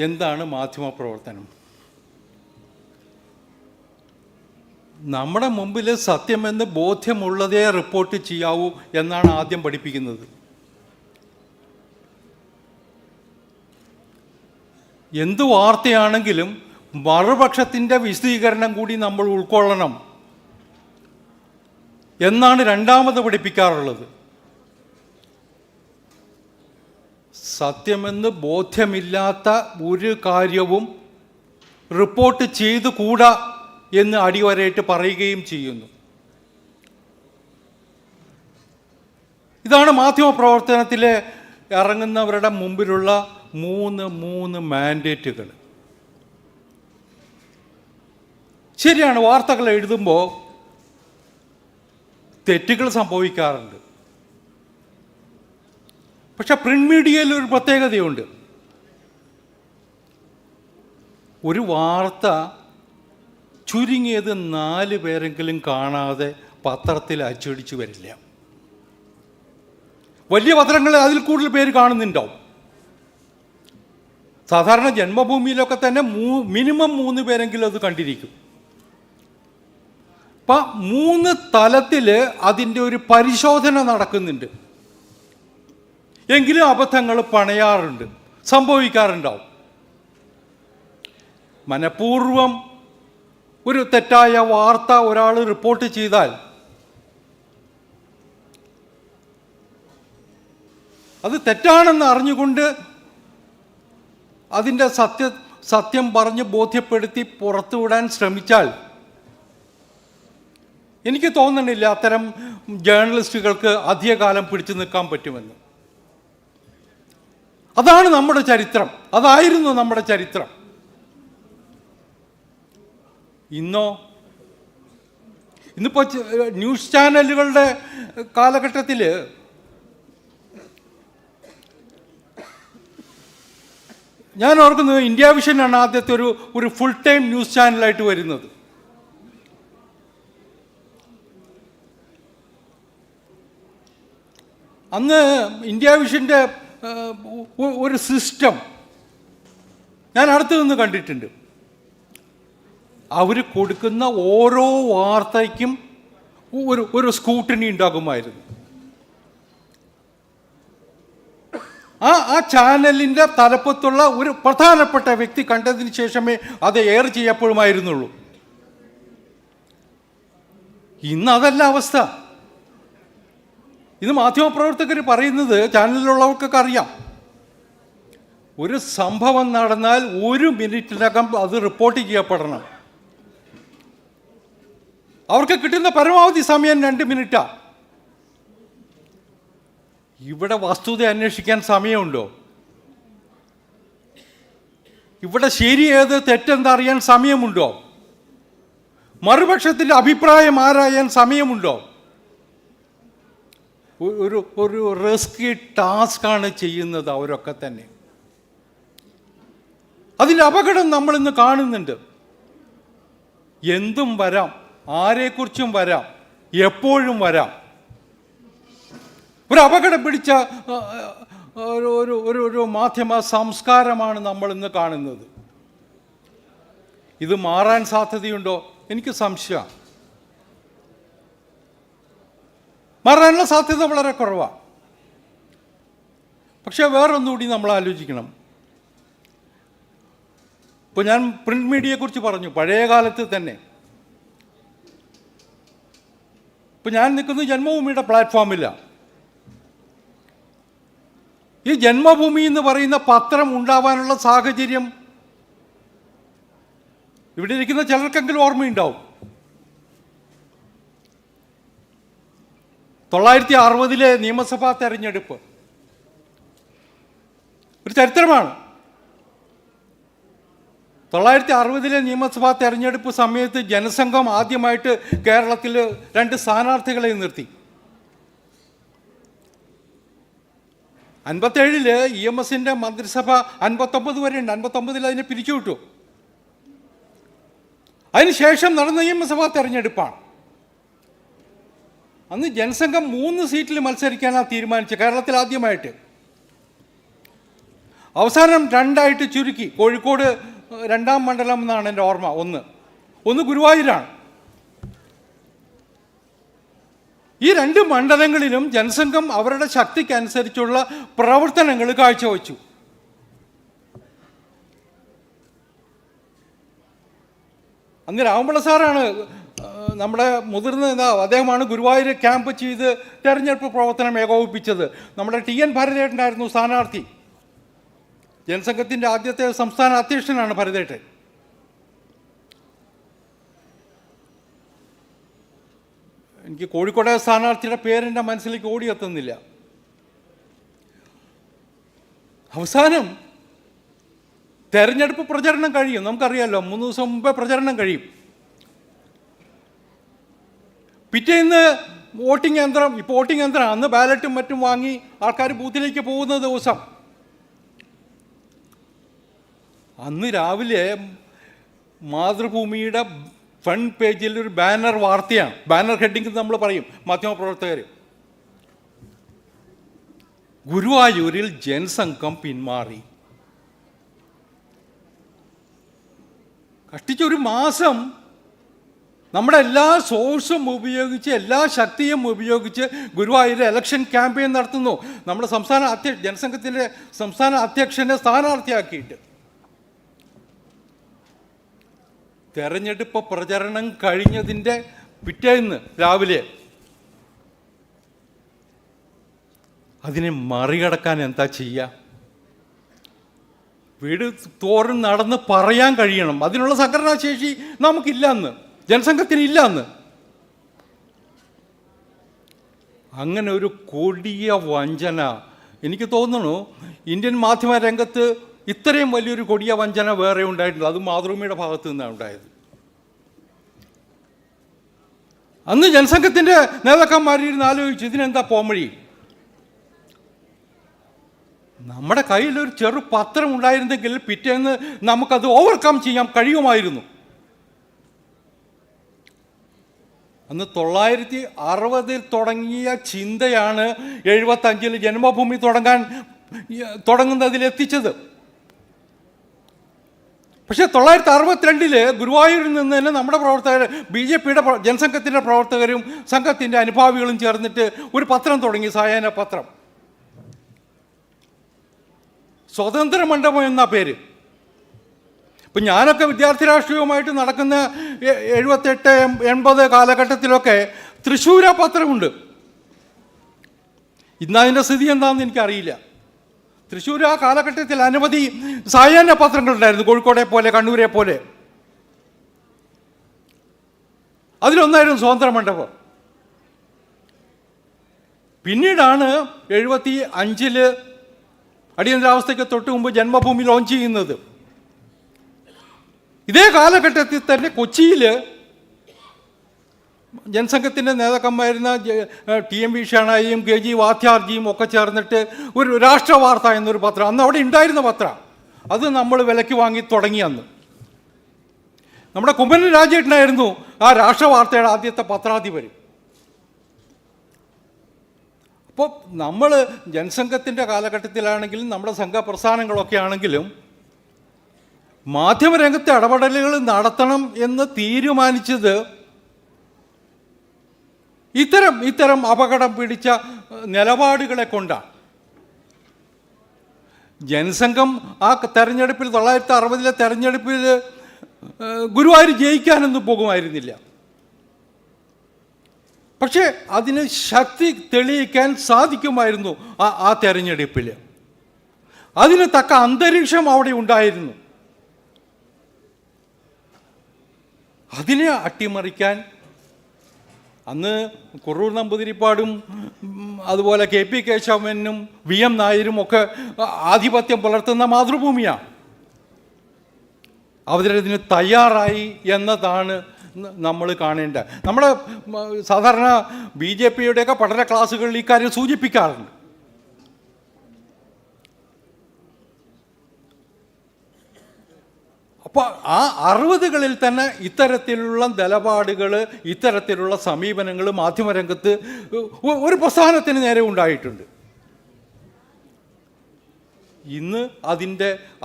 എന്താണ് മാധ്യമപ്രവർത്തനം. നമ്മുടെ മുമ്പിൽ സത്യമെന്ന് ബോധ്യമുള്ളതേ റിപ്പോർട്ട് ചെയ്യാവൂ എന്നാണ് ആദ്യം പഠിപ്പിക്കുന്നത്. എന്ത് വാർത്തയാണെങ്കിലും മറുപക്ഷത്തിൻ്റെ വിശദീകരണം കൂടി നമ്മൾ ഉൾക്കൊള്ളണം എന്നാണ് രണ്ടാമത് പഠിപ്പിക്കാറുള്ളത്. സത്യമെന്ന് ബോധ്യമില്ലാത്ത ഒരു കാര്യവും റിപ്പോർട്ട് ചെയ്തുകൂടാ എന്ന് അടിവരയിട്ട് പറയുകയും ചെയ്യുന്നു. ഇതാണ് മാധ്യമപ്രവർത്തനത്തിൽ ഇറങ്ങുന്നവരുടെ മുമ്പിലുള്ള മൂന്ന് മാൻഡേറ്റുകൾ. ശരിയാണ്, വാർത്തകൾ എഴുതുമ്പോൾ തെറ്റുകൾ സംഭവിക്കാറുണ്ട്. പക്ഷെ പ്രിന്റ് മീഡിയയിൽ ഒരു പ്രത്യേകതയുണ്ട്. ഒരു വാർത്ത ചുരുങ്ങിയത് 4 പേരെങ്കിലും കാണാതെ പത്രത്തിൽ അച്ചടിച്ചു വരില്ല. വലിയ പത്രങ്ങൾ അതിൽ കൂടുതൽ പേര് കാണുന്നുണ്ടാവും. സാധാരണ ജന്മഭൂമിയിലൊക്കെ തന്നെ മിനിമം 3 പേരെങ്കിലും അത് കണ്ടിരിക്കും. അപ്പം 3 തലത്തിൽ അതിൻ്റെ ഒരു പരിശോധന നടക്കുന്നുണ്ട്. എങ്കിലും അബദ്ധങ്ങൾ പണയാറുണ്ട്, സംഭവിക്കാറുണ്ടാവും. മനഃപൂർവം ഒരു തെറ്റായ വാർത്ത ഒരാൾ റിപ്പോർട്ട് ചെയ്താൽ അത് തെറ്റാണെന്ന് അറിഞ്ഞുകൊണ്ട് അതിൻ്റെ സത്യം പറഞ്ഞ് ബോധ്യപ്പെടുത്തി പുറത്തുവിടാൻ ശ്രമിച്ചാൽ എനിക്ക് തോന്നുന്നില്ല അത്തരം ജേർണലിസ്റ്റുകൾക്ക് അധികകാലം പിടിച്ചു നിൽക്കാൻ പറ്റുമെന്ന്. അതാണ് നമ്മുടെ ചരിത്രം, അതായിരുന്നു നമ്മുടെ ചരിത്രം. ഇന്നിപ്പോൾ ന്യൂസ് ചാനലുകളുടെ കാലഘട്ടത്തിൽ ഞാൻ ഓർക്കുന്നത് ഇന്ത്യ വിഷനാണ് ആദ്യത്തെ ഒരു ഫുൾ ടൈം ന്യൂസ് ചാനലായിട്ട് വരുന്നത്. അന്ന് ഇന്ത്യ വിഷൻ്റെ ഒരു സിസ്റ്റം ഞാൻ അടുത്ത് നിന്ന് കണ്ടിട്ടുണ്ട്. അവർ കൊടുക്കുന്ന ഓരോ വാർത്തയ്ക്കും ഒരു സ്കൂട്ടിനി ഉണ്ടാകുമായിരുന്നു. ആ ചാനലിൻ്റെ തലപ്പത്തുള്ള ഒരു പ്രധാനപ്പെട്ട വ്യക്തി കണ്ടതിന് ശേഷമേ അത് എയർ ചെയ്യപ്പെടുമായിരുന്നുള്ളൂ. ഇന്നതല്ല അവസ്ഥ. ഇത് മാധ്യമപ്രവർത്തകർ പറയുന്നത് ചാനലിലുള്ളവർക്കൊക്കെ അറിയാം. ഒരു സംഭവം നടന്നാൽ 1 മിനിറ്റിനകം അത് റിപ്പോർട്ട് ചെയ്യപ്പെടണം. അവർക്ക് കിട്ടുന്ന പരമാവധി സമയം 2 മിനിറ്റാണ്. ഇവിടെ വസ്തുത അന്വേഷിക്കാൻ സമയമുണ്ടോ? ഇവിടെ ശരി ഏത് തെറ്റെന്താ അറിയാൻ സമയമുണ്ടോ? മറുപക്ഷത്തിൻ്റെ അഭിപ്രായം ആരായാൻ സമയമുണ്ടോ? ഒരു റിസ്കി ടാസ്ക്കാണ് ചെയ്യുന്നത് അവരൊക്കെ തന്നെ. അതിൻ്റെ അപകടം നമ്മളിന്ന് കാണുന്നുണ്ട്. എന്തും വരാം, ആരെക്കുറിച്ചും വരാം, എപ്പോഴും വരാം. ഒരു അപകടം പിടിച്ച ഒരു മാധ്യമ സംസ്കാരമാണ് നമ്മളിന്ന് കാണുന്നത്. ഇത് മാറാൻ സാധ്യതയുണ്ടോ? എനിക്ക് സംശയമാണ്. മാറാനുള്ള സാധ്യത വളരെ കുറവാണ്. പക്ഷേ വേറൊന്നുകൂടി നമ്മൾ ആലോചിക്കണം. ഇപ്പോൾ ഞാൻ പ്രിന്റ് മീഡിയയെക്കുറിച്ച് പറഞ്ഞു, പഴയ കാലത്ത് തന്നെ. ഇപ്പോൾ ഞാൻ നിൽക്കുന്നത് ജന്മഭൂമിയുടെ പ്ലാറ്റ്ഫോമിലാണ്. ഈ ജന്മഭൂമി എന്ന് പറയുന്ന പത്രം ഉണ്ടാവാനുള്ള സാഹചര്യം ഇവിടെ ഇരിക്കുന്ന ചിലർക്കെങ്കിലും ഓർമ്മയുണ്ടാവും. 1960 നിയമസഭാ തെരഞ്ഞെടുപ്പ് ഒരു ചരിത്രമാണ്. 1960 നിയമസഭാ തെരഞ്ഞെടുപ്പ് സമയത്ത് ജനസംഘം ആദ്യമായിട്ട് കേരളത്തിൽ 2 സ്ഥാനാർത്ഥികളെ നിർത്തി. 57 EMSൻ്റെ മന്ത്രിസഭ 59 വരെ ഉണ്ട്. 59 അതിനെ പിരിച്ചുവിട്ടു. അതിനുശേഷം നടന്ന നിയമസഭാ തെരഞ്ഞെടുപ്പാണ്. അന്ന് ജനസംഘം 3 സീറ്റിൽ മത്സരിക്കാനാണ് തീരുമാനിച്ചത്, കേരളത്തിൽ ആദ്യമായിട്ട്. അവസാനം 2 ചുരുക്കി. കോഴിക്കോട് 2ാം മണ്ഡലം എന്നാണ് എൻ്റെ ഓർമ്മ. ഒന്ന് ഗുരുവായൂരാണ്. ഈ 2 മണ്ഡലങ്ങളിലും ജനസംഘം അവരുടെ ശക്തിക്കനുസരിച്ചുള്ള പ്രവർത്തനങ്ങൾ കാഴ്ചവെച്ചു. അന്ന് രാമപിള്ള സാറാണ് നമ്മുടെ മുതിർന്ന നേതാവ്. അദ്ദേഹമാണ് ഗുരുവായൂർ ക്യാമ്പ് ചെയ്ത് തെരഞ്ഞെടുപ്പ് പ്രവർത്തനം ഏകോപിപ്പിച്ചത്. നമ്മുടെ TN ഭരതേട്ടനായിരുന്നു സ്ഥാനാർത്ഥി. ജനസംഘത്തിൻ്റെ ആദ്യത്തെ സംസ്ഥാന അധ്യക്ഷനാണ് ഭരതേട്ടൻ. എനിക്ക് കോഴിക്കോട്ടെ സ്ഥാനാർത്ഥിയുടെ പേരെൻ്റെ മനസ്സിലേക്ക് ഓടിയെത്തുന്നില്ല. അവസാനം തെരഞ്ഞെടുപ്പ് പ്രചരണം കഴിയും. നമുക്കറിയാമല്ലോ, 3 ദിവസം മുമ്പേ പ്രചരണം കഴിയും. പിറ്റേന്ന് വോട്ടിംഗ് യന്ത്രം, ഇപ്പോൾ വോട്ടിംഗ് യന്ത്രം, അന്ന് ബാലറ്റും മറ്റും വാങ്ങി ആൾക്കാർ ബൂത്തിലേക്ക് പോകുന്ന ദിവസം, അന്ന് രാവിലെ മാതൃഭൂമിയുടെ ഫ്രണ്ട് പേജിൽ ഒരു ബാനർ വാർത്തയാണ്. ബാനർ ഹെഡിങ് നമ്മൾ പറയും മാധ്യമപ്രവർത്തകർ. ഗുരുവായൂരിൽ ജനസംഘം പിന്മാറി. കഷ്ടിച്ചൊരു മാസം നമ്മുടെ എല്ലാ സോഴ്സും ഉപയോഗിച്ച്, എല്ലാ ശക്തിയും ഉപയോഗിച്ച് ഗുരുവായൂർ ഇലക്ഷൻ ക്യാമ്പയിൻ നടത്തുന്നു. നമ്മുടെ ജനസംഘത്തിൻ്റെ സംസ്ഥാന അധ്യക്ഷനെ സ്ഥാനാർത്ഥിയാക്കിയിട്ട്. തെരഞ്ഞെടുപ്പ് പ്രചരണം കഴിഞ്ഞതിൻ്റെ പിറ്റേന്ന് രാവിലെ അതിനെ മറികടക്കാൻ എന്താ ചെയ്യുക? വീട് തോറും നടന്ന് പറയാൻ കഴിയണം. അതിനുള്ള സംഘടനാശേഷി നമുക്കില്ലെന്ന്, ജനസംഘത്തിനില്ലെന്ന്. അങ്ങനെ ഒരു കൊടിയ വഞ്ചന, എനിക്ക് തോന്നുന്നു ഇന്ത്യൻ മാധ്യമ രംഗത്ത് ഇത്രയും വലിയൊരു കൊടിയ വഞ്ചന വേറെ ഉണ്ടായിട്ടില്ല. അത് മാതൃഭൂമിയുടെ ഭാഗത്തു നിന്നാണ് ഉണ്ടായത്. അന്ന് ജനസംഘത്തിൻ്റെ നേതാക്കന്മാരിരുന്ന് ആലോചിച്ചു, ഇതിനെന്താ പോംവഴി? നമ്മുടെ കയ്യിലൊരു ചെറു പത്രം ഉണ്ടായിരുന്നെങ്കിൽ പിറ്റേന്ന് നമുക്കത് ഓവർകം ചെയ്യാൻ കഴിയുമായിരുന്നു. അന്ന് 960 തുടങ്ങിയ ചിന്തയാണ് 75 ജന്മഭൂമി തുടങ്ങുന്നതിലെത്തിച്ചത്. പക്ഷേ 962 ഗുരുവായൂരിൽ നിന്ന് തന്നെ നമ്മുടെ പ്രവർത്തകർ, BJPയുടെ ജനസംഘത്തിൻ്റെ പ്രവർത്തകരും സംഘത്തിൻ്റെ അനുഭാവികളും ചേർന്നിട്ട് ഒരു പത്രം തുടങ്ങി, സായാഹ്ന പത്രം. സ്വതന്ത്ര മണ്ഡപം എന്ന പേര്. ഇപ്പം ഞാനൊക്കെ വിദ്യാർത്ഥി രാഷ്ട്രീയവുമായിട്ട് നടക്കുന്ന 78-80 കാലഘട്ടത്തിലൊക്കെ തൃശ്ശൂര പത്രമുണ്ട്. ഇന്നതിൻ്റെ സ്ഥിതി എന്താണെന്ന് എനിക്കറിയില്ല. തൃശ്ശൂർ ആ കാലഘട്ടത്തിൽ അനവധി സായാഹ്ന പത്രങ്ങളുണ്ടായിരുന്നു, കോഴിക്കോടെ പോലെ കണ്ണൂരെ പോലെ. അതിലൊന്നായിരുന്നു സ്വതന്ത്ര മണ്ഡപം. പിന്നീടാണ് 75 അടിയന്തരാവസ്ഥയ്ക്ക് തൊട്ട് മുമ്പ് ജന്മഭൂമി ലോഞ്ച് ചെയ്യുന്നത്. ഇതേ കാലഘട്ടത്തിൽ തന്നെ കൊച്ചിയിൽ ജനസംഘത്തിൻ്റെ നേതാക്കന്മാരുന്ന TMV ഷാണായിയും KG വാത്യാർജിയും ഒക്കെ ചേർന്നിട്ട് ഒരു രാഷ്ട്രവാർത്ത എന്നൊരു പത്രം, അന്ന് അവിടെ ഉണ്ടായിരുന്ന പത്രം, അത് നമ്മൾ വിലയ്ക്ക് വാങ്ങി തുടങ്ങി. അന്ന് നമ്മുടെ കുമ്മനം രാജേട്ടനായിരുന്നു ആ രാഷ്ട്രവാർത്തയുടെ ആദ്യത്തെ പത്രാധിപർ. അപ്പോൾ നമ്മൾ ജനസംഘത്തിൻ്റെ കാലഘട്ടത്തിലാണെങ്കിലും നമ്മുടെ സംഘപ്രസ്ഥാനങ്ങളൊക്കെ ആണെങ്കിലും മാധ്യമരംഗത്തെ ഇടപെടലുകൾ നടത്തണം എന്ന് തീരുമാനിച്ചത് ഇത്തരം അപകടം പിടിച്ച നിലപാടുകളെ കൊണ്ടാണ്. ജനസംഘം ആ തെരഞ്ഞെടുപ്പിൽ 960 തെരഞ്ഞെടുപ്പിൽ ഗുരുവായൂർ ജയിക്കാനൊന്നും പോകുമായിരുന്നില്ല. പക്ഷേ അതിന് ശക്തി തെളിയിക്കാൻ സാധിക്കുമായിരുന്നു ആ തെരഞ്ഞെടുപ്പിൽ. അതിന് തക്ക അന്തരീക്ഷം അവിടെ ഉണ്ടായിരുന്നു. അതിനെ അട്ടിമറിക്കാൻ അന്ന് കുറൂർ നമ്പൂതിരിപ്പാടും അതുപോലെ KP കേശവനും VM നായരും ഒക്കെ ആധിപത്യം പുലർത്തുന്ന മാതൃഭൂമിയാണ്. അവരതിന് തയ്യാറായി എന്നതാണ് നമ്മൾ കാണേണ്ടത്. നമ്മുടെ സാധാരണ BJPയുടെയൊക്കെ പഠന ക്ലാസ്സുകളിൽ ഇക്കാര്യം സൂചിപ്പിക്കാറുണ്ട്. അപ്പോൾ ആ 60കളിൽ തന്നെ ഇത്തരത്തിലുള്ള നിലപാടുകൾ, ഇത്തരത്തിലുള്ള സമീപനങ്ങൾ മാധ്യമരംഗത്ത് ഒരു പ്രസ്ഥാനത്തിന് നേരെ ഉണ്ടായിട്ടുണ്ട്. ഇന്ന്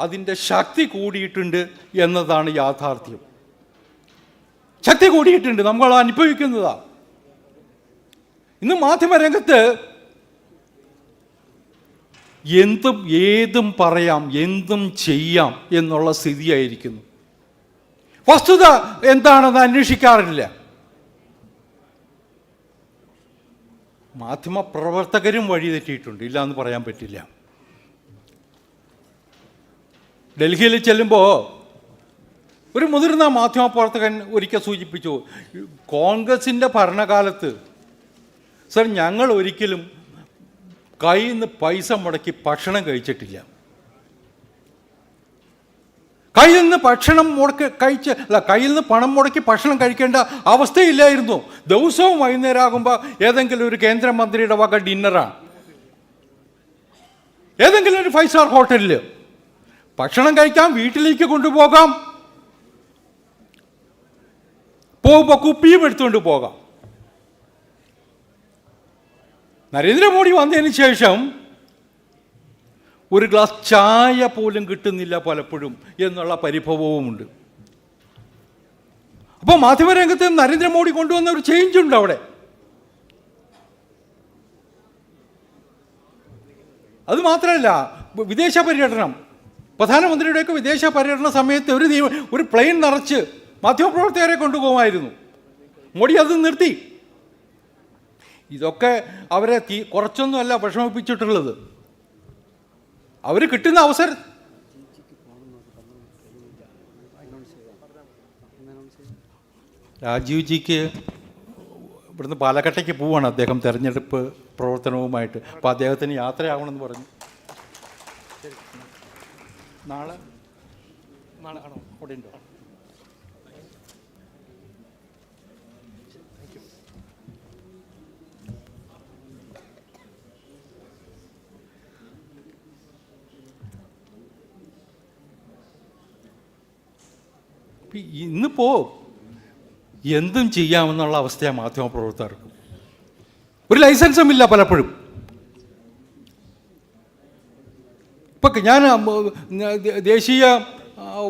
അതിൻ്റെ ശക്തി കൂടിയിട്ടുണ്ട് എന്നതാണ് യാഥാർത്ഥ്യം. ശക്തി കൂടിയിട്ടുണ്ട്, നമ്മൾ അനുഭവിക്കുന്നതാണ്. ഇന്ന് മാധ്യമരംഗത്ത് എന്തും ഏതും പറയാം, എന്തും ചെയ്യാം എന്നുള്ള സ്ഥിതിയായിരിക്കുന്നു. വസ്തുത എന്താണെന്ന് അന്വേഷിക്കാറില്ല. മാധ്യമപ്രവർത്തകരും വഴിതെറ്റിയിട്ടുണ്ട്, ഇല്ല എന്ന് പറയാൻ പറ്റില്ല. ഡൽഹിയിൽ ചെല്ലുമ്പോൾ ഒരു മുതിർന്ന മാധ്യമപ്രവർത്തകൻ ഒരിക്കൽ സൂചിപ്പിച്ചു, കോൺഗ്രസിൻ്റെ ഭരണകാലത്ത് സർ ഞങ്ങൾ ഒരിക്കലും കയ്യിൽ നിന്ന് പൈസ മുടക്കി ഭക്ഷണം കഴിച്ചിട്ടില്ല. കയ്യിൽ നിന്ന് പണം മുടക്കി ഭക്ഷണം കഴിക്കേണ്ട അവസ്ഥയില്ലായിരുന്നു. ദിവസവും വൈകുന്നേരം ആകുമ്പോൾ ഏതെങ്കിലും ഒരു കേന്ദ്രമന്ത്രിയുടെ വക ഡിന്നറാണ്, ഏതെങ്കിലും ഒരു 5 സ്റ്റാർ ഹോട്ടലിൽ ഭക്ഷണം കഴിക്കാം, വീട്ടിലേക്ക് കൊണ്ടുപോകാം, പോകുമ്പോൾ കുപ്പിയും എടുത്തുകൊണ്ട് പോകാം. നരേന്ദ്രമോദി വന്നതിന് ശേഷം ഒരു ഗ്ലാസ് ചായ പോലും കിട്ടുന്നില്ല പലപ്പോഴും എന്നുള്ള പരിഭവവുമുണ്ട്. അപ്പോൾ മാധ്യമരംഗത്ത് നരേന്ദ്രമോദി കൊണ്ടുവന്ന ഒരു ചേഞ്ച് ഉണ്ട് അവിടെ. അത് മാത്രമല്ല, വിദേശ പര്യടനം, പ്രധാനമന്ത്രിയുടെയൊക്കെ വിദേശ പര്യടന സമയത്ത് ഒരു പ്ലെയിൻ നിറച്ച് മാധ്യമപ്രവർത്തകരെ കൊണ്ടുപോകുമായിരുന്നു. മോഡി അത് നിർത്തി. ഇതൊക്കെ അവരെ കുറച്ചൊന്നുമല്ല വിഷമിപ്പിച്ചിട്ടുള്ളത്. അവർ കിട്ടുന്ന അവസരം രാജീവ്ജിക്ക് ഇവിടുന്ന് പാലക്കാട്ടേക്ക് പോവുകയാണ് അദ്ദേഹം തെരഞ്ഞെടുപ്പ് പ്രവർത്തനവുമായിട്ട്. അപ്പോൾ അദ്ദേഹത്തിന് യാത്രയാവണമെന്ന് പറഞ്ഞു. നാളെ ആണോ അവിടെ ഉണ്ടോ? ഇന്നിപ്പോൾ എന്തും ചെയ്യാമെന്നുള്ള അവസ്ഥയാണ് മാധ്യമപ്രവർത്തകർക്ക്. ഒരു ലൈസൻസും ഇല്ല പലപ്പോഴും. ഇപ്പം ഞാൻ ദേശീയ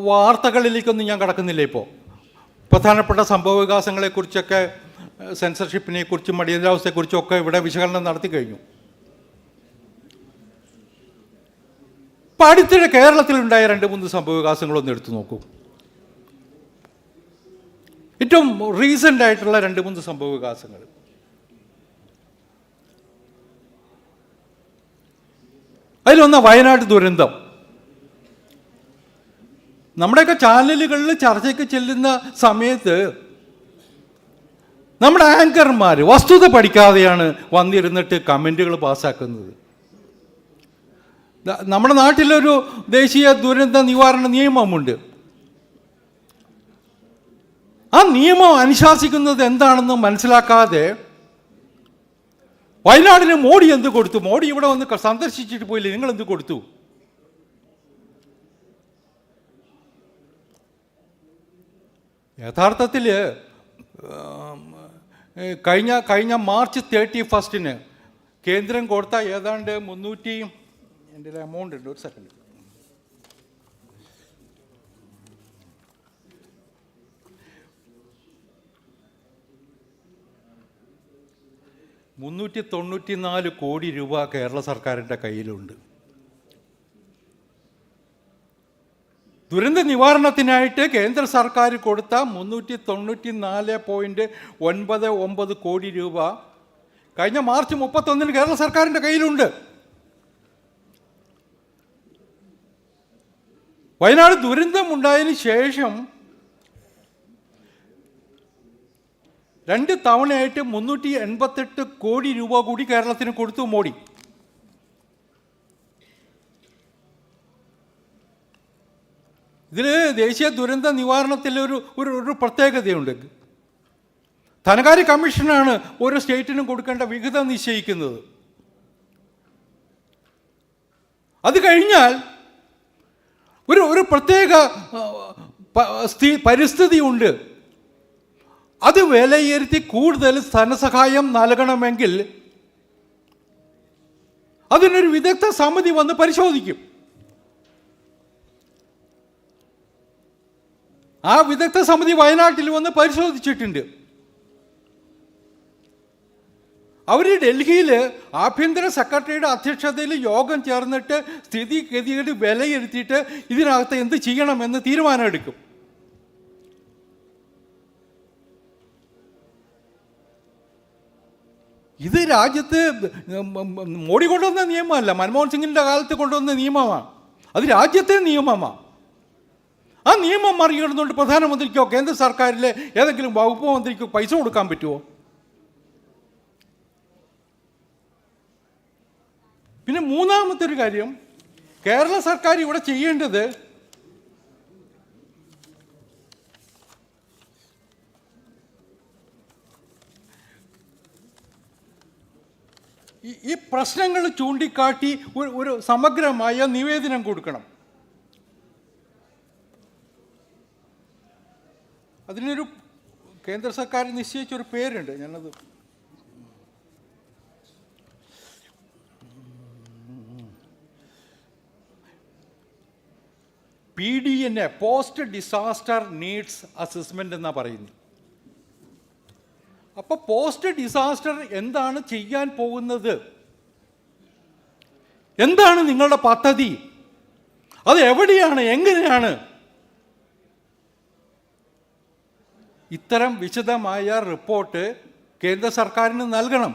വാർത്തകളിലേക്കൊന്നും ഞാൻ കടക്കുന്നില്ല. ഇപ്പോൾ പ്രധാനപ്പെട്ട സംഭവവികാസങ്ങളെക്കുറിച്ചൊക്കെ, സെൻസർഷിപ്പിനെക്കുറിച്ചും അടിയന്തരാവസ്ഥയെക്കുറിച്ചും ഒക്കെ ഇവിടെ വിശകലനം നടത്തി കഴിഞ്ഞു. ഇപ്പം അടുത്തിടെ കേരളത്തിലുണ്ടായ 2-3 സംഭവവികാസങ്ങളൊന്നും എടുത്തു നോക്കൂ. ഏറ്റവും റീസെൻ്റ് ആയിട്ടുള്ള 2-3 സംഭവവികാസങ്ങൾ. അതിലൊന്ന് വയനാട് ദുരന്തം. നമ്മുടെയൊക്കെ ചാനലുകളിൽ ചർച്ചയ്ക്ക് ചെല്ലുന്ന സമയത്ത് നമ്മുടെ ആങ്കർമാർ വസ്തുത പഠിക്കാതെയാണ് വന്നിരുന്നിട്ട് കമൻറ്റുകൾ പാസ്സാക്കുന്നത്. നമ്മുടെ നാട്ടിലൊരു ദേശീയ ദുരന്ത നിവാരണ നിയമമുണ്ട്. ആ നിയമം അനുശാസിക്കുന്നത് എന്താണെന്ന് മനസ്സിലാക്കാതെ വയനാടിന് മോഡി എന്ത് കൊടുത്തു? മോഡി ഇവിടെ വന്ന് സന്ദർശിച്ചിട്ട് പോയില്ലേ, നിങ്ങൾ എന്ത് കൊടുത്തു? യഥാർത്ഥത്തിൽ കഴിഞ്ഞ മാർച്ച് 31 കേന്ദ്രം കൊടുത്ത ഏതാണ്ട് 300, എൻ്റെ എമൗണ്ട് ഉണ്ട്, ഒരു സെക്കൻഡ്, 394 കോടി രൂപ കേരള സർക്കാരിൻ്റെ കയ്യിലുണ്ട്. ദുരന്ത നിവാരണത്തിനായിട്ട് കേന്ദ്ര സർക്കാർ കൊടുത്ത 394.99 കോടി രൂപ കഴിഞ്ഞ മാർച്ച് 31 കേരള സർക്കാരിൻ്റെ കയ്യിലുണ്ട്. വയനാട് ദുരന്തമുണ്ടായതിന് ശേഷം 2 തവണയായിട്ട് 388 കോടി രൂപ കൂടി കേരളത്തിന് കൊടുത്തു മോഡി. ഇതിൽ ദേശീയ ദുരന്ത നിവാരണത്തിൽ ഒരു പ്രത്യേകതയുണ്ട്. ധനകാര്യ കമ്മീഷനാണ് ഓരോ സ്റ്റേറ്റിനും കൊടുക്കേണ്ട വിഹിതം നിശ്ചയിക്കുന്നത്. അത് കഴിഞ്ഞാൽ ഒരു പ്രത്യേക പരിസ്ഥിതിയുണ്ട്. അത് വിലയിരുത്തി കൂടുതൽ ധനസഹായം നൽകണമെങ്കിൽ അതിനൊരു വിദഗ്ധ സമിതി വന്ന് പരിശോധിക്കും. ആ വിദഗ്ധ സമിതി വയനാട്ടിൽ വന്ന് പരിശോധിച്ചിട്ടുണ്ട്. അവർ ഡൽഹിയിൽ ആഭ്യന്തര സെക്രട്ടറിയുടെ അധ്യക്ഷതയിൽ യോഗം ചേർന്നിട്ട് സ്ഥിതിഗതികൾ വിലയിരുത്തിയിട്ട് ഇതിനകത്ത് എന്ത് ചെയ്യണമെന്ന് തീരുമാനമെടുക്കും. ഇത് രാജ്യത്ത് മോഡി കൊണ്ടുവന്ന നിയമമല്ല, മൻമോഹൻ സിംഗിൻ്റെ കാലത്ത് കൊണ്ടുവന്ന നിയമമാണ്. അത് രാജ്യത്തെ നിയമമാണ്. ആ നിയമം മറികടന്നുകൊണ്ട് പ്രധാനമന്ത്രിക്കോ കേന്ദ്ര സർക്കാരിലെ ഏതെങ്കിലും വകുപ്പ് മന്ത്രിക്കോ പൈസ കൊടുക്കാൻ പറ്റുമോ? പിന്നെ മൂന്നാമത്തെ ഒരു കാര്യം, കേരള സർക്കാർ ഇവിടെ ചെയ്യേണ്ടത് ഈ പ്രശ്നങ്ങൾ ചൂണ്ടിക്കാട്ടി ഒരു സമഗ്രമായ നിവേദനം കൊടുക്കണം. അതിനൊരു കേന്ദ്ര സർക്കാർ നിശ്ചയിച്ചൊരു പേരുണ്ട്, ഞാനത് PDNA, post disaster needs assessment എന്നാണ് പറയുന്നത്. അപ്പോൾ പോസ്റ്റ് ഡിസാസ്റ്റർ എന്താണ് ചെയ്യാൻ പോകുന്നത്, എന്താണ് നിങ്ങളുടെ പദ്ധതി, അത് എവിടെയാണ്, എങ്ങനെയാണ്, ഇത്തരം വിശദമായ റിപ്പോർട്ട് കേന്ദ്ര സർക്കാരിന് നൽകണം.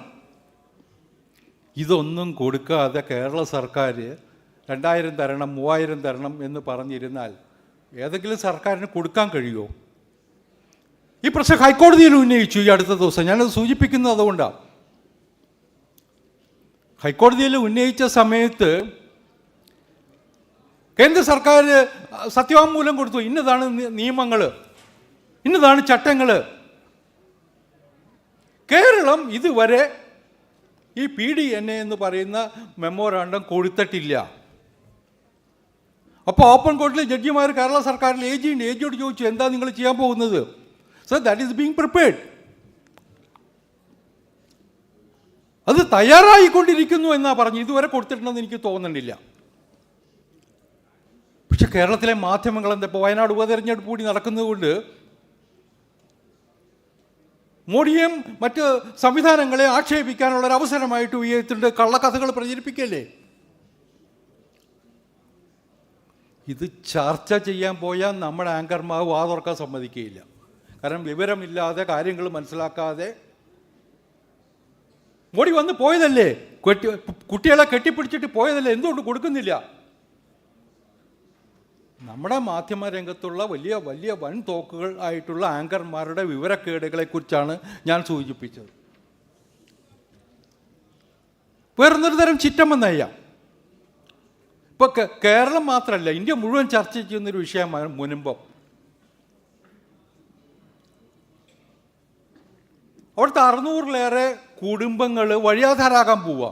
ഇതൊന്നും കൊടുക്കാതെ കേരള സർക്കാർ 2000 തരണം 3000 തരണം എന്ന് പറഞ്ഞിരുന്നാൽ ഏതെങ്കിലും സർക്കാരിന് കൊടുക്കാൻ കഴിയുമോ? ഈ പ്രശ്നം ഹൈക്കോടതിയിൽ ഉന്നയിച്ചു ഈ അടുത്ത ദിവസം. ഞാനത് സൂചിപ്പിക്കുന്നത് അതുകൊണ്ടാണ്. ഹൈക്കോടതിയിൽ ഉന്നയിച്ച സമയത്ത് കേന്ദ്ര സർക്കാർ സത്യവാങ്മൂലം കൊടുത്തു, ഇന്നതാണ് നിയമങ്ങൾ, ഇന്നതാണ് ചട്ടങ്ങൾ. കേരളം ഇതുവരെ ഈ PDNA എന്ന് പറയുന്ന മെമ്മോറാണ്ടം കൊടുത്തിട്ടില്ല. അപ്പോൾ ഓപ്പൺ കോർട്ടിലെ ജഡ്ജിമാർ കേരള സർക്കാരിൽ ഏജിയോട് ചോദിച്ചു, എന്താ നിങ്ങൾ ചെയ്യാൻ പോകുന്നത്? So that is being prepared. അത് തയ്യാറായിക്കൊണ്ടിരിക്കുന്നു എന്നാണ് പറഞ്ഞു. ഇതുവരെ കൊടുത്തിട്ടുണ്ടെന്ന് എനിക്ക് തോന്നുന്നില്ല. പക്ഷെ കേരളത്തിലെ മാധ്യമങ്ങൾ എന്താ, ഇപ്പോൾ വയനാട് ഉപതെരഞ്ഞെടുപ്പ് കൂടി നടക്കുന്നതുകൊണ്ട് മോഡിയെയും മറ്റ് സംവിധാനങ്ങളെ ആക്ഷേപിക്കാനുള്ളൊരു അവസരമായിട്ട് ഉയർത്തിട്ട് കള്ളക്കഥകൾ പ്രചരിപ്പിക്കല്ലേ. ഇത് ചർച്ച ചെയ്യാൻ പോയാൽ നമ്മുടെ ആങ്കർമാർ വാതുറക്കാൻ സമ്മതിക്കുകയില്ല. കാരണം വിവരമില്ലാതെ കാര്യങ്ങൾ മനസ്സിലാക്കാതെ മോഡി വന്ന് പോയതല്ലേ, കുട്ടികളെ കെട്ടിപ്പിടിച്ചിട്ട് പോയതല്ലേ, എന്തുകൊണ്ട് കൊടുക്കുന്നില്ല? നമ്മുടെ മാധ്യമ രംഗത്തുള്ള വലിയ വലിയ വൻ തോക്കുകൾ ആയിട്ടുള്ള ആങ്കർമാരുടെ വിവരക്കേടുകളെക്കുറിച്ചാണ് ഞാൻ സൂചിപ്പിച്ചത്. വേറൊന്നൊരു തരം ചിറ്റമെന്നയ്യ. ഇപ്പോൾ കേരളം മാത്രമല്ല, ഇന്ത്യ മുഴുവൻ ചർച്ച ചെയ്യുന്നൊരു വിഷയമാണ് മുനമ്പം. അവിടുത്തെ 600-ലേറെ കുടുംബങ്ങൾ വഴിയാധാരാകാൻ പോവുക.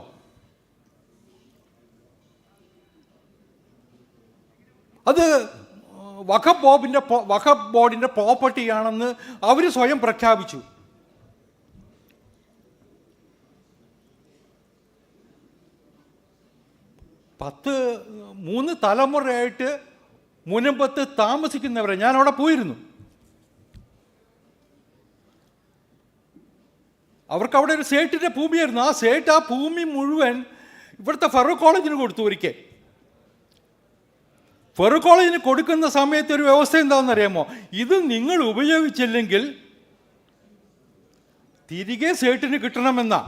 അത് വഖഫ് ബോർഡിൻ്റെ പ്രോപ്പർട്ടിയാണെന്ന് അവർ സ്വയം പ്രഖ്യാപിച്ചു. മൂന്ന് തലമുറയായിട്ട് മുനമ്പത്ത് താമസിക്കുന്നവരെ ഞാനവിടെ പോയിരുന്നു. അവർക്ക് അവിടെ ഒരു സേട്ടിൻ്റെ ഭൂമിയായിരുന്നു. ആ ഭൂമി മുഴുവൻ ഇവിടുത്തെ ഫറൂഖ് കോളേജിന് കൊടുത്തു. ഒരിക്കൽ ഫറൂഖ് കോളേജിന് കൊടുക്കുന്ന സമയത്ത് ഒരു വ്യവസ്ഥ എന്താണെന്നറിയാമോ? ഇത് നിങ്ങൾ ഉപയോഗിച്ചില്ലെങ്കിൽ തിരികെ സേട്ടിന് കിട്ടണമെന്നാ.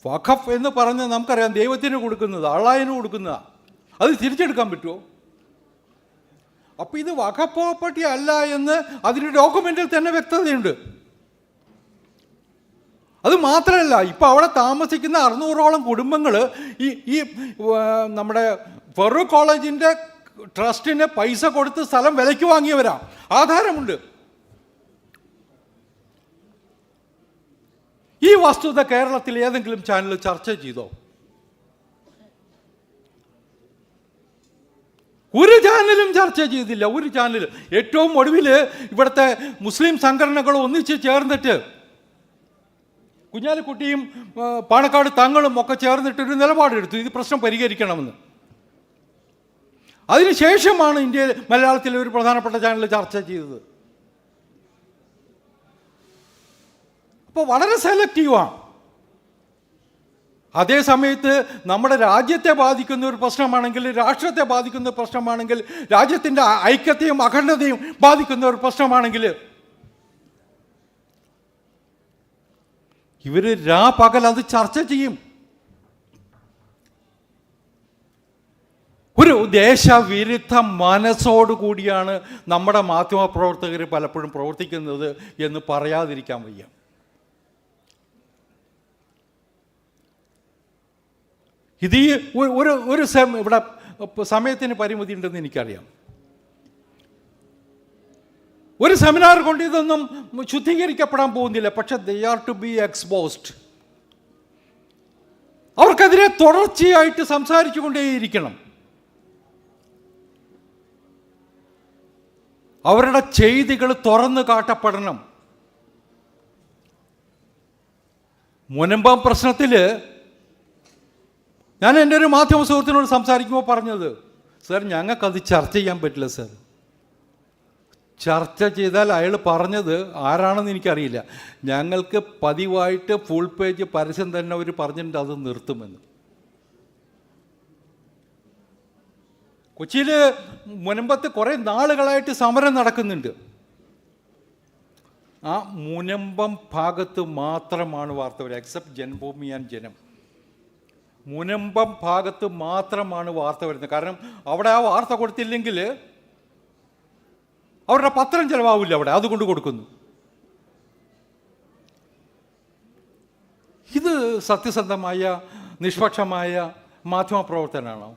വഖഫ് എന്ന് പറഞ്ഞ് നമുക്കറിയാം, ദൈവത്തിന് കൊടുക്കുന്നത്, അള്ളാഹിന് കൊടുക്കുന്നതാണ്. അത് തിരിച്ചെടുക്കാൻ പറ്റുമോ? അപ്പോൾ ഇത് വഖഫ് പ്രോപ്പർട്ടി അല്ല എന്ന് അതിൻ്റെ ഡോക്യുമെൻറ്റിൽ തന്നെ വ്യക്തതയുണ്ട്. അത് മാത്രമല്ല, ഇപ്പോൾ അവിടെ താമസിക്കുന്ന 600ഓളം കുടുംബങ്ങൾ ഈ നമ്മുടെ ഫറൂഖ് കോളേജിൻ്റെ ട്രസ്റ്റിന് പൈസ കൊടുത്ത് സ്ഥലം വിലയ്ക്ക് വാങ്ങിയവരാ. ആധാരമുണ്ട്. ഈ വസ്തുത കേരളത്തിൽ ഏതെങ്കിലും ചാനൽ ചർച്ച ചെയ്തോ? ഒരു ചാനലും ചർച്ച ചെയ്തില്ല, ഒരു ചാനൽ. ഏറ്റവും ഒടുവിൽ ഇവിടുത്തെ മുസ്ലിം സംഘടനകൾ ഒന്നിച്ച് ചേർന്നിട്ട് കുഞ്ഞാലിക്കുട്ടിയും പാണക്കാട് തങ്ങളും ഒക്കെ ചേർന്നിട്ടൊരു നിലപാടെടുത്തു, ഇത് പ്രശ്നം പരിഹരിക്കണമെന്ന്. അതിനുശേഷമാണ് മലയാളത്തിലെ ഒരു പ്രധാനപ്പെട്ട ചാനൽ ചർച്ച ചെയ്തത്. അപ്പോൾ വളരെ സെലക്റ്റീവാണ്. അതേ സമയത്ത് നമ്മുടെ രാജ്യത്തെ ബാധിക്കുന്ന ഒരു പ്രശ്നമാണെങ്കിൽ, രാഷ്ട്രത്തെ ബാധിക്കുന്ന പ്രശ്നമാണെങ്കിൽ, രാജ്യത്തിൻ്റെ ഐക്യത്തെയും അഖണ്ഡതയും ബാധിക്കുന്ന ഒരു പ്രശ്നമാണെങ്കിൽ ഇവർ പകൽ അത് ചർച്ച ചെയ്യും. ഒരു ദേശവിരുദ്ധ മനസ്സോടുകൂടിയാണ് നമ്മുടെ മാധ്യമപ്രവർത്തകർ പലപ്പോഴും പ്രവർത്തിക്കുന്നത് എന്ന് പറയാതിരിക്കാൻ വയ്യ. ഇത് ഈ ഇവിടെ സമയത്തിന് പരിമിതി ഉണ്ടെന്ന് എനിക്കറിയാം. ഒരു സെമിനാർ കൊണ്ട് ഇതൊന്നും ശുദ്ധീകരിക്കപ്പെടാൻ പോകുന്നില്ല. പക്ഷെ they are to be exposed. അവർക്കെതിരെ തുടർച്ചയായിട്ട് സംസാരിച്ചു കൊണ്ടേയിരിക്കണം. അവരുടെ ചെയ്തികൾ തുറന്നു കാട്ടപ്പെടണം. മുനമ്പം പ്രശ്നത്തിൽ ഞാൻ എൻ്റെ ഒരു മാധ്യമ സുഹൃത്തിനോട് സംസാരിക്കുമ്പോൾ പറഞ്ഞത്, സാർ ഞങ്ങൾക്കത് ചർച്ച ചെയ്യാൻ പറ്റില്ല സാർ. ചർച്ച ചെയ്താൽ അയാൾ പറഞ്ഞത് ആരാണെന്ന് എനിക്കറിയില്ല, ഞങ്ങൾക്ക് പതിവായിട്ട് ഫുൾ പേജ് പരസ്യം തന്നെ അവർ പറഞ്ഞിട്ടുണ്ട് അത് നിർത്തുമെന്ന്. കൊച്ചിയിൽ മുനമ്പത്ത് കുറേ നാളുകളായിട്ട് സമരം നടക്കുന്നുണ്ട്. ആ മുനമ്പം ഭാഗത്ത് മാത്രമാണ് വാർത്ത വരിക, എക്സെപ്റ്റ് ജന്മഭൂമി ആൻഡ് ജനം. മുനമ്പം ഭാഗത്ത് മാത്രമാണ് വാർത്ത വരുന്നത്. കാരണം അവിടെ ആ വാർത്ത കൊടുത്തില്ലെങ്കിൽ അവരുടെ പത്രം ചിലവാവില്ല അവിടെ, അതുകൊണ്ട് കൊടുക്കുന്നു. ഇത് സത്യസന്ധമായ നിഷ്പക്ഷമായ മാധ്യമപ്രവർത്തനമാണോ?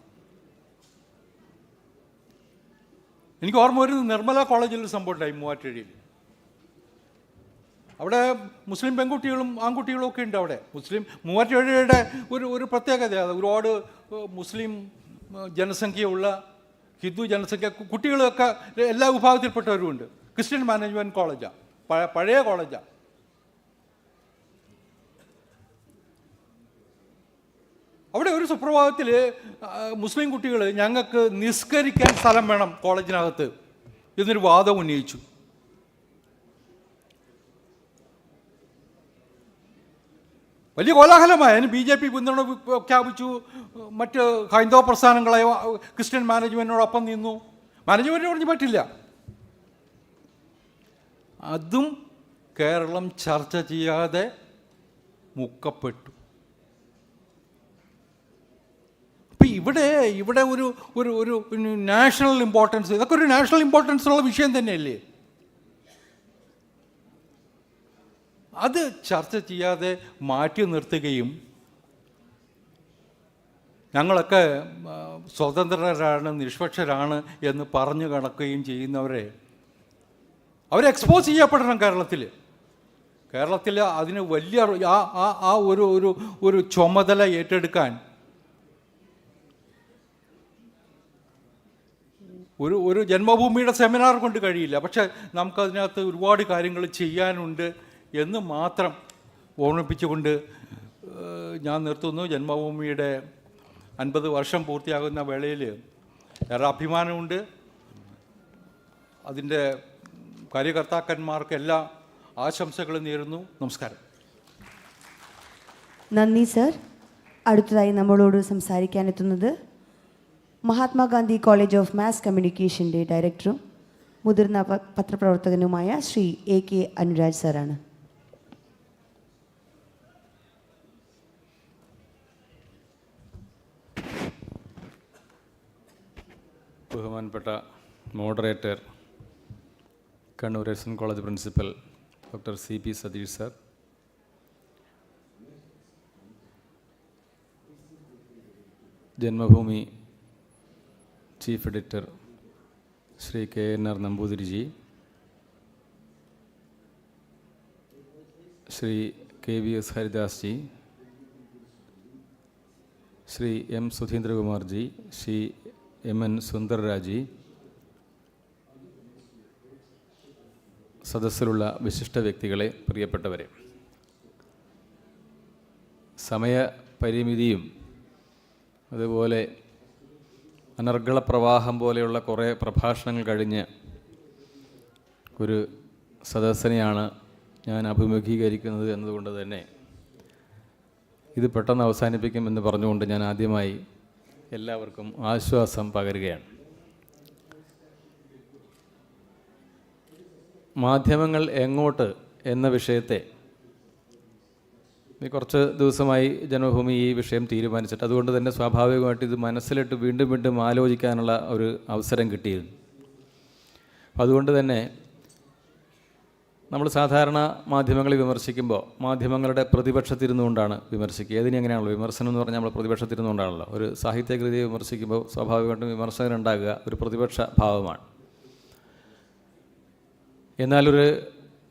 എനിക്ക് ഓർമ്മ വരുന്നത് നിർമ്മല കോളേജിൽ സംഭവം ഉണ്ടായി, മൂവാറ്റുപുഴയിൽ. അവിടെ മുസ്ലിം പെൺകുട്ടികളും ആൺകുട്ടികളും ഒക്കെ ഉണ്ട്. അവിടെ മൂവാറ്റുപുഴയുടെ ഒരു പ്രത്യേകതയാണ്, ഒരുപാട് മുസ്ലിം ജനസംഖ്യയുള്ള, ഹിന്ദു ജനസംഖ്യ, കുട്ടികളൊക്കെ എല്ലാ വിഭാഗത്തിൽപ്പെട്ടവരുമുണ്ട്. ക്രിസ്ത്യൻ മാനേജ്മെൻറ്റ് കോളേജാണ്, പഴയ കോളേജാണ്. അവിടെ ഒരു സുപ്രഭാതത്തിൽ മുസ്ലിം കുട്ടികൾ ഞങ്ങൾക്ക് നിസ്കരിക്കാൻ സ്ഥലം വേണം കോളേജിനകത്ത് എന്നൊരു വാദം ഉന്നയിച്ചു. വലിയ കോലാഹലമായി. അതിന് BJP പിന്തുണ പ്രഖ്യാപിച്ചു. മറ്റ് ഹൈന്ദവ പ്രസ്ഥാനങ്ങളെ ക്രിസ്ത്യൻ മാനേജ്മെൻറ്റിനോടൊപ്പം നിന്നു. മാനേജ്മെൻറ്റ് പറഞ്ഞ് പറ്റില്ല. അതും കേരളം ചർച്ച ചെയ്യാതെ മുക്കപ്പെട്ടു. അപ്പം ഇവിടെ ഒരു നാഷണൽ ഇമ്പോർട്ടൻസ്, ഇതൊക്കെ ഒരു നാഷണൽ ഇമ്പോർട്ടൻസ് ഉള്ള വിഷയം തന്നെയല്ലേ? അത് ചർച്ച ചെയ്യാതെ മാറ്റി നിർത്തുകയും ഞങ്ങളൊക്കെ സ്വതന്ത്രരാണ്, നിഷ്പക്ഷരാണ് എന്ന് പറഞ്ഞു കണക്കുകയും ചെയ്യുന്നവരെ എക്സ്പോസ് ചെയ്യപ്പെടണം. കേരളത്തിൽ അതിന് വലിയ ആ ഒരു ചുമതല ഏറ്റെടുക്കാൻ ഒരു ജന്മഭൂമിയുടെ സെമിനാർ കൊണ്ട് കഴിയില്ല. പക്ഷേ നമുക്കതിനകത്ത് ഒരുപാട് കാര്യങ്ങൾ ചെയ്യാനുണ്ട് എന്ന് മാത്രം ഓർമ്മിപ്പിച്ചുകൊണ്ട് ഞാൻ നിർത്തുന്നു. ജന്മഭൂമിയുടെ 50 വർഷം പൂർത്തിയാകുന്ന വേളയിൽ ഏറെ അഭിമാനമുണ്ട്. അതിൻ്റെ കാര്യകർത്താക്കന്മാർക്ക് എല്ലാ ആശംസകളും നേരുന്നു. നമസ്കാരം. നന്ദി സർ. അടുത്തതായി നമ്മളോട് സംസാരിക്കാനെത്തുന്നത് മഹാത്മാഗാന്ധി കോളേജ് ഓഫ് മാസ് കമ്മ്യൂണിക്കേഷൻ്റെ ഡയറക്ടറും മുതിർന്ന പത്രപ്രവർത്തകനുമായ ശ്രീ AK അനുരാജ് സാറാണ്. ബഹുമാനപ്പെട്ട moderator, Kannur SN college principal doctor CP Satheesh sir, Janmabhumi chief editor Shri KNR Namboothiri ji, Shri KVS Haridas ji, Shri M Sudheendrakumar ji, Shri MN Sundarraj ji, സദസ്സിലുള്ള വിശിഷ്ട വ്യക്തികളെ, പ്രിയപ്പെട്ടവരെ, സമയപരിമിതിയും അതുപോലെ അനർഗള പ്രവാഹം പോലെയുള്ള കുറേ പ്രഭാഷണങ്ങൾ കഴിഞ്ഞ് ഒരു സദസ്സിനെയാണ് ഞാൻ അഭിമുഖീകരിക്കുന്നത് എന്നതുകൊണ്ട് തന്നെ ഇത് പെട്ടെന്ന് അവസാനിപ്പിക്കുമെന്ന് പറഞ്ഞുകൊണ്ട് ഞാൻ ആദ്യമായി എല്ലാവർക്കും ആശ്വാസം പകരുകയാണ്. മാധ്യമങ്ങൾ എങ്ങോട്ട് എന്ന വിഷയത്തെ കുറച്ച് ദിവസമായി ജന്മഭൂമി ഈ വിഷയം തീരുമാനിച്ചിട്ട്, അതുകൊണ്ട് തന്നെ സ്വാഭാവികമായിട്ട് ഇത് മനസ്സിലിട്ട് വീണ്ടും വീണ്ടും ആലോചിക്കാനുള്ള ഒരു അവസരം കിട്ടിയിരുന്നു. അതുകൊണ്ട് തന്നെ നമ്മൾ സാധാരണ മാധ്യമങ്ങളെ വിമർശിക്കുമ്പോൾ മാധ്യമങ്ങളുടെ പ്രതിപക്ഷത്തിരുന്നുകൊണ്ടാണ് വിമർശിക്കുക. ഏതിനെങ്ങനെയാണല്ലോ വിമർശനം എന്ന് പറഞ്ഞാൽ നമ്മൾ പ്രതിപക്ഷത്തിരുന്നുകൊണ്ടാണല്ലോ. ഒരു സാഹിത്യകൃതിയെ വിമർശിക്കുമ്പോൾ സ്വാഭാവികമായിട്ടും വിമർശകരുണ്ടാകുക ഒരു പ്രതിപക്ഷ ഭാവമാണ്. എന്നാലൊരു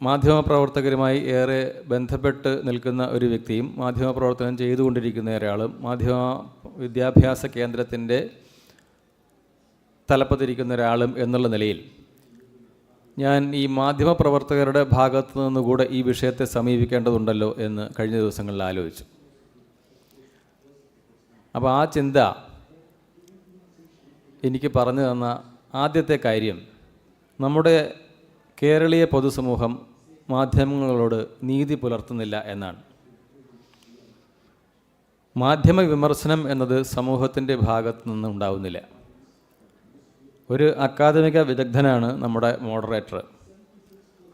മാധ്യമപ്രവർത്തകരുമായി ഏറെ ബന്ധപ്പെട്ട് നിൽക്കുന്ന ഒരു വ്യക്തിയും മാധ്യമപ്രവർത്തനം ചെയ്തുകൊണ്ടിരിക്കുന്ന ഒരാളും മാധ്യമ വിദ്യാഭ്യാസ കേന്ദ്രത്തിൻ്റെ തലപ്പത്തിരിക്കുന്ന ഒരാളും എന്നുള്ള നിലയിൽ ഞാൻ ഈ മാധ്യമപ്രവർത്തകരുടെ ഭാഗത്തു നിന്നുകൂടെ ഈ വിഷയത്തെ സമീപിക്കേണ്ടതുണ്ടല്ലോ എന്ന് കഴിഞ്ഞ ദിവസങ്ങളിൽ ആലോചിച്ചു. അപ്പോൾ ആ ചിന്ത എനിക്ക് പറഞ്ഞു തന്ന ആദ്യത്തെ കാര്യം, നമ്മുടെ കേരളീയ പൊതുസമൂഹം മാധ്യമങ്ങളോട് നീതി പുലർത്തുന്നില്ല എന്നാണ്. മാധ്യമ വിമർശനം എന്നത് സമൂഹത്തിൻ്റെ ഭാഗത്തു നിന്നുണ്ടാവുന്നില്ല. ഒരു അക്കാദമിക വിദഗ്ധനാണ് നമ്മുടെ മോഡറേറ്റർ.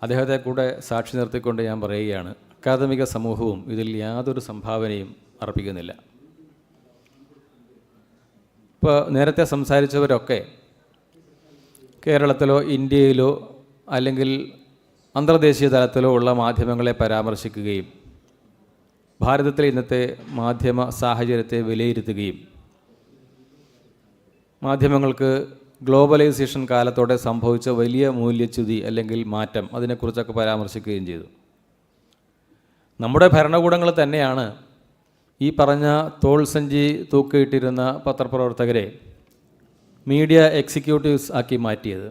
അദ്ദേഹത്തെ കൂടെ സാക്ഷി നിർത്തിക്കൊണ്ട് ഞാൻ പറയുകയാണ്, അക്കാദമിക സമൂഹവും ഇതിൽ യാതൊരു സംഭാവനയും അർപ്പിക്കുന്നില്ല. ഇപ്പോൾ നേരത്തെ സംസാരിച്ചവരൊക്കെ കേരളത്തിലോ ഇന്ത്യയിലോ അല്ലെങ്കിൽ അന്തർദേശീയ തലത്തിലോ ഉള്ള മാധ്യമങ്ങളെ പരാമർശിക്കുകയും ഭാരതത്തിലെ ഇന്നത്തെ മാധ്യമ സാഹചര്യത്തെ വിലയിരുത്തുകയും മാധ്യമങ്ങൾക്ക് ഗ്ലോബലൈസേഷൻ കാലത്തോടെ സംഭവിച്ച വലിയ മൂല്യച്യുതി അല്ലെങ്കിൽ മാറ്റം അതിനെക്കുറിച്ചൊക്കെ പരാമർശിക്കുകയും ചെയ്തു. നമ്മുടെ ഭരണകൂടങ്ങൾ തന്നെയാണ് ഈ പറഞ്ഞ തോൾ സഞ്ചി തൂക്കിയിട്ടിരുന്ന പത്രപ്രവർത്തകരെ മീഡിയ എക്സിക്യൂട്ടീവ്സ് ആക്കി മാറ്റിയത്.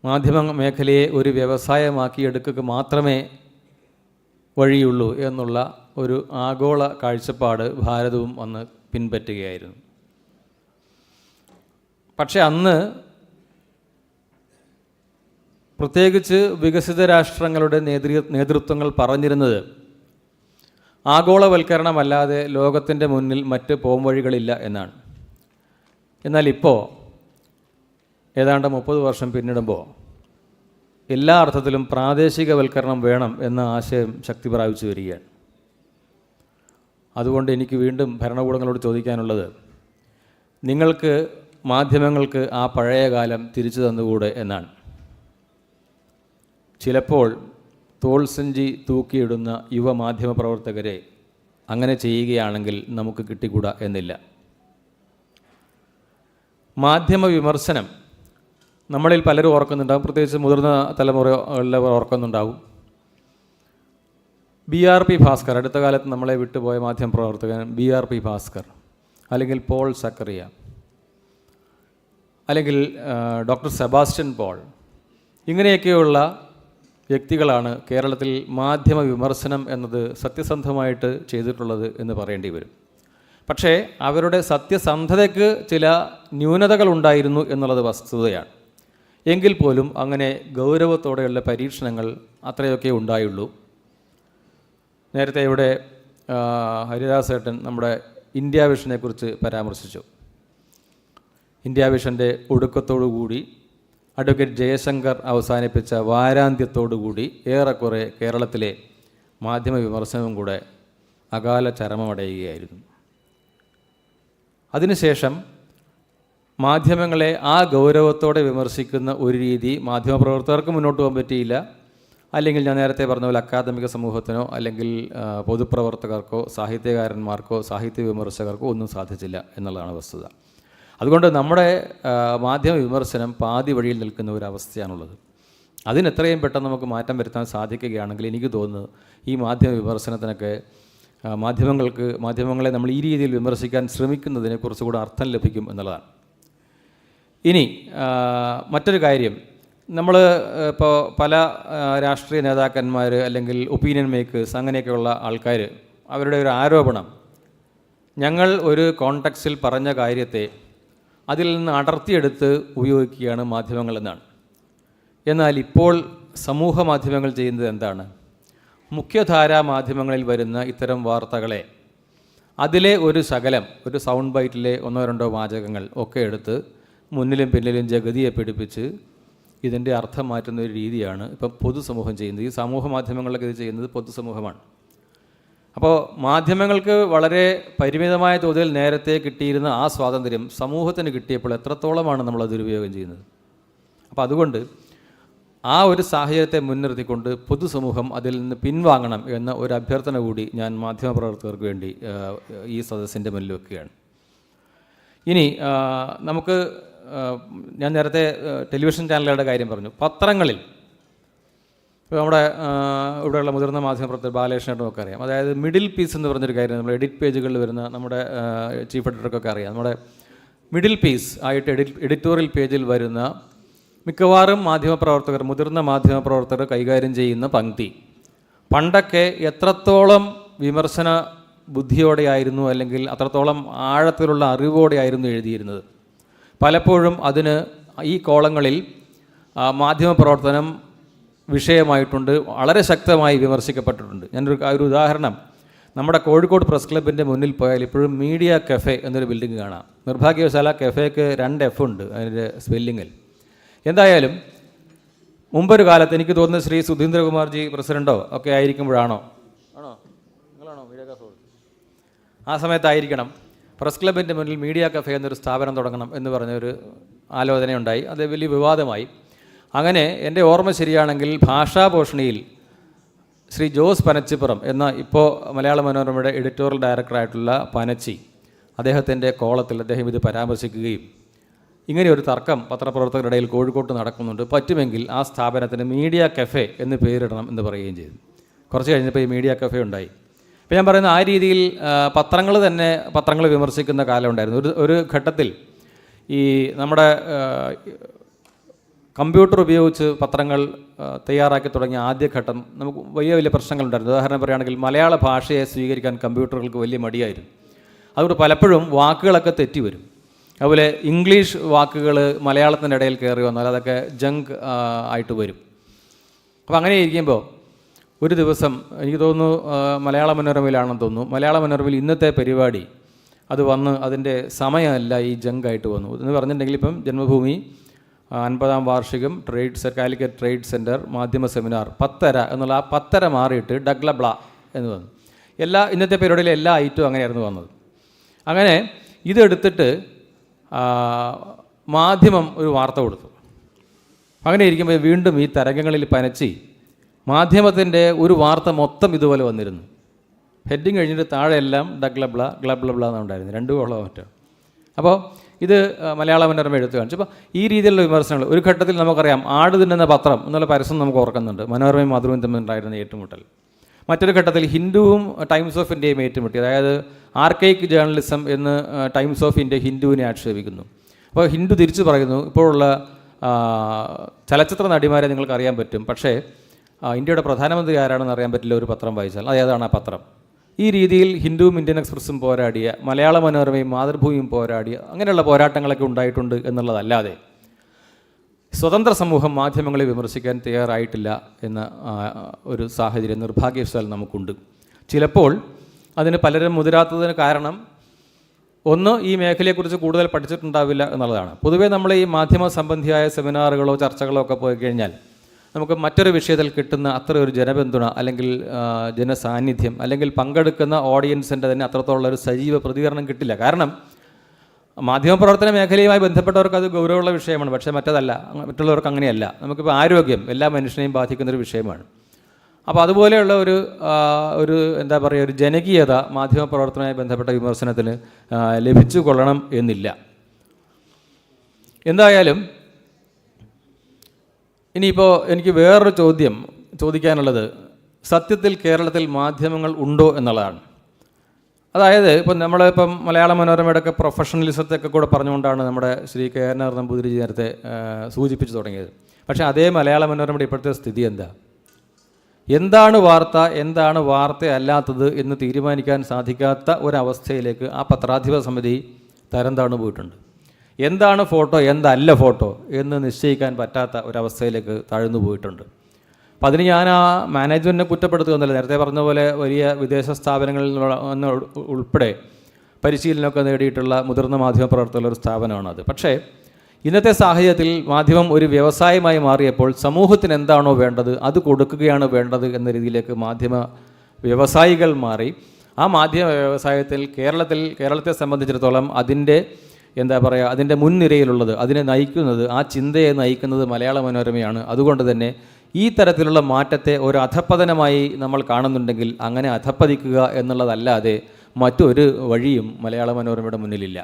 മാധ്യമ മേഖലയെ ഒരു വ്യവസായമാക്കിയെടുക്കുക മാത്രമേ വഴിയുള്ളൂ എന്നുള്ള ഒരു ആഗോള കാഴ്ചപ്പാട് ഭാരതവും അന്ന് പിൻപറ്റുകയായിരുന്നു. പക്ഷെ അന്ന് പ്രത്യേകിച്ച് വികസിത രാഷ്ട്രങ്ങളുടെ നേതൃത്വങ്ങൾ പറഞ്ഞിരുന്നത് ആഗോളവൽക്കരണമല്ലാതെ ലോകത്തിൻ്റെ മുന്നിൽ മറ്റ് പോംവഴികളില്ല എന്നാണ്. എന്നാൽ ഇപ്പോൾ ഏതാണ്ട് 30 വർഷം പിന്നിടുമ്പോൾ എല്ലാ അർത്ഥത്തിലും പ്രാദേശികവൽക്കരണം വേണം എന്ന ആശയം ശക്തി പ്രാപിച്ചു വരികയാണ്. അതുകൊണ്ട് എനിക്ക് വീണ്ടും ഭരണകൂടങ്ങളോട് ചോദിക്കാനുള്ളത്, നിങ്ങൾക്ക് മാധ്യമങ്ങൾക്ക് ആ പഴയ കാലം തിരിച്ചു തന്നുകൂടെ എന്നാണ്. ചിലപ്പോൾ തോൾസഞ്ചി തൂക്കിയിടുന്ന യുവ മാധ്യമപ്രവർത്തകരെ അങ്ങനെ ചെയ്യുകയാണെങ്കിൽ നമുക്ക് കിട്ടിക്കൂടാ എന്നില്ല. മാധ്യമ വിമർശനം നമ്മളിൽ പലരും ഓർക്കുന്നുണ്ടാകും, പ്രത്യേകിച്ച് മുതിർന്ന തലമുറയുള്ളവർ ഓർക്കുന്നുണ്ടാകും. BRP ഭാസ്കർ, അടുത്ത കാലത്ത് നമ്മളെ വിട്ടുപോയ മാധ്യമപ്രവർത്തകൻ BRP ഭാസ്കർ, അല്ലെങ്കിൽ പോൾ സക്കറിയ, അല്ലെങ്കിൽ ഡോക്ടർ സെബാസ്റ്റ്യൻ പോൾ, ഇങ്ങനെയൊക്കെയുള്ള വ്യക്തികളാണ് കേരളത്തിൽ മാധ്യമ വിമർശനം എന്നത് സത്യസന്ധമായിട്ട് ചെയ്തിട്ടുള്ളത് എന്ന് പറയേണ്ടി വരും. പക്ഷേ അവരുടെ സത്യസന്ധതയ്ക്ക് ചില ന്യൂനതകളുണ്ടായിരുന്നു എന്നുള്ളത് വസ്തുതയാണ്. എങ്കിൽ പോലും അങ്ങനെ ഗൗരവത്തോടെയുള്ള പരീക്ഷണങ്ങൾ അത്രയൊക്കെ ഉണ്ടായുള്ളൂ. നേരത്തെ ഇവിടെ ഹരിദാസേട്ടൻ നമ്മുടെ ഇന്ത്യ വിഷനെക്കുറിച്ച് പരാമർശിച്ചു. ഇന്ത്യ വിഷൻ്റെ ഒടുക്കത്തോടുകൂടി അഡ്വക്കേറ്റ് ജയശങ്കർ അവസാനിപ്പിച്ച വാരാന്ത്യത്തോടുകൂടി ഏറെക്കുറെ കേരളത്തിലെ മാധ്യമ വിമർശനവും കൂടെ അകാല ചരമമടയുകയായിരുന്നു. അതിനുശേഷം മാധ്യമങ്ങളെ ആ ഗൗരവത്തോടെ വിമർശിക്കുന്ന ഒരു രീതി മാധ്യമപ്രവർത്തകർക്ക് മുന്നോട്ട് പോകാൻ പറ്റിയില്ല. അല്ലെങ്കിൽ ഞാൻ നേരത്തെ പറഞ്ഞ പോലെ അക്കാദമിക സമൂഹത്തിനോ അല്ലെങ്കിൽ പൊതുപ്രവർത്തകർക്കോ സാഹിത്യകാരന്മാർക്കോ സാഹിത്യ വിമർശകർക്കോ ഒന്നും സാധിച്ചില്ല എന്നുള്ളതാണ് വസ്തുത. അതുകൊണ്ട് നമ്മുടെ മാധ്യമ വിമർശനം പാതി വഴിയിൽ നിൽക്കുന്ന ഒരവസ്ഥയാണുള്ളത്. അതിനെത്രയും പെട്ടെന്ന് നമുക്ക് മാറ്റം വരുത്താൻ സാധിക്കുകയാണെങ്കിൽ എനിക്ക് തോന്നുന്നു ഈ മാധ്യമ വിമർശനത്തിനൊക്കെ മാധ്യമങ്ങളെ നമ്മൾ ഈ രീതിയിൽ വിമർശിക്കാൻ ശ്രമിക്കുന്നതിനെ കുറച്ചുകൂടെ അർത്ഥം ലഭിക്കും എന്നുള്ളതാണ്. ഇനി മറ്റൊരു കാര്യം, നമ്മൾ ഇപ്പോൾ പല രാഷ്ട്രീയ നേതാക്കന്മാർ അല്ലെങ്കിൽ ഒപ്പീനിയൻ മേക്കേഴ്സ് അങ്ങനെയൊക്കെയുള്ള ആൾക്കാർ അവരുടെ ഒരു ആരോപണം, ഞങ്ങൾ ഒരു കോണ്ടെക്സ്റ്റിൽ പറഞ്ഞ കാര്യത്തെ അതിൽ നിന്ന് അടർത്തിയെടുത്ത് ഉപയോഗിക്കുകയാണ് മാധ്യമങ്ങൾ എന്നാണ്. എന്നാൽ ഇപ്പോൾ സമൂഹ മാധ്യമങ്ങൾ ചെയ്യുന്നത് എന്താണ്? മുഖ്യധാരാ മാധ്യമങ്ങളിൽ വരുന്ന ഇത്തരം വാർത്തകളെ അതിലെ ഒരു ശകലം, ഒരു സൗണ്ട് ബൈറ്റിലെ 1-2 വാചകങ്ങൾ ഒക്കെ എടുത്ത് മുന്നിലും പിന്നിലും ജഗതിയെ പിടിപ്പിച്ച് ഇതിൻ്റെ അർത്ഥം മാറ്റുന്ന ഒരു രീതിയാണ് ഇപ്പം പൊതുസമൂഹം ചെയ്യുന്നത്. ഈ സമൂഹ മാധ്യമങ്ങളൊക്കെ ഇത് ചെയ്യുന്നത് പൊതുസമൂഹമാണ്. അപ്പോൾ മാധ്യമങ്ങൾക്ക് വളരെ പരിമിതമായ തോതിൽ നേരത്തെ കിട്ടിയിരുന്ന ആ സ്വാതന്ത്ര്യം സമൂഹത്തിന് കിട്ടിയപ്പോൾ എത്രത്തോളമാണ് നമ്മൾ അത് ദുരുപയോഗം ചെയ്യുന്നത്? അപ്പോൾ അതുകൊണ്ട് ആ ഒരു സാഹചര്യത്തെ മുൻനിർത്തിക്കൊണ്ട് പൊതുസമൂഹം അതിൽ നിന്ന് പിൻവാങ്ങണം എന്ന ഒരു അഭ്യർത്ഥന കൂടി ഞാൻ മാധ്യമപ്രവർത്തകർക്ക് വേണ്ടി ഈ സദസ്സിൻ്റെ മുന്നിൽ വെക്കുകയാണ്. ഇനി നമുക്ക്, ഞാൻ നേരത്തെ ടെലിവിഷൻ ചാനലുകളുടെ കാര്യം പറഞ്ഞു. പത്രങ്ങളിൽ ഇപ്പോൾ നമ്മുടെ ഇവിടെയുള്ള മുതിർന്ന മാധ്യമപ്രവർത്തകർ ബാലകൃഷ്ണനൊക്കെ അറിയാം. അതായത് മിഡിൽ പീസ് എന്ന് പറഞ്ഞൊരു കാര്യം നമ്മൾ എഡിറ്റ് പേജുകളിൽ വരുന്ന നമ്മുടെ ചീഫ് എഡിറ്റർക്കൊക്കെ അറിയാം. നമ്മുടെ മിഡിൽ പീസ് ആയിട്ട് എഡിറ്റോറിയൽ പേജിൽ വരുന്ന മിക്കവാറും മാധ്യമപ്രവർത്തകർ, മുതിർന്ന മാധ്യമപ്രവർത്തകർ കൈകാര്യം ചെയ്യുന്ന പങ്ക്തി പണ്ടൊക്കെ എത്രത്തോളം വിമർശന ബുദ്ധിയോടെയായിരുന്നു അല്ലെങ്കിൽ അത്രത്തോളം ആഴത്തിലുള്ള അറിവോടെയായിരുന്നു എഴുതിയിരുന്നത്. പലപ്പോഴും അതിന് ഈ കോളങ്ങളിൽ മാധ്യമപ്രവർത്തനം വിഷയമായിട്ടുണ്ട്, വളരെ ശക്തമായി വിമർശിക്കപ്പെട്ടിട്ടുണ്ട്. ഒരു ഉദാഹരണം, നമ്മുടെ കോഴിക്കോട് പ്രസ് ക്ലബിൻ്റെ മുന്നിൽ പോയാൽ ഇപ്പോഴും മീഡിയ കഫേ എന്നൊരു ബിൽഡിംഗ് കാണാം. നിർഭാഗ്യവശാല കഫേക്ക് 2 F ഉണ്ട് അതിൻ്റെ സ്പെല്ലിങ്ങിൽ. എന്തായാലും മുമ്പൊരു കാലത്ത് എനിക്ക് തോന്നുന്നത് ശ്രീ സുധീന്ദ്രകുമാർജി പ്രസിഡൻറ്റോ ഒക്കെ ആയിരിക്കുമ്പോഴാണോ, നിങ്ങളാണോ മീഡിയ കഫേ? ആ സമയത്തായിരിക്കണം പ്രസ് ക്ലബിൻ്റെ മുന്നിൽ മീഡിയ കഫേ എന്നൊരു സ്ഥാപനം തുടങ്ങണം എന്ന് പറഞ്ഞൊരു ആലോചനയുണ്ടായി. അത് വലിയ വിവാദമായി. അങ്ങനെ എൻ്റെ ഓർമ്മ ശരിയാണെങ്കിൽ ഭാഷാഭൂഷണിയിൽ ശ്രീ ജോസ് പനച്ചിപ്പുറം എന്ന ഇപ്പോൾ മലയാള മനോരമയുടെ എഡിറ്റോറിയൽ ഡയറക്ടറായിട്ടുള്ള പനച്ചി, അദ്ദേഹത്തിൻ്റെ കോളത്തിൽ അദ്ദേഹം ഇത് പരാമർശിക്കുകയും ഇങ്ങനെ ഒരു തർക്കം പത്രപ്രവർത്തകരുടെ ഇടയിൽ കോഴിക്കോട്ട് നടക്കുന്നുണ്ട്, പറ്റുമെങ്കിൽ ആ സ്ഥാപനത്തിന് മീഡിയ കഫേ എന്ന് പേരിടണം എന്ന് പറയുകയും ചെയ്തു. കുറച്ച് കഴിഞ്ഞപ്പോൾ ഈ മീഡിയ കഫേ ഉണ്ടായി. ഇപ്പോൾ ഞാൻ പറയുന്ന ആ രീതിയിൽ പത്രങ്ങൾ വിമർശിക്കുന്ന കാലം ഉണ്ടായിരുന്നു. ഒരു ഘട്ടത്തിൽ ഈ നമ്മുടെ കമ്പ്യൂട്ടർ ഉപയോഗിച്ച് പത്രങ്ങൾ തയ്യാറാക്കി തുടങ്ങിയ ആദ്യഘട്ടം നമുക്ക് വലിയ പ്രശ്നങ്ങളുണ്ടായിരുന്നു. ഉദാഹരണം പറയുകയാണെങ്കിൽ മലയാള ഭാഷയെ സ്വീകരിക്കാൻ കമ്പ്യൂട്ടറുകൾക്ക് വലിയ മടിയായിരുന്നു. അതുകൊണ്ട് പലപ്പോഴും വാക്കുകളൊക്കെ തെറ്റി വരും. അതുപോലെ ഇംഗ്ലീഷ് വാക്കുകൾ മലയാളത്തിൻ്റെ ഇടയിൽ കയറി വന്നാൽ അതൊക്കെ ജങ്ക് ആയിട്ട് വരും. അപ്പോൾ അങ്ങനെ ഇരിക്കുമ്പോൾ ഒരു ദിവസം എനിക്ക് തോന്നുന്നു മലയാള മനോരമയിലാണെന്ന് തോന്നുന്നു, മലയാള മനോരമയിൽ ഇന്നത്തെ പരിപാടി അത് വന്ന് അതിൻ്റെ സമയമല്ല ഈ ജങ്കായിട്ട് വന്നു എന്ന് പറഞ്ഞിട്ടുണ്ടെങ്കിൽ ഇപ്പം ജന്മഭൂമി 50ാം വാർഷികം കാലിക്കറ്റ് ട്രേഡ് സെൻറ്റർ മാധ്യമ സെമിനാർ 10:30 എന്നുള്ള ആ 10:30 മാറിയിട്ട് ഡഗ്ലബ്ല എന്ന് വന്നു. ഇന്നത്തെ പരിപാടിയിലെ എല്ലാ ഐറ്റവും അങ്ങനെയായിരുന്നു വന്നത്. അങ്ങനെ ഇതെടുത്തിട്ട് മാധ്യമം ഒരു വാർത്ത കൊടുത്തു. അങ്ങനെ ഇരിക്കുമ്പോൾ വീണ്ടും ഈ തരംഗങ്ങളിൽ പനച്ചി മാധ്യമത്തിൻ്റെ ഒരു വാർത്ത മൊത്തം ഇതുപോലെ വന്നിരുന്നു. ഹെഡിങ് കഴിഞ്ഞിട്ട് താഴെ എല്ലാം ഡഗ്ലബ്ല എന്നുണ്ടായിരുന്നു, 2 കോളോ മറ്റോ. അപ്പോൾ ഇത് മലയാള മനോരമ എടുത്തു കാണിച്ചു. അപ്പോൾ ഈ രീതിയിലുള്ള വിമർശനങ്ങൾ ഒരു ഘട്ടത്തിൽ നമുക്കറിയാം. ആട് തിന്നുന്ന പത്രം എന്നുള്ള പരസ്യം നമുക്ക് ഓർക്കുന്നുണ്ട്, മനോരമയും മാതൃഭൂമിയും തമ്മിലുണ്ടായിരുന്ന ഏറ്റുമുട്ടൽ. മറ്റൊരു ഘട്ടത്തിൽ ഹിന്ദുവും ടൈംസ് ഓഫ് ഇന്ത്യയും ഏറ്റുമുട്ടി. അതായത് ആർക്കൈക് ജേർണലിസം എന്ന് ടൈംസ് ഓഫ് ഇന്ത്യ ഹിന്ദുവിനെ ആക്ഷേപിക്കുന്നു. അപ്പോൾ ഹിന്ദു തിരിച്ചു പറയുന്നു, ഇപ്പോഴുള്ള ചലച്ചിത്ര നടിമാരെ നിങ്ങൾക്ക് അറിയാൻ പറ്റും, പക്ഷേ ഇന്ത്യയുടെ പ്രധാനമന്ത്രി ആരാണെന്ന് അറിയാൻ പറ്റില്ല ഒരു പത്രം വായിച്ചാൽ. അതേതാണ് ആ പത്രം? ഈ രീതിയിൽ ഹിന്ദുവും ഇന്ത്യൻ എക്സ്പ്രസ്സും പോരാടിയ, മലയാള മനോരമയും മാതൃഭൂമിയും പോരാടിയ അങ്ങനെയുള്ള പോരാട്ടങ്ങളൊക്കെ ഉണ്ടായിട്ടുണ്ട് എന്നുള്ളതല്ലാതെ സ്വതന്ത്ര സമൂഹം മാധ്യമങ്ങളെ വിമർശിക്കാൻ തയ്യാറായിട്ടില്ല എന്ന ഒരു സാഹചര്യം നിർഭാഗ്യവശാൽ നമുക്കുണ്ട്. ചിലപ്പോൾ അതിന് പലരും മുതിരാത്തതിന് കാരണം ഒന്ന്, ഈ മേഖലയെക്കുറിച്ച് കൂടുതൽ പഠിച്ചിട്ടുണ്ടാവില്ല എന്നുള്ളതാണ്. പൊതുവേ നമ്മൾ ഈ മാധ്യമ സംബന്ധിയായ സെമിനാറുകളോ ചർച്ചകളോ ഒക്കെ പോയി കഴിഞ്ഞാൽ നമുക്ക് മറ്റൊരു വിഷയത്തിൽ കിട്ടുന്ന അത്ര ഒരു ജനപിന്തുണ അല്ലെങ്കിൽ ജനസാന്നിധ്യം അല്ലെങ്കിൽ പങ്കെടുക്കുന്ന ഓഡിയൻസിൻ്റെ തന്നെ അത്രത്തോളം ഒരു സജീവ പ്രതികരണം കിട്ടില്ല. കാരണം മാധ്യമപ്രവർത്തന മേഖലയുമായി ബന്ധപ്പെട്ടവർക്ക് അത് ഗൗരവമുള്ള വിഷയമാണ്, പക്ഷേ മറ്റുള്ളവർക്ക് അങ്ങനെയല്ല. നമുക്കിപ്പോൾ ആരോഗ്യം എല്ലാ മനുഷ്യനെയും ബാധിക്കുന്നൊരു വിഷയമാണ്. അപ്പോൾ അതുപോലെയുള്ള ഒരു എന്താ പറയുക, ഒരു ജനകീയത മാധ്യമപ്രവർത്തനവുമായി ബന്ധപ്പെട്ട വിമർശനത്തിന് ലഭിച്ചു കൊള്ളണം എന്നില്ല. എന്തായാലും ഇനിയിപ്പോൾ എനിക്ക് വേറൊരു ചോദ്യം ചോദിക്കാനുള്ളത്, സത്യത്തിൽ കേരളത്തിൽ മാധ്യമങ്ങൾ ഉണ്ടോ എന്നുള്ളതാണ്. അതായത് ഇപ്പം നമ്മളിപ്പം മലയാള മനോരമയുടെയൊക്കെ പ്രൊഫഷണലിസത്തെയൊക്കെ കൂടെ പറഞ്ഞുകൊണ്ടാണ് നമ്മുടെ ശ്രീ കെ ആർ നമ്പൂതിരി നേരത്തെ സൂചിപ്പിച്ചു തുടങ്ങിയത്. പക്ഷേ അതേ മലയാള മനോരമയുടെ ഇപ്പോഴത്തെ സ്ഥിതി എന്താ? എന്താണ് വാർത്ത, എന്താണ് വാർത്തയല്ലാത്തത് എന്ന് തീരുമാനിക്കാൻ സാധിക്കാത്ത ഒരവസ്ഥയിലേക്ക് ആ പത്രാധിപ സമിതി തരം താഴ്ന്നു പോയിട്ടുണ്ട്. എന്താണ് ഫോട്ടോ, എന്തല്ല ഫോട്ടോ എന്ന് നിശ്ചയിക്കാൻ പറ്റാത്ത ഒരവസ്ഥയിലേക്ക് താഴ്ന്നു പോയിട്ടുണ്ട്. അപ്പം അതിന് ഞാൻ ആ മാനേജ്മെൻറ്റിനെ കുറ്റപ്പെടുത്തുകയെന്നല്ല, നേരത്തെ പറഞ്ഞ പോലെ വലിയ വിദേശ സ്ഥാപനങ്ങളിൽ നിന്ന് ഉൾപ്പെടെ പരിശീലനമൊക്കെ നേടിയിട്ടുള്ള മുതിർന്ന മാധ്യമപ്രവർത്തകരുടെ ഒരു സ്ഥാപനമാണത്. പക്ഷേ ഇന്നത്തെ സാഹചര്യത്തിൽ മാധ്യമം ഒരു വ്യവസായമായി മാറിയപ്പോൾ സമൂഹത്തിന് എന്താണോ വേണ്ടത് അത് കൊടുക്കുകയാണ് വേണ്ടത് എന്ന രീതിയിലേക്ക് മാധ്യമ വ്യവസായികൾ മാറി. ആ മാധ്യമ വ്യവസായത്തിൽ കേരളത്തെ സംബന്ധിച്ചിടത്തോളം അതിൻ്റെ അതിൻ്റെ മുൻനിരയിലുള്ളത്, അതിനെ നയിക്കുന്നത്, ആ ചിന്തയെ നയിക്കുന്നത് മലയാള മനോരമയാണ്. അതുകൊണ്ട് തന്നെ ഈ തരത്തിലുള്ള മാറ്റത്തെ ഒരു അധപ്പതനമായി നമ്മൾ കാണുന്നുണ്ടെങ്കിൽ അങ്ങനെ അധപ്പതിക്കുക എന്നുള്ളതല്ലാതെ മറ്റൊരു വഴിയും മലയാള മനോരമയുടെ മുന്നിലില്ല.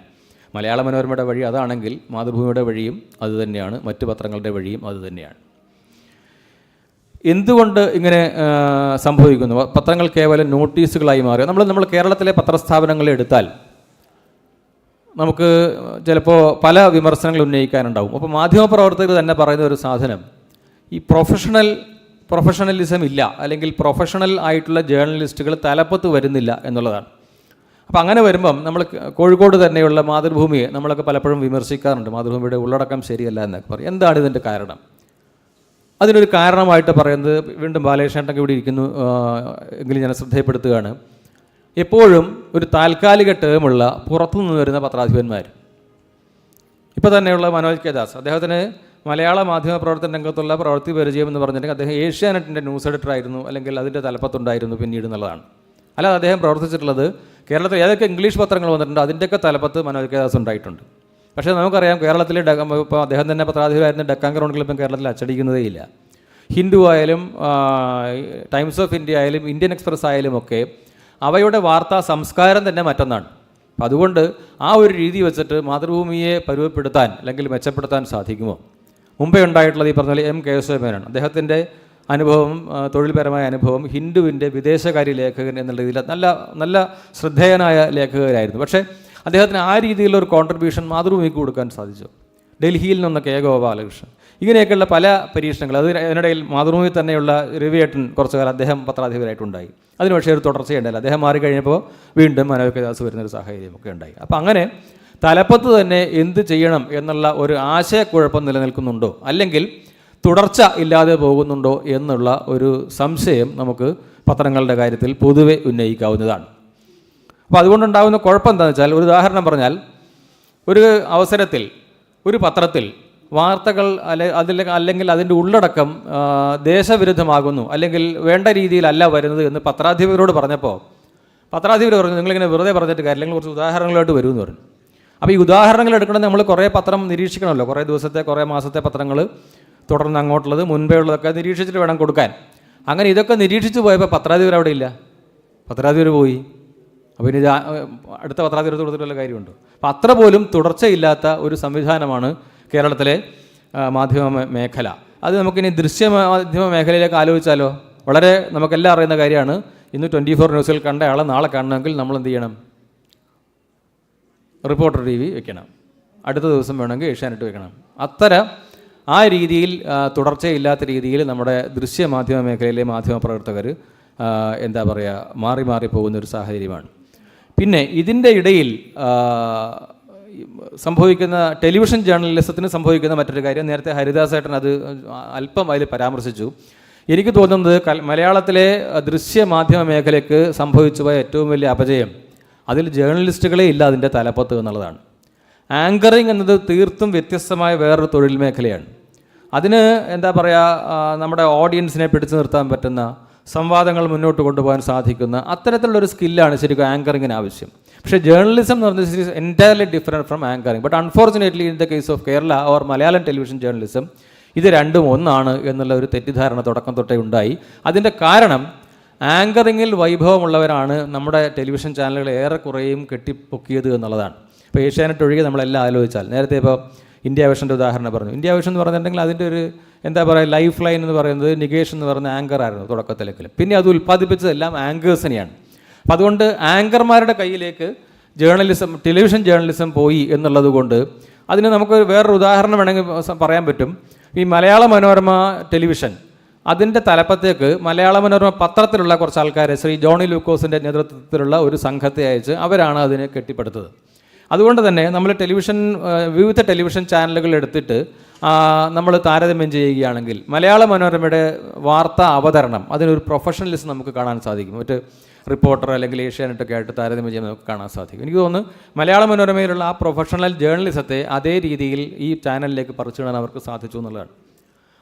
മലയാള മനോരമയുടെ വഴി അതാണെങ്കിൽ മാതൃഭൂമിയുടെ വഴിയും അതുതന്നെയാണ്, മറ്റു പത്രങ്ങളുടെ വഴിയും അതുതന്നെയാണ്. എന്തുകൊണ്ട് ഇങ്ങനെ സംഭവിക്കുന്നു? പത്രങ്ങൾ കേവലം നോട്ടീസുകളായി മാറി. നമ്മൾ കേരളത്തിലെ പത്രസ്ഥാപനങ്ങളെ എടുത്താൽ നമുക്ക് ചിലപ്പോൾ പല വിമർശനങ്ങൾ ഉന്നയിക്കാനുണ്ടാവും. അപ്പോൾ മാധ്യമപ്രവർത്തകർ തന്നെ പറയുന്ന ഒരു സാധനം, ഈ പ്രൊഫഷണലിസം ഇല്ല, അല്ലെങ്കിൽ പ്രൊഫഷണൽ ആയിട്ടുള്ള ജേർണലിസ്റ്റുകൾ തലപ്പത്ത് വരുന്നില്ല എന്നുള്ളതാണ്. അപ്പോൾ അങ്ങനെ വരുമ്പം നമ്മൾ കോഴിക്കോട് തന്നെയുള്ള മാതൃഭൂമിയെ നമ്മളൊക്കെ പലപ്പോഴും വിമർശിക്കാറുണ്ട്. മാതൃഭൂമിയുടെ ഉള്ളടക്കം ശരിയല്ല എന്നൊക്കെ പറയും. എന്താണ് ഇതിൻ്റെ കാരണം? അതിനൊരു കാരണമായിട്ട് പറയുന്നത്, വീണ്ടും ബാലകൃഷ്ണേട്ടൻ ഇവിടെ ഇരിക്കുന്നു എങ്കിലും ഞാൻ ശ്രദ്ധയപ്പെടുത്തുകയാണ്, എപ്പോഴും ഒരു താൽക്കാലിക ടേമുള്ള പുറത്തുനിന്ന് വരുന്ന പത്രാധിപന്മാർ. ഇപ്പോൾ തന്നെയുള്ള മനോജ് കെ ദാസ്, അദ്ദേഹത്തിന് മലയാള മാധ്യമ പ്രവർത്തന രംഗത്തുള്ള പ്രവൃത്തി പരിചയം എന്ന് പറഞ്ഞിട്ടുണ്ടെങ്കിൽ അദ്ദേഹം ഏഷ്യാനെറ്റിൻ്റെ ന്യൂസ് എഡിറ്ററായിരുന്നു, അല്ലെങ്കിൽ അതിൻ്റെ തലപ്പത്തുണ്ടായിരുന്നു പിന്നീട് എന്നുള്ളതാണ്. അല്ലാതെ അദ്ദേഹം പ്രവർത്തിച്ചിട്ടുള്ളത് കേരളത്തിൽ ഏതൊക്കെ ഇംഗ്ലീഷ് പത്രങ്ങൾ വന്നിട്ടുണ്ട് അതിൻ്റെയൊക്കെ തലപ്പത്ത് മനോജ് കെ ദാസ് ഉണ്ടായിട്ടുണ്ട്. പക്ഷേ നമുക്കറിയാം കേരളത്തിൽ ഇപ്പോൾ അദ്ദേഹം തന്നെ പത്രാധിപരായിരുന്ന ഡെക്കാൻ ക്രോണിക്കൽ ഇപ്പം കേരളത്തിൽ അച്ചടിക്കുന്നതേ ഇല്ല. ഹിന്ദു ആയാലും ടൈംസ് ഓഫ് ഇന്ത്യ ആയാലും ഇന്ത്യൻ എക്സ്പ്രസ് ആയാലും ഒക്കെ അവയുടെ വാർത്താ സംസ്കാരം തന്നെ മറ്റൊന്നാണ്. അപ്പം അതുകൊണ്ട് ആ ഒരു രീതി വെച്ചിട്ട് മാതൃഭൂമിയെ പരുവപ്പെടുത്താൻ അല്ലെങ്കിൽ മെച്ചപ്പെടുത്താൻ സാധിക്കുമോ? മുമ്പേ ഉണ്ടായിട്ടുള്ളത് ഈ പറഞ്ഞ പോലെ എം കേശവമേനോൻ, അദ്ദേഹത്തിൻ്റെ അനുഭവം, തൊഴിൽപരമായ അനുഭവം, ഹിന്ദുവിൻ്റെ വിദേശകാര്യ ലേഖകൻ എന്നുള്ള രീതിയിൽ നല്ല ശ്രദ്ധേയനായ ലേഖകരായിരുന്നു. പക്ഷേ അദ്ദേഹത്തിന് ആ രീതിയിലുള്ള ഒരു കോൺട്രിബ്യൂഷൻ മാതൃഭൂമിക്ക് കൊടുക്കാൻ സാധിച്ചു. ഡൽഹിയിൽ നിന്നൊക്കെ ഗോപാലകൃഷ്ണൻ, ഇങ്ങനെയൊക്കെയുള്ള പല പരീക്ഷണങ്ങൾ. അതിനിടയിൽ മാതൃഭൂമി തന്നെയുള്ള രവിയേട്ടൻ കുറച്ചു കാലം അദ്ദേഹം പത്രാധിപരായിട്ടുണ്ടായി. അതിന് പക്ഷേ ഒരു തുടർച്ചയുണ്ടായില്ല. അദ്ദേഹം മാറിക്കഴിഞ്ഞപ്പോൾ വീണ്ടും മനോജ് കെ ദാസ് വരുന്നൊരു സാഹചര്യമൊക്കെ ഉണ്ടായി. അപ്പം അങ്ങനെ തലപ്പത്ത് തന്നെ എന്ത് ചെയ്യണം എന്നുള്ള ഒരു ആശയക്കുഴപ്പം നിലനിൽക്കുന്നുണ്ടോ, അല്ലെങ്കിൽ തുടർച്ച ഇല്ലാതെ പോകുന്നുണ്ടോ എന്നുള്ള ഒരു സംശയം നമുക്ക് പത്രങ്ങളുടെ കാര്യത്തിൽ പൊതുവെ ഉന്നയിക്കാവുന്നതാണ്. അപ്പോൾ അതുകൊണ്ടുണ്ടാകുന്ന കുഴപ്പം എന്താണെന്ന് വെച്ചാൽ, ഒരു ഉദാഹരണം പറഞ്ഞാൽ, ഒരു അവസരത്തിൽ ഒരു പത്രത്തിൽ വാർത്തകൾ അല്ലെങ്കിൽ അതിൻ്റെ ഉള്ളടക്കം ദേശവിരുദ്ധമാകുന്നു, അല്ലെങ്കിൽ വേണ്ട രീതിയിലല്ല വരുന്നത് എന്ന് പത്രാധിപരോട് പറഞ്ഞപ്പോൾ പത്രാധിപർ പറഞ്ഞു, നിങ്ങളിങ്ങനെ വെറുതെ പറഞ്ഞിട്ട് കാര്യം, അല്ലെങ്കിൽ കുറച്ച് ഉദാഹരണങ്ങളായിട്ട് വരുമെന്ന് പറഞ്ഞു. അപ്പോൾ ഈ ഉദാഹരണങ്ങൾ എടുക്കണമെങ്കിൽ നമ്മൾ കുറേ പത്രം നിരീക്ഷിക്കണമല്ലോ, കുറേ ദിവസത്തെ കുറേ മാസത്തെ പത്രങ്ങൾ, തുടർന്ന് അങ്ങോട്ടുള്ളത്, മുൻപേ ഉള്ളതൊക്കെ നിരീക്ഷിച്ചിട്ട് വേണം കൊടുക്കാൻ. അങ്ങനെ ഇതൊക്കെ നിരീക്ഷിച്ച് പോയപ്പോൾ പത്രാധിപർ അവിടെ ഇല്ല, പത്രാധിപർ പോയി. അപ്പോൾ ഇനി അടുത്ത പത്രാധിപർ കൊടുത്തിട്ടുള്ള കാര്യമുണ്ട്. അപ്പോൾ അത്ര പോലും തുടർച്ചയില്ലാത്ത ഒരു സംവിധാനമാണ് കേരളത്തിലെ മാധ്യമ മേഖല. അത് നമുക്കിനി ദൃശ്യമാധ്യമ മേഖലയിലേക്ക് ആലോചിച്ചാലോ? വളരെ നമുക്കെല്ലാം അറിയുന്ന കാര്യമാണ്. ഇന്ന് 24 ന്യൂസിൽ കണ്ട ആളെ നാളെ കാണണമെങ്കിൽ നമ്മൾ എന്ത് ചെയ്യണം? റിപ്പോർട്ടർ TV വെക്കണം, അടുത്ത ദിവസം വേണമെങ്കിൽ ഏഷ്യാനെറ്റ് വെക്കണം. അത്തരം ആ രീതിയിൽ തുടർച്ചയില്ലാത്ത രീതിയിൽ നമ്മുടെ ദൃശ്യമാധ്യമ മേഖലയിലെ മാധ്യമപ്രവർത്തകർ മാറി മാറി പോകുന്നൊരു സാഹചര്യമാണ്. പിന്നെ ഇതിൻ്റെ ഇടയിൽ സംഭവിക്കുന്ന ടെലിവിഷൻ ജേർണലിസത്തിന് സംഭവിക്കുന്ന മറ്റൊരു കാര്യം, നേരത്തെ ഹരിദാസേട്ടൻ അത് അല്പം അതിൽ പരാമർശിച്ചു. എനിക്ക് തോന്നുന്നത് മലയാളത്തിലെ ദൃശ്യമാധ്യമ മേഖലയ്ക്ക് സംഭവിച്ചു പോയ ഏറ്റവും വലിയ അപജയം അതിൽ ജേർണലിസ്റ്റുകളെ ഇല്ല അതിൻ്റെ തലപ്പത്ത് എന്നുള്ളതാണ്. ആങ്കറിങ് എന്നത് തീർത്തും വ്യത്യസ്തമായ വേറൊരു തൊഴിൽ മേഖലയാണ്. അതിന് നമ്മുടെ ഓഡിയൻസിനെ പിടിച്ചു നിർത്താൻ പറ്റുന്ന, സംവാദങ്ങൾ മുന്നോട്ട് കൊണ്ടുപോകാൻ സാധിക്കുന്ന അത്തരത്തിലുള്ളൊരു സ്കില്ലാണ് ശരിക്കും ആങ്കറിങ്ങിന് ആവശ്യം. പക്ഷേ ജേർണലിസം എന്ന് പറഞ്ഞാൽ is entirely different from anchoring. But unfortunately in the case of Kerala or Malayalam television journalism ഇത് രണ്ടും ഒന്നാണ് എന്നുള്ള ഒരു തെറ്റിദ്ധാരണ തുടക്കം തൊട്ടേ ഉണ്ടായി. അതിൻ്റെ കാരണം ആങ്കറിങ്ങിൽ വൈഭവമുള്ളവരാണ് നമ്മുടെ ടെലിവിഷൻ ചാനലുകൾ ഏറെക്കുറേയും കെട്ടിപ്പൊക്കിയത് എന്നുള്ളതാണ്. ഇപ്പോൾ ഏഷ്യാനെറ്റ് ഒഴികെ നമ്മളെല്ലാം ആലോചിച്ചാൽ, നേരത്തെ ഇപ്പോൾ ഇന്ത്യ വിഷൻ്റെ ഉദാഹരണം പറഞ്ഞു. ഇന്ത്യ വിഷൻ എന്ന് പറഞ്ഞിട്ടുണ്ടെങ്കിൽ അതിൻ്റെ ഒരു ലൈഫ് ലൈൻ എന്ന് പറയുന്നത് നികേഷ് എന്ന് പറയുന്ന ആങ്കർ ആയിരുന്നു തുടക്കത്തിലെങ്കിലും. പിന്നെ അത് ഉൽപ്പാദിപ്പിച്ചതെല്ലാം ആങ്കേഴ്സിനെയാണ്. അപ്പം അതുകൊണ്ട് ആങ്കർമാരുടെ കയ്യിലേക്ക് ടെലിവിഷൻ ജേർണലിസം പോയി എന്നുള്ളത് കൊണ്ട് അതിന് നമുക്ക് വേറൊരു ഉദാഹരണം വേണമെങ്കിൽ പറയാൻ പറ്റും. ഈ മലയാള മനോരമ ടെലിവിഷൻ അതിൻ്റെ തലപ്പത്തേക്ക് മലയാള മനോരമ പത്രത്തിലുള്ള കുറച്ച് ആൾക്കാരെ ശ്രീ ജോണി ലൂക്കോസിൻ്റെ നേതൃത്വത്തിലുള്ള ഒരു സംഘത്തെ അയച്ച് അവരാണ് അതിനെ കെട്ടിപ്പടുത്തത്. അതുകൊണ്ട് തന്നെ നമ്മൾ വിവിധ ടെലിവിഷൻ ചാനലുകൾ എടുത്തിട്ട് നമ്മൾ താരതമ്യം ചെയ്യുകയാണെങ്കിൽ മലയാള മനോരമയുടെ വാർത്താ അവതരണം അതിനൊരു പ്രൊഫഷണലിസം നമുക്ക് കാണാൻ സാധിക്കും. മറ്റ് റിപ്പോർട്ടർ അല്ലെങ്കിൽ ഏഷ്യാനെറ്റൊക്കെ ആയിട്ട് താരതമ്യം ചെയ്യാൻ നമുക്ക് കാണാൻ സാധിക്കും. എനിക്ക് തോന്നുന്നു മലയാള മനോരമയിലുള്ള ആ പ്രൊഫഷണൽ ജേർണലിസത്തെ അതേ രീതിയിൽ ഈ ചാനലിലേക്ക് പറിച്ചിടാൻ അവർക്ക് സാധിച്ചു എന്നുള്ളതാണ്.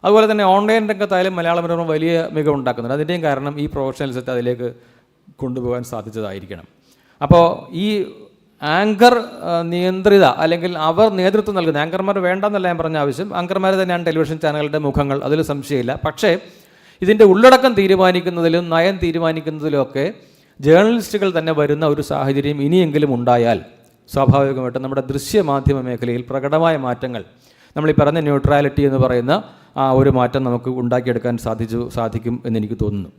അതുപോലെ തന്നെ ഓൺലൈൻ രംഗത്തായാലും മലയാള മനോരമ വലിയ മികവുണ്ടാക്കുന്നുണ്ട്. അതിൻ്റെയും കാരണം ഈ പ്രൊഫഷണലിസത്തെ അതിലേക്ക് കൊണ്ടുപോകാൻ സാധിച്ചതായിരിക്കണം. അപ്പോൾ ഈ ആങ്കർ നിയന്ത്രിത അല്ലെങ്കിൽ അവർ നേതൃത്വം നൽകുന്ന ആങ്കർമാർ വേണ്ടെന്നല്ല ഞാൻ പറഞ്ഞ ആവശ്യം, ആങ്കർമാർ തന്നെയാണ് ടെലിവിഷൻ ചാനലുകളുടെ മുഖങ്ങൾ, അതിൽ സംശയമില്ല. പക്ഷേ ഇതിൻ്റെ ഉള്ളടക്കം തീരുമാനിക്കുന്നതിലും നയം തീരുമാനിക്കുന്നതിലും ഒക്കെ ജേർണലിസ്റ്റുകൾ തന്നെ വരുന്ന ഒരു സാഹചര്യം ഇനിയെങ്കിലും ഉണ്ടായാൽ സ്വാഭാവികമായിട്ടും നമ്മുടെ ദൃശ്യമാധ്യമ മേഖലയിൽ പ്രകടമായ മാറ്റങ്ങൾ, നമ്മളീ പറഞ്ഞ ന്യൂട്രാലിറ്റി എന്ന് പറയുന്ന ആ ഒരു മാറ്റം നമുക്ക് ഉണ്ടാക്കിയെടുക്കാൻ സാധിക്കും എന്നെനിക്ക് തോന്നുന്നു.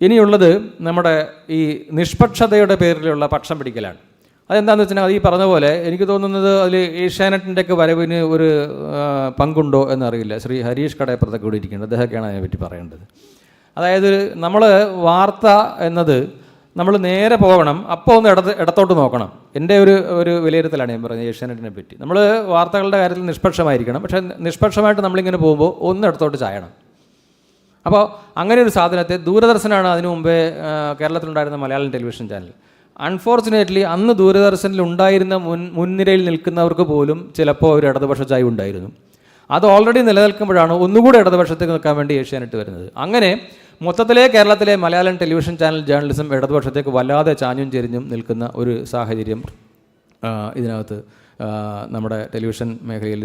ഇനിയുള്ളത് നമ്മുടെ ഈ നിഷ്പക്ഷതയുടെ പേരിലുള്ള പക്ഷം പിടിക്കലാണ്. അതെന്താണെന്ന് വെച്ചാൽ അത് ഈ പറഞ്ഞ പോലെ എനിക്ക് തോന്നുന്നത് അതിൽ ഏഷ്യാനെറ്റിൻ്റെയൊക്കെ വരവിന് ഒരു പങ്കുണ്ടോ എന്നറിയില്ല. ശ്രീ ഹരീഷ് കടയപ്പുറത്തൊക്കെ കൂടി ഇരിക്കുന്നുണ്ട്, അദ്ദേഹമൊക്കെയാണ് അതിനെപ്പറ്റി പറയേണ്ടത്. അതായത് നമ്മൾ വാർത്ത എന്നത് നമ്മൾ നേരെ പോകണം, അപ്പോൾ ഒന്ന് ഇടത്തോട്ട് നോക്കണം. എൻ്റെ ഒരു വിലയിരുത്തലാണ് ഞാൻ പറഞ്ഞത് ഏഷ്യാനെറ്റിനെ പറ്റി. നമ്മൾ വാർത്തകളുടെ കാര്യത്തിൽ നിഷ്പക്ഷമായിരിക്കണം, പക്ഷേ നിഷ്പക്ഷമായിട്ട് നമ്മളിങ്ങനെ പോകുമ്പോൾ ഒന്ന് ഇടത്തോട്ട് ചായണം. അപ്പോൾ അങ്ങനെ ഒരു സാധനത്തെ ദൂരദർശനാണ് അതിനു മുമ്പേ കേരളത്തിലുണ്ടായിരുന്ന മലയാളം ടെലിവിഷൻ ചാനൽ. അൺഫോർച്ചുനേറ്റ്ലി അന്ന് ദൂരദർശനിൽ ഉണ്ടായിരുന്ന മുൻനിരയിൽ നിൽക്കുന്നവർക്ക് പോലും ചിലപ്പോൾ ഒരു ഇടതുപക്ഷ ചായ്വ് ഉണ്ടായിരുന്നു. അത് ഓൾറെഡി നിലനിൽക്കുമ്പോഴാണ് ഒന്നുകൂടി ഇടതുപക്ഷത്തേക്ക് നിൽക്കാൻ വേണ്ടി ഏഷ്യാനെറ്റ് വരുന്നത്. അങ്ങനെ മൊത്തത്തിലെ കേരളത്തിലെ മലയാളം ടെലിവിഷൻ ചാനൽ ജേർണലിസം ഇടതുപക്ഷത്തേക്ക് വല്ലാതെ ചാഞ്ഞും ചെരിഞ്ഞും നിൽക്കുന്ന ഒരു സാഹചര്യം ഇതിനകത്ത് നമ്മുടെ ടെലിവിഷൻ മേഖലയിൽ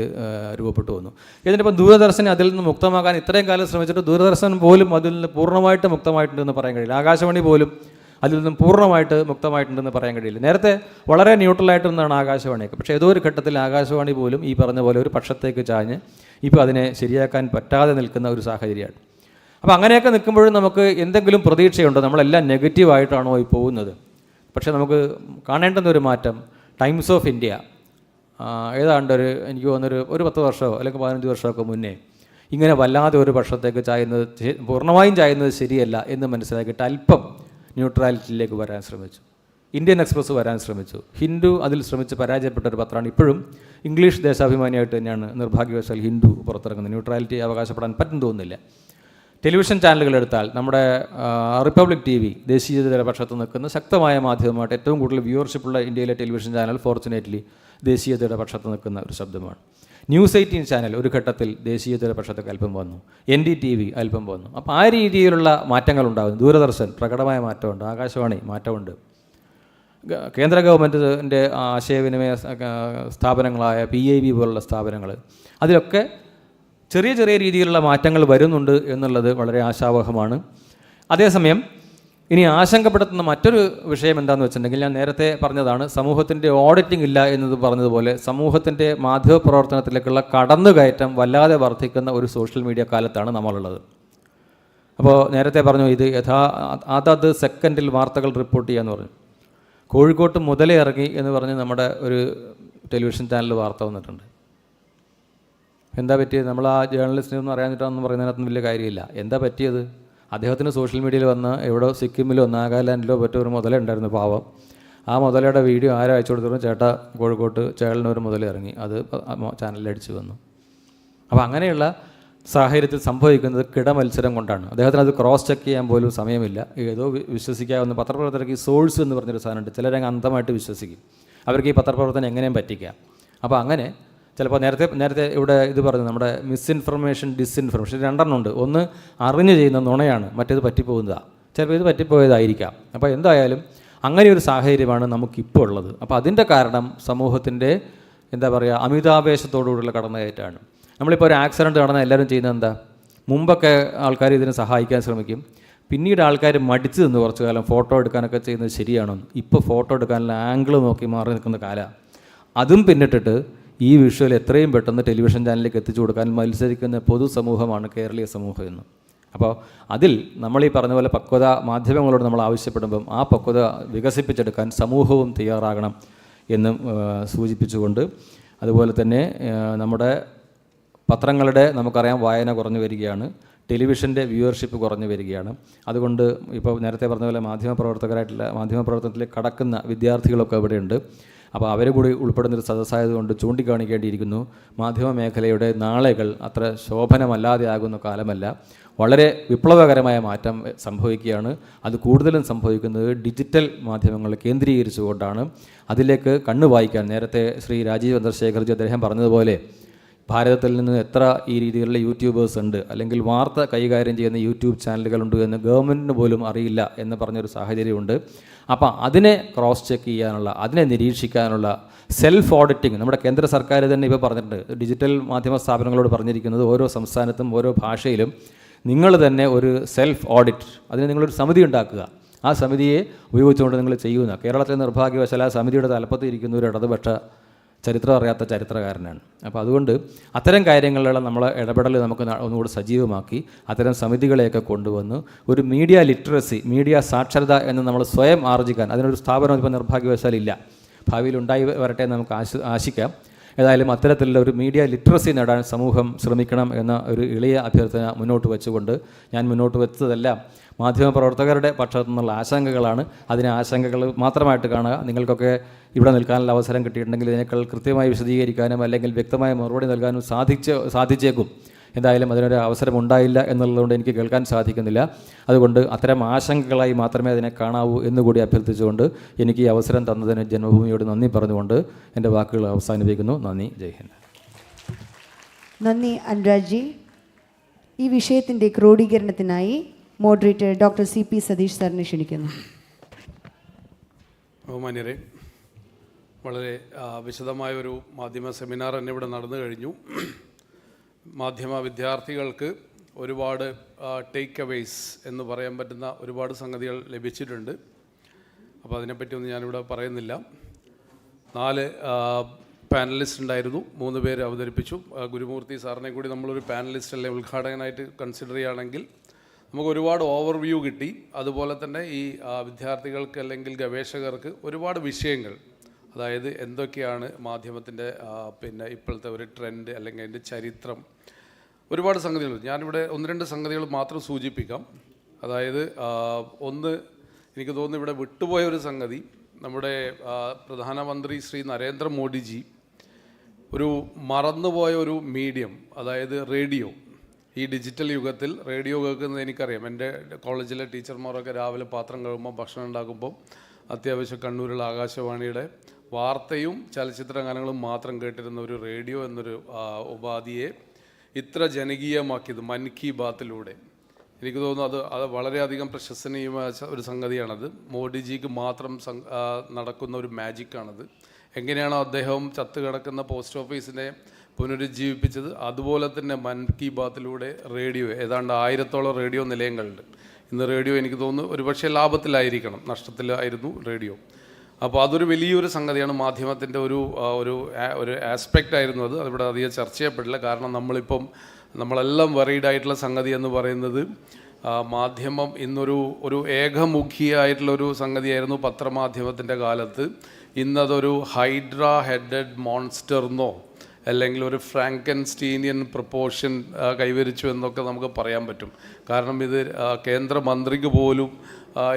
രൂപപ്പെട്ടു വന്നു. ഇതിനിപ്പോൾ ദൂരദർശനെ അതിൽ നിന്ന് മുക്തമാക്കാൻ ഇത്രയും കാലം ശ്രമിച്ചിട്ട് ദൂരദർശൻ പോലും അതിൽ നിന്ന് പൂർണ്ണമായിട്ട് മുക്തമായിട്ടുണ്ടെന്ന് പറയാൻ കഴിയില്ല. ആകാശവാണി പോലും അതിൽ നിന്നും പൂർണ്ണമായിട്ട് മുക്തമായിട്ടുണ്ടെന്ന് പറയാൻ കഴിയില്ല. നേരത്തെ വളരെ ന്യൂട്രലായിട്ടൊന്നാണ് ആകാശവാണിയൊക്കെ, പക്ഷേ ഏതോ ഒരു ഘട്ടത്തിൽ ആകാശവാണി പോലും ഈ പറഞ്ഞ പോലെ ഒരു പക്ഷത്തേക്ക് ചാഞ്ഞ് ഇപ്പോൾ അതിനെ ശരിയാക്കാൻ പറ്റാതെ നിൽക്കുന്ന ഒരു സാഹചര്യമാണ്. അപ്പോൾ അങ്ങനെയൊക്കെ നിൽക്കുമ്പോഴും നമുക്ക് എന്തെങ്കിലും പ്രതീക്ഷയുണ്ടോ? നമ്മളെല്ലാം നെഗറ്റീവായിട്ടാണോ ഈ പോകുന്നത്? പക്ഷേ നമുക്ക് കാണേണ്ടുന്ന ഒരു മാറ്റം ടൈംസ് ഓഫ് ഇന്ത്യ ഏതാണ്ട് എനിക്ക് തോന്നുന്നൊരു 10 വർഷമോ അല്ലെങ്കിൽ 15 വർഷമൊക്കെ മുന്നേ ഇങ്ങനെ വല്ലാതെ ഒരു പക്ഷത്തേക്ക് ചായുന്നത്, പൂർണ്ണമായും ചായുന്നത് ശരിയല്ല എന്ന് മനസ്സിലാക്കിയിട്ട് അല്പം ന്യൂട്രാലിറ്റിയിലേക്ക് വരാൻ ശ്രമിച്ചു. ഇന്ത്യൻ എക്സ്പ്രസ് വരാൻ ശ്രമിച്ചു. ഹിന്ദു അതിൽ ശ്രമിച്ച് പരാജയപ്പെട്ട ഒരു പത്രമാണ്. ഇപ്പോഴും ഇംഗ്ലീഷ് ദേശാഭിമാനിയായിട്ട് തന്നെയാണ് നിർഭാഗ്യവശാൽ ഹിന്ദു പുറത്തിറങ്ങുന്നത്. ന്യൂട്രാലിറ്റി അവകാശപ്പെടാൻ പറ്റും തോന്നുന്നില്ല. ടെലിവിഷൻ ചാനലുകൾ എടുത്താൽ നമ്മുടെ റിപ്പബ്ലിക് TV ദേശീയതയുടെ പക്ഷത്ത് നിൽക്കുന്ന ശക്തമായ മാധ്യമമായിട്ട് ഏറ്റവും കൂടുതൽ വ്യൂവർഷിപ്പുള്ള ഇന്ത്യയിലെ ടെലിവിഷൻ ചാനൽ ഫോർച്ചുനേറ്റ്ലി ദേശീയതയുടെ പക്ഷത്ത് നിൽക്കുന്ന ഒരു ശബ്ദമാണ്. ന്യൂസ് 18 ചാനൽ ഒരു ഘട്ടത്തിൽ ദേശീയതയുടെ പക്ഷത്തൊക്കെ അല്പം വന്നു. NDTV അല്പം വന്നു. അപ്പോൾ ആ രീതിയിലുള്ള മാറ്റങ്ങളുണ്ടാകുന്നു. ദൂരദർശൻ പ്രകടമായ മാറ്റമുണ്ട്. ആകാശവാണി മാറ്റമുണ്ട്. കേന്ദ്ര ഗവൺമെൻറ്റിൻ്റെ ആശയവിനിമയ സ്ഥാപനങ്ങളായ PIB പോലുള്ള സ്ഥാപനങ്ങൾ അതിലൊക്കെ ചെറിയ ചെറിയ രീതിയിലുള്ള മാറ്റങ്ങൾ വരുന്നുണ്ട് എന്നുള്ളത് വളരെ ആശാവഹമാണ്. അതേസമയം ഇനി ആശങ്കപ്പെടുത്തുന്ന മറ്റൊരു വിഷയം എന്താണെന്ന് വെച്ചിട്ടുണ്ടെങ്കിൽ, ഞാൻ നേരത്തെ പറഞ്ഞതാണ്, സമൂഹത്തിൻ്റെ ഓഡിറ്റിംഗ് ഇല്ല എന്നത് പറഞ്ഞതുപോലെ സമൂഹത്തിൻ്റെ മാധ്യമപ്രവർത്തനത്തിലേക്കുള്ള കടന്നുകയറ്റം വല്ലാതെ വർദ്ധിക്കുന്ന ഒരു സോഷ്യൽ മീഡിയ കാലത്താണ് നമ്മളുള്ളത്. അപ്പോൾ നേരത്തെ പറഞ്ഞു ഇത് അതത് സെക്കൻഡിൽ വാർത്തകൾ റിപ്പോർട്ട് ചെയ്യാമെന്ന് പറഞ്ഞു. കോഴിക്കോട്ട് മുതലേ ഇറങ്ങി എന്ന് പറഞ്ഞ് നമ്മുടെ ഒരു ടെലിവിഷൻ ചാനൽ വാർത്ത വന്നിട്ടുണ്ട്. എന്താ പറ്റിയത്? നമ്മൾ ആ ജേർണലിസ്റ്റിനൊന്നും അറിയാനിട്ടാണെന്ന് പറയുന്നതിനകത്തൊന്നും വലിയ കാര്യമില്ല. എന്താ പറ്റിയത്? അദ്ദേഹത്തിന് സോഷ്യൽ മീഡിയയിൽ വന്ന് എവിടെയോ സിക്കിമിലോ നാഗാലാൻഡിലോ ഒരു മുതല ഉണ്ടായിരുന്നു, പാവം. ആ മുതലയുടെ വീഡിയോ ആരും അയച്ചു കൊടുത്തിരുന്നു, ചേട്ടാ കോഴിക്കോട്ട് ചേളനൊരു മുതല ഇറങ്ങി, അത് ചാനലിൽ അടിച്ചു വന്നു. അപ്പോൾ അങ്ങനെയുള്ള സാഹചര്യത്തിൽ സംഭവിക്കുന്നത് കിടമത്സരം കൊണ്ടാണ്. അദ്ദേഹത്തിന് അത് ക്രോസ് ചെക്ക് ചെയ്യാൻ പോലും സമയമില്ല. ഏതോ വിശ്വസിക്കാവുന്ന പത്രപ്രവർത്തകർക്ക് ഈ സോഴ്സ് എന്ന് പറഞ്ഞൊരു സാധനമുണ്ട്. ചിലരങ്ങ് അന്ധമായിട്ട് വിശ്വസിക്കും. അവർക്ക് ഈ പത്രപ്രവർത്തനം എങ്ങനെയും പറ്റിക്കാം. അപ്പോൾ അങ്ങനെ ചിലപ്പോൾ നേരത്തെ ഇവിടെ ഇത് പറഞ്ഞു, നമ്മുടെ മിസ്ഇൻഫർമേഷൻ, ഡിസ്ഇൻഫർമേഷൻ രണ്ടെണ്ണം ഉണ്ട്. ഒന്ന് അറിഞ്ഞ് ചെയ്യുന്ന നുണയാണ്, മറ്റേത് പറ്റിപ്പോകുന്നതാണ്. ചിലപ്പോൾ ഇത് പറ്റിപ്പോയതായിരിക്കാം. അപ്പോൾ എന്തായാലും അങ്ങനെ ഒരു സാഹചര്യമാണ് നമുക്കിപ്പോൾ ഉള്ളത്. അപ്പോൾ അതിൻ്റെ കാരണം സമൂഹത്തിൻ്റെ എന്താ പറയുക അമിതാവേശത്തോടുകൂടിയുള്ള കടന്നുകയറ്റാണ്. നമ്മളിപ്പോൾ ഒരു ആക്സിഡൻറ്റ് നടന്നാൽ എല്ലാവരും ചെയ്യുന്നത് എന്താ? മുമ്പൊക്കെ ആൾക്കാർ ഇതിനെ സഹായിക്കാൻ ശ്രമിക്കും. പിന്നീട് ആൾക്കാർ മടിച്ച് നിന്ന് കുറച്ച് കാലം ഫോട്ടോ എടുക്കാനൊക്കെ ചെയ്യുന്നത് ശരിയാണോ? ഇപ്പോൾ ഫോട്ടോ എടുക്കാനുള്ള ആംഗിൾ നോക്കി മാറി നിൽക്കുന്ന കാലമാണ്. അതും പിന്നിട്ടിട്ട് ഈ വിഷ്വൽ എത്രയും പെട്ടെന്ന് ടെലിവിഷൻ ചാനലിലേക്ക് എത്തിച്ചു കൊടുക്കാൻ മത്സരിക്കുന്ന പൊതുസമൂഹമാണ് കേരളീയ സമൂഹം എന്ന്. അപ്പോൾ അതിൽ നമ്മൾ ഈ പറഞ്ഞ പോലെ പക്വത മാധ്യമങ്ങളോട് നമ്മൾ ആവശ്യപ്പെടുമ്പം ആ പക്വത വികസിപ്പിച്ചെടുക്കാൻ സമൂഹവും തയ്യാറാകണം എന്നും സൂചിപ്പിച്ചുകൊണ്ട്, അതുപോലെ തന്നെ നമ്മുടെ പത്രങ്ങളുടെ നമുക്കറിയാം വായന കുറഞ്ഞു വരികയാണ്, ടെലിവിഷൻ്റെ വ്യൂവർഷിപ്പ് കുറഞ്ഞു വരികയാണ്. അതുകൊണ്ട് ഇപ്പോൾ നേരത്തെ പറഞ്ഞ പോലെ മാധ്യമപ്രവർത്തനത്തിലേക്ക് കടക്കുന്ന വിദ്യാർത്ഥികളൊക്കെ ഇവിടെയുണ്ട്. അപ്പോൾ അവരെ കൂടി ഉൾപ്പെടുന്നൊരു സദസ്സായതുകൊണ്ട് ചൂണ്ടിക്കാണിക്കേണ്ടിയിരിക്കുന്നു, മാധ്യമ മേഖലയുടെ നാളുകൾ അത്ര ശോഭനമല്ലാതെ ആകുന്ന കാലമല്ല. വളരെ വിപ്ലവകരമായ മാറ്റം സംഭവിക്കുകയാണ്. അത് കൂടുതലും സംഭവിക്കുന്നത് ഡിജിറ്റൽ മാധ്യമങ്ങൾ കേന്ദ്രീകരിച്ചുകൊണ്ടാണ്. അതിലേക്ക് കണ്ണു വായിക്കാൻ നേരത്തെ ശ്രീ രാജീവ് ചന്ദ്രശേഖർജി അദ്ദേഹം പറഞ്ഞതുപോലെ ഭാരതത്തിൽ നിന്ന് എത്ര ഈ രീതിയിലുള്ള യൂട്യൂബേഴ്സ് ഉണ്ട്, അല്ലെങ്കിൽ വാർത്ത കൈകാര്യം ചെയ്യുന്ന യൂട്യൂബ് ചാനലുകളുണ്ട് എന്ന് ഗവൺമെൻറ്റിന് പോലും അറിയില്ല എന്ന് പറഞ്ഞൊരു സാഹചര്യമുണ്ട്. അപ്പോൾ അതിനെ ക്രോസ് ചെക്ക് ചെയ്യാനുള്ള, അതിനെ നിരീക്ഷിക്കാനുള്ള സെൽഫ് ഓഡിറ്റിംഗ് നമ്മുടെ കേന്ദ്ര സർക്കാർ തന്നെ ഇപ്പോൾ പറഞ്ഞിട്ടുണ്ട്. ഡിജിറ്റൽ മാധ്യമ സ്ഥാപനങ്ങളോട് പറഞ്ഞിരിക്കുന്നത് ഓരോ സംസ്ഥാനത്തും ഓരോ ഭാഷയിലും നിങ്ങൾ തന്നെ ഒരു സെൽഫ് ഓഡിറ്റ്, അതിന് നിങ്ങളൊരു സമിതി ഉണ്ടാക്കുക. ആ സമിതിയെ ഉപയോഗിച്ചുകൊണ്ട് നിങ്ങൾ ചെയ്യുന്ന, കേരളത്തിലെ നിർഭാഗ്യവശാൽ ആ സമിതിയുടെ തലപ്പത്ത് ഇരിക്കുന്ന ഒരു ഇടതുപക്ഷ ചരിത്രം അറിയാത്ത ചരിത്രകാരനാണ്. അപ്പോൾ അതുകൊണ്ട് അത്തരം കാര്യങ്ങളിലുള്ള നമ്മളെ ഇടപെടൽ നമുക്ക് ഒന്നുകൂടി സജീവമാക്കി അത്തരം സമിതികളെയൊക്കെ കൊണ്ടുവന്ന് ഒരു മീഡിയ ലിറ്ററസി, മീഡിയ സാക്ഷരത എന്ന് നമ്മൾ സ്വയം ആർജിക്കാൻ, അതിനൊരു സ്ഥാപനം ഇപ്പോൾ നിർഭാഗ്യവശാലില്ല, ഭാവിയിൽ ഉണ്ടായി വരട്ടെ എന്ന് നമുക്ക് ആശിക്കാം. ഏതായാലും അത്തരത്തിലുള്ള ഒരു മീഡിയ ലിറ്ററസി നേടാൻ സമൂഹം ശ്രമിക്കണം എന്ന ഒരു എളിയ അഭ്യർത്ഥന മുന്നോട്ട് വെച്ചുകൊണ്ട്, ഞാൻ മുന്നോട്ട് വെച്ചതെല്ലാം മാധ്യമപ്രവർത്തകരുടെ പക്ഷത്തു നിന്നുള്ള ആശങ്കകളാണ്. അതിനെ ആശങ്കകൾ മാത്രമായിട്ട് കാണുക. നിങ്ങൾക്കൊക്കെ ഇവിടെ നിൽക്കാനുള്ള അവസരം കിട്ടിയിട്ടുണ്ടെങ്കിൽ ഇതിനേക്കാൾ കൃത്യമായി വിശദീകരിക്കാനും അല്ലെങ്കിൽ വ്യക്തമായ മറുപടി നൽകാനും സാധിച്ചേക്കും. എന്തായാലും അതിനൊരു അവസരം ഉണ്ടായില്ല എന്നുള്ളതുകൊണ്ട് എനിക്ക് കേൾക്കാൻ സാധിക്കുന്നില്ല. അതുകൊണ്ട് അത്തരം ആശങ്കകളായി മാത്രമേ അതിനെ കാണാവൂ എന്നുകൂടി അഭ്യർത്ഥിച്ചുകൊണ്ട് എനിക്ക് ഈ അവസരം തന്നതിന് ജന്മഭൂമിയോട് നന്ദി പറഞ്ഞുകൊണ്ട് എൻ്റെ വാക്കുകൾ അവസാനിപ്പിക്കുന്നു. നന്ദി. ജയ് ഹിന്ദ്. നന്ദി അനുരാജ്. ഈ വിഷയത്തിൻ്റെ ക്രോഡീകരണത്തിനായി മോഡറേറ്റർ ഡോക്ടർ CP സതീഷ് സാറിനെ ക്ഷണിക്കുന്നു. ബഹുമാന്യരെ, വളരെ വിശദമായൊരു മാധ്യമ സെമിനാർ തന്നെ ഇവിടെ നടന്നു കഴിഞ്ഞു. മാധ്യമ വിദ്യാർത്ഥികൾക്ക് ഒരുപാട് ടേക്ക് അവേയ്സ് എന്ന് പറയാൻ പറ്റുന്ന ഒരുപാട് സംഗതികൾ ലഭിച്ചിട്ടുണ്ട്. അപ്പോൾ അതിനെപ്പറ്റിയൊന്നും ഞാനിവിടെ പറയുന്നില്ല. 4 പാനലിസ്റ്റ് ഉണ്ടായിരുന്നു, 3 പേര് അവതരിപ്പിച്ചു. ഗുരുമൂർത്തി സാറിനെ കൂടി നമ്മളൊരു പാനലിസ്റ്റ് അല്ലെ ഉദ്ഘാടകനായിട്ട് കൺസിഡർ ചെയ്യുകയാണെങ്കിൽ നമുക്ക് ഒരുപാട് ഓവർവ്യൂ കിട്ടി. അതുപോലെ തന്നെ ഈ വിദ്യാർത്ഥികൾക്ക് അല്ലെങ്കിൽ ഗവേഷകർക്ക് ഒരുപാട് വിഷയങ്ങൾ, അതായത് എന്തൊക്കെയാണ് മാധ്യമത്തിൻ്റെ പിന്നെ ഇപ്പോഴത്തെ ഒരു ട്രെൻഡ് അല്ലെങ്കിൽ അതിൻ്റെ ചരിത്രം, ഒരുപാട് സംഗതികൾ. ഞാനിവിടെ 1-2 സംഗതികൾ മാത്രം സൂചിപ്പിക്കാം. അതായത് ഒന്ന്, എനിക്ക് തോന്നുന്നു ഇവിടെ വിട്ടുപോയ ഒരു സംഗതി, നമ്മുടെ പ്രധാനമന്ത്രി ശ്രീ നരേന്ദ്രമോദിജി ഒരു മറന്നുപോയ ഒരു മീഡിയം, അതായത് റേഡിയോ. ഈ ഡിജിറ്റൽ യുഗത്തിൽ റേഡിയോ കേൾക്കുന്നത് എനിക്കറിയാം. എൻ്റെ കോളേജിലെ ടീച്ചർമാരൊക്കെ രാവിലെ പാത്രം കഴുകുമ്പോൾ, ഭക്ഷണം ഉണ്ടാക്കുമ്പോൾ അത്യാവശ്യം കണ്ണൂരുള്ള ആകാശവാണിയുടെ വാർത്തയും ചലച്ചിത്ര ഗാനങ്ങളും മാത്രം കേട്ടിരുന്ന ഒരു റേഡിയോ എന്നൊരു ഉപാധിയെ ഇത്ര ജനകീയമാക്കിയത് മൻ കി ബാത്തിലൂടെ, എനിക്ക് തോന്നുന്നു അത് വളരെയധികം പ്രശംസനീയമായ ഒരു സംഗതിയാണത്. മോഡിജിക്ക് മാത്രം നടക്കുന്ന ഒരു മാജിക്കാണത്. എങ്ങനെയാണോ അദ്ദേഹം ചത്തുകിടക്കുന്ന പോസ്റ്റ് ഓഫീസിനെ പുനരുജ്ജീവിപ്പിച്ചത്, അതുപോലെ തന്നെ മൻ കി ബാത്തിലൂടെ റേഡിയോ, ഏതാണ്ട് 1000-ഓളം റേഡിയോ നിലയങ്ങളുണ്ട്. ഇന്ന് റേഡിയോ എനിക്ക് തോന്നുന്നു ഒരുപക്ഷെ ലാഭത്തിലായിരിക്കണം, നഷ്ടത്തിലായിരുന്നു റേഡിയോ. അപ്പോൾ അതൊരു വലിയൊരു സംഗതിയാണ്. മാധ്യമത്തിൻ്റെ ഒരു ആസ്പെക്റ്റ് ആയിരുന്നു അത്. അതിവിടെ അധികം ചർച്ച ചെയ്യപ്പെടില്ല. കാരണം നമ്മളെല്ലാം വറീഡായിട്ടുള്ള സംഗതി എന്ന് പറയുന്നത് മാധ്യമം ഇന്നൊരു ഏകമുഖിയായിട്ടുള്ളൊരു സംഗതിയായിരുന്നു പത്രമാധ്യമത്തിൻ്റെ കാലത്ത്. ഇന്നതൊരു ഹൈഡ്ര ഹെഡഡ് മോൺസ്റ്റർന്നോ അല്ലെങ്കിൽ ഒരു ഫ്രാങ്കൻസ്റ്റീനിയൻ പ്രൊപ്പോർഷൻ കൈവരിച്ചു എന്നൊക്കെ നമുക്ക് പറയാൻ പറ്റും. കാരണം ഇത് കേന്ദ്രമന്ത്രിക്ക് പോലും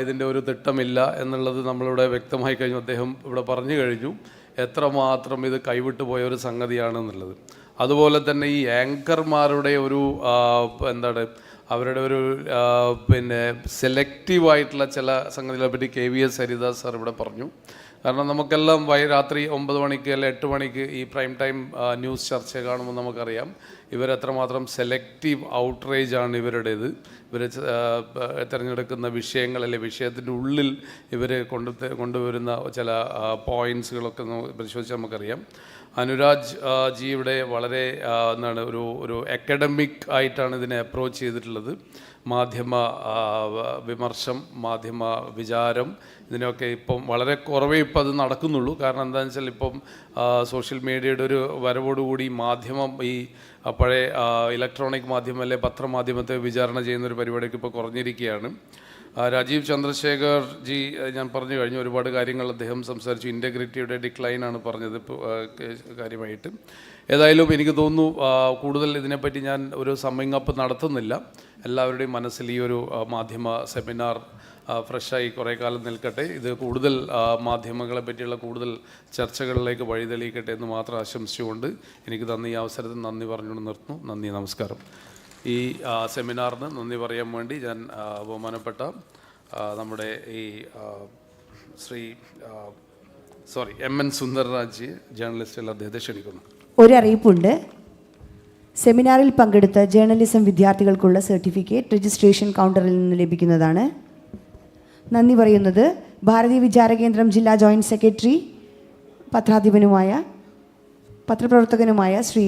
ഇതിൻ്റെ ഒരു തിട്ടമില്ല എന്നുള്ളത് നമ്മളിവിടെ വ്യക്തമായി കഴിഞ്ഞു. അദ്ദേഹം ഇവിടെ പറഞ്ഞു കഴിഞ്ഞു എത്രമാത്രം ഇത് കൈവിട്ടു പോയ ഒരു സംഗതിയാണെന്നുള്ളത്. അതുപോലെ തന്നെ ഈ ആങ്കർമാരുടെ അവരുടെ ഒരു പിന്നെ സെലക്റ്റീവായിട്ടുള്ള ചില സംഗതികളെ പറ്റി KVS ഹരിദാസ് സാർ ഇവിടെ പറഞ്ഞു. കാരണം നമുക്കെല്ലാം രാത്രി 9 മണിക്ക് അല്ലെ 8 മണിക്ക് ഈ പ്രൈം ടൈം ന്യൂസ് ചർച്ച കാണുമ്പോൾ നമുക്കറിയാം ഇവരെത്രമാത്രം സെലക്റ്റീവ് ഔട്ട്റേജാണ് ഇവരുടേത്. ഇവർ തിരഞ്ഞെടുക്കുന്ന വിഷയങ്ങൾ അല്ലെ വിഷയത്തിൻ്റെ ഉള്ളിൽ ഇവർ കൊണ്ടുവരുന്ന ചില പോയിൻറ്റ്സുകളൊക്കെ പരിശോധിച്ചാൽ നമുക്കറിയാം. അനുരാജ് ജിയുടെ വളരെ ഒരു അക്കാഡമിക് ആയിട്ടാണ് ഇതിനെ അപ്രോച്ച് ചെയ്തിട്ടുള്ളത്. മാധ്യമ വിമർശം, മാധ്യമ വിചാരം, ഇതിനൊക്കെ ഇപ്പം വളരെ കുറവേ ഇപ്പം അത് നടക്കുന്നുള്ളൂ. കാരണം എന്താണെന്ന് വെച്ചാൽ ഇപ്പം സോഷ്യൽ മീഡിയയുടെ ഒരു വരവോടുകൂടി മാധ്യമം, ഈ പഴയ ഇലക്ട്രോണിക് മാധ്യമം അല്ലെ പത്രമാധ്യമത്തെ വിചാരണ ചെയ്യുന്നൊരു പരിപാടിയൊക്കെ ഇപ്പോൾ കുറഞ്ഞിരിക്കുകയാണ്. രാജീവ് ചന്ദ്രശേഖർ ജി ഞാൻ പറഞ്ഞു കഴിഞ്ഞു, ഒരുപാട് കാര്യങ്ങൾ അദ്ദേഹം സംസാരിച്ചു. ഇൻറ്റഗ്രിറ്റിയുടെ ഡിക്ലൈനാണ് പറഞ്ഞത് കാര്യമായിട്ട്. ഏതായാലും എനിക്ക് തോന്നുന്നു കൂടുതൽ ഇതിനെപ്പറ്റി ഞാൻ ഒരു സമ്മിങ് അപ്പ് നടത്തുന്നില്ല. എല്ലാവരുടെയും മനസ്സിൽ ഈ ഒരു മാധ്യമ സെമിനാർ ഫ്രഷായി കുറേ കാലം നിൽക്കട്ടെ. ഇത് കൂടുതൽ മാധ്യമങ്ങളെ പറ്റിയുള്ള കൂടുതൽ ചർച്ചകളിലേക്ക് വഴിതെളിയിക്കട്ടെ എന്ന് മാത്രം ആശംസിച്ചുകൊണ്ട് എനിക്ക് തന്ന ഈ അവസരത്തിൽ നന്ദി പറഞ്ഞുകൊണ്ട് നിർത്തുന്നു. നന്ദി, നമസ്കാരം. ഈ സെമിനാറിന് നന്ദി പറയാൻ വേണ്ടി ഞാൻ ബഹുമാനപ്പെട്ട നമ്മുടെ ഈ MN സുന്ദർരാജ് ജേർണലിസ്റ്റിൽ അദ്ദേഹത്തെ ക്ഷണിക്കുന്നു. ഒരറിയിപ്പുണ്ട്. സെമിനാറിൽ പങ്കെടുത്ത ജേർണലിസം വിദ്യാർത്ഥികൾക്കുള്ള സർട്ടിഫിക്കറ്റ് രജിസ്ട്രേഷൻ കൗണ്ടറിൽ നിന്ന് ലഭിക്കുന്നതാണ്. നന്ദി പറയുന്നത് ഭാരതീയ വിചാരകേന്ദ്രം ജില്ലാ ജോയിൻറ്റ് സെക്രട്ടറി പത്രാധിപനുമായ പത്രപ്രവർത്തകനുമായ ശ്രീ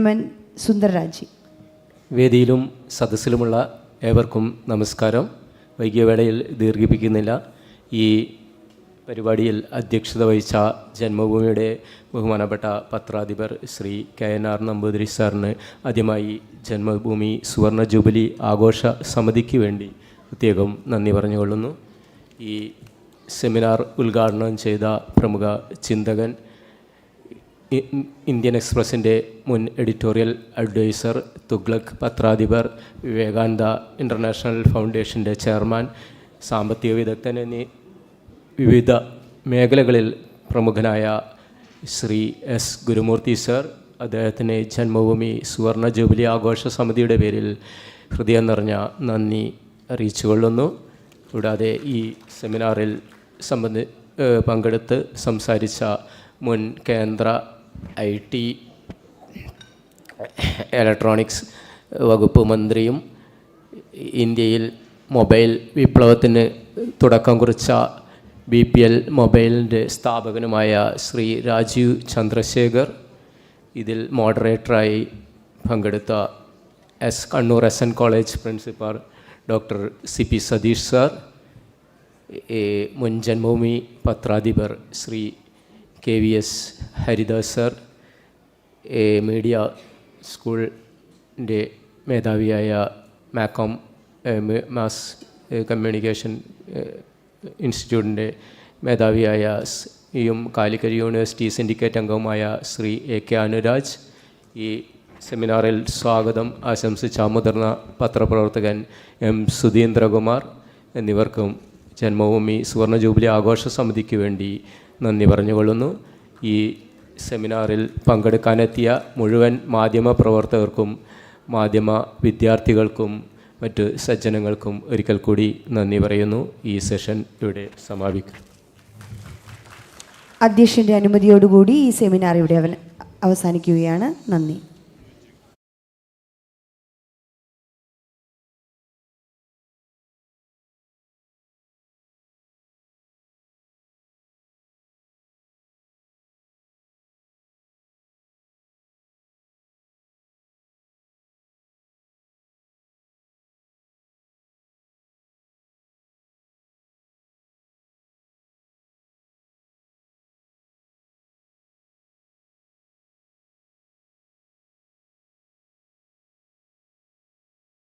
MN സുന്ദർരാജ്. വേദിയിലും സദസ്സിലുമുള്ള ഏവർക്കും നമസ്കാരം. വൈകിയ വേളയിൽ ദീർഘിപ്പിക്കുന്നില്ല. ഈ പരിപാടിയിൽ അധ്യക്ഷത വഹിച്ച ജന്മഭൂമിയുടെ ബഹുമാനപ്പെട്ട പത്രാധിപർ ശ്രീ KNR നമ്പൂതിരി സാറിന് ആദ്യമായി ജന്മഭൂമി സുവർണ ജൂബിലി ആഘോഷ സമിതിക്ക് വേണ്ടി പ്രത്യേകം നന്ദി പറഞ്ഞുകൊള്ളുന്നു. ഈ സെമിനാർ ഉദ്ഘാടനം ചെയ്ത പ്രമുഖ ചിന്തകൻ, ഇന്ത്യൻ എക്സ്പ്രസിൻ്റെ മുൻ എഡിറ്റോറിയൽ അഡ്വൈസർ, തുഗ്ലക് പത്രാധിപർ, വിവേകാനന്ദ ഇൻ്റർനാഷണൽ ഫൗണ്ടേഷൻ്റെ ചെയർമാൻ, സാമ്പത്തിക വിദഗ്ധൻ എന്നീ വിവിധ മേഖലകളിൽ പ്രമുഖനായ ശ്രീ S ഗുരുമൂർത്തി സർ, അദ്ദേഹത്തിന് ജന്മഭൂമി സുവർണ ജൂബിലി ആഘോഷ സമിതിയുടെ പേരിൽ ഹൃദയം നിറഞ്ഞ നന്ദി അറിയിച്ചുകൊള്ളുന്നു. കൂടാതെ ഈ സെമിനാറിൽ പങ്കെടുത്ത് സംസാരിച്ച മുൻ കേന്ദ്ര IT ഇലക്ട്രോണിക്സ് വകുപ്പ് മന്ത്രിയും ഇന്ത്യയിൽ മൊബൈൽ വിപ്ലവത്തിന് തുടക്കം കുറിച്ച BPL മൊബൈലിൻ്റെ സ്ഥാപകനുമായ ശ്രീ രാജീവ് ചന്ദ്രശേഖർ, ഇതിൽ മോഡറേറ്ററായി പങ്കെടുത്ത Kannur SN college principal doctor CP Satheesh sir, മുൻ ജന്മഭൂമി പത്രാധിപർ Shri KVS Haridas sir, media സ്കൂളിൻ്റെ മേധാവിയായ മാസ് കമ്മ്യൂണിക്കേഷൻ ഇൻസ്റ്റിറ്റ്യൂട്ടിൻ്റെ മേധാവിയായ കാലിക്കറ്റ് യൂണിവേഴ്സിറ്റി സിൻഡിക്കേറ്റ് അംഗവുമായ ശ്രീ AK അനുരാജ്, ഈ സെമിനാറിൽ സ്വാഗതം ആശംസിച്ച മുതിർന്ന പത്രപ്രവർത്തകൻ M സുധീന്ദ്രകുമാർ എന്നിവർക്കും ജന്മഭൂമി സുവർണ ജൂബിലി ആഘോഷ സമിതിക്ക് വേണ്ടി നന്ദി പറഞ്ഞുകൊള്ളുന്നു. ഈ സെമിനാറിൽ പങ്കെടുക്കാനെത്തിയ മുഴുവൻ മാധ്യമ പ്രവർത്തകർക്കും മാധ്യമ വിദ്യാർത്ഥികൾക്കും മറ്റ് സജ്ജനങ്ങൾക്കും ഒരിക്കൽ കൂടി നന്ദി പറയുന്നു. ഈ സെഷൻ ഇവിടെ സമാപിക്കും. അധ്യക്ഷൻ്റെ അനുമതിയോടുകൂടി ഈ സെമിനാർ ഇവിടെ അവസാനിക്കുകയാണ്. നന്ദി.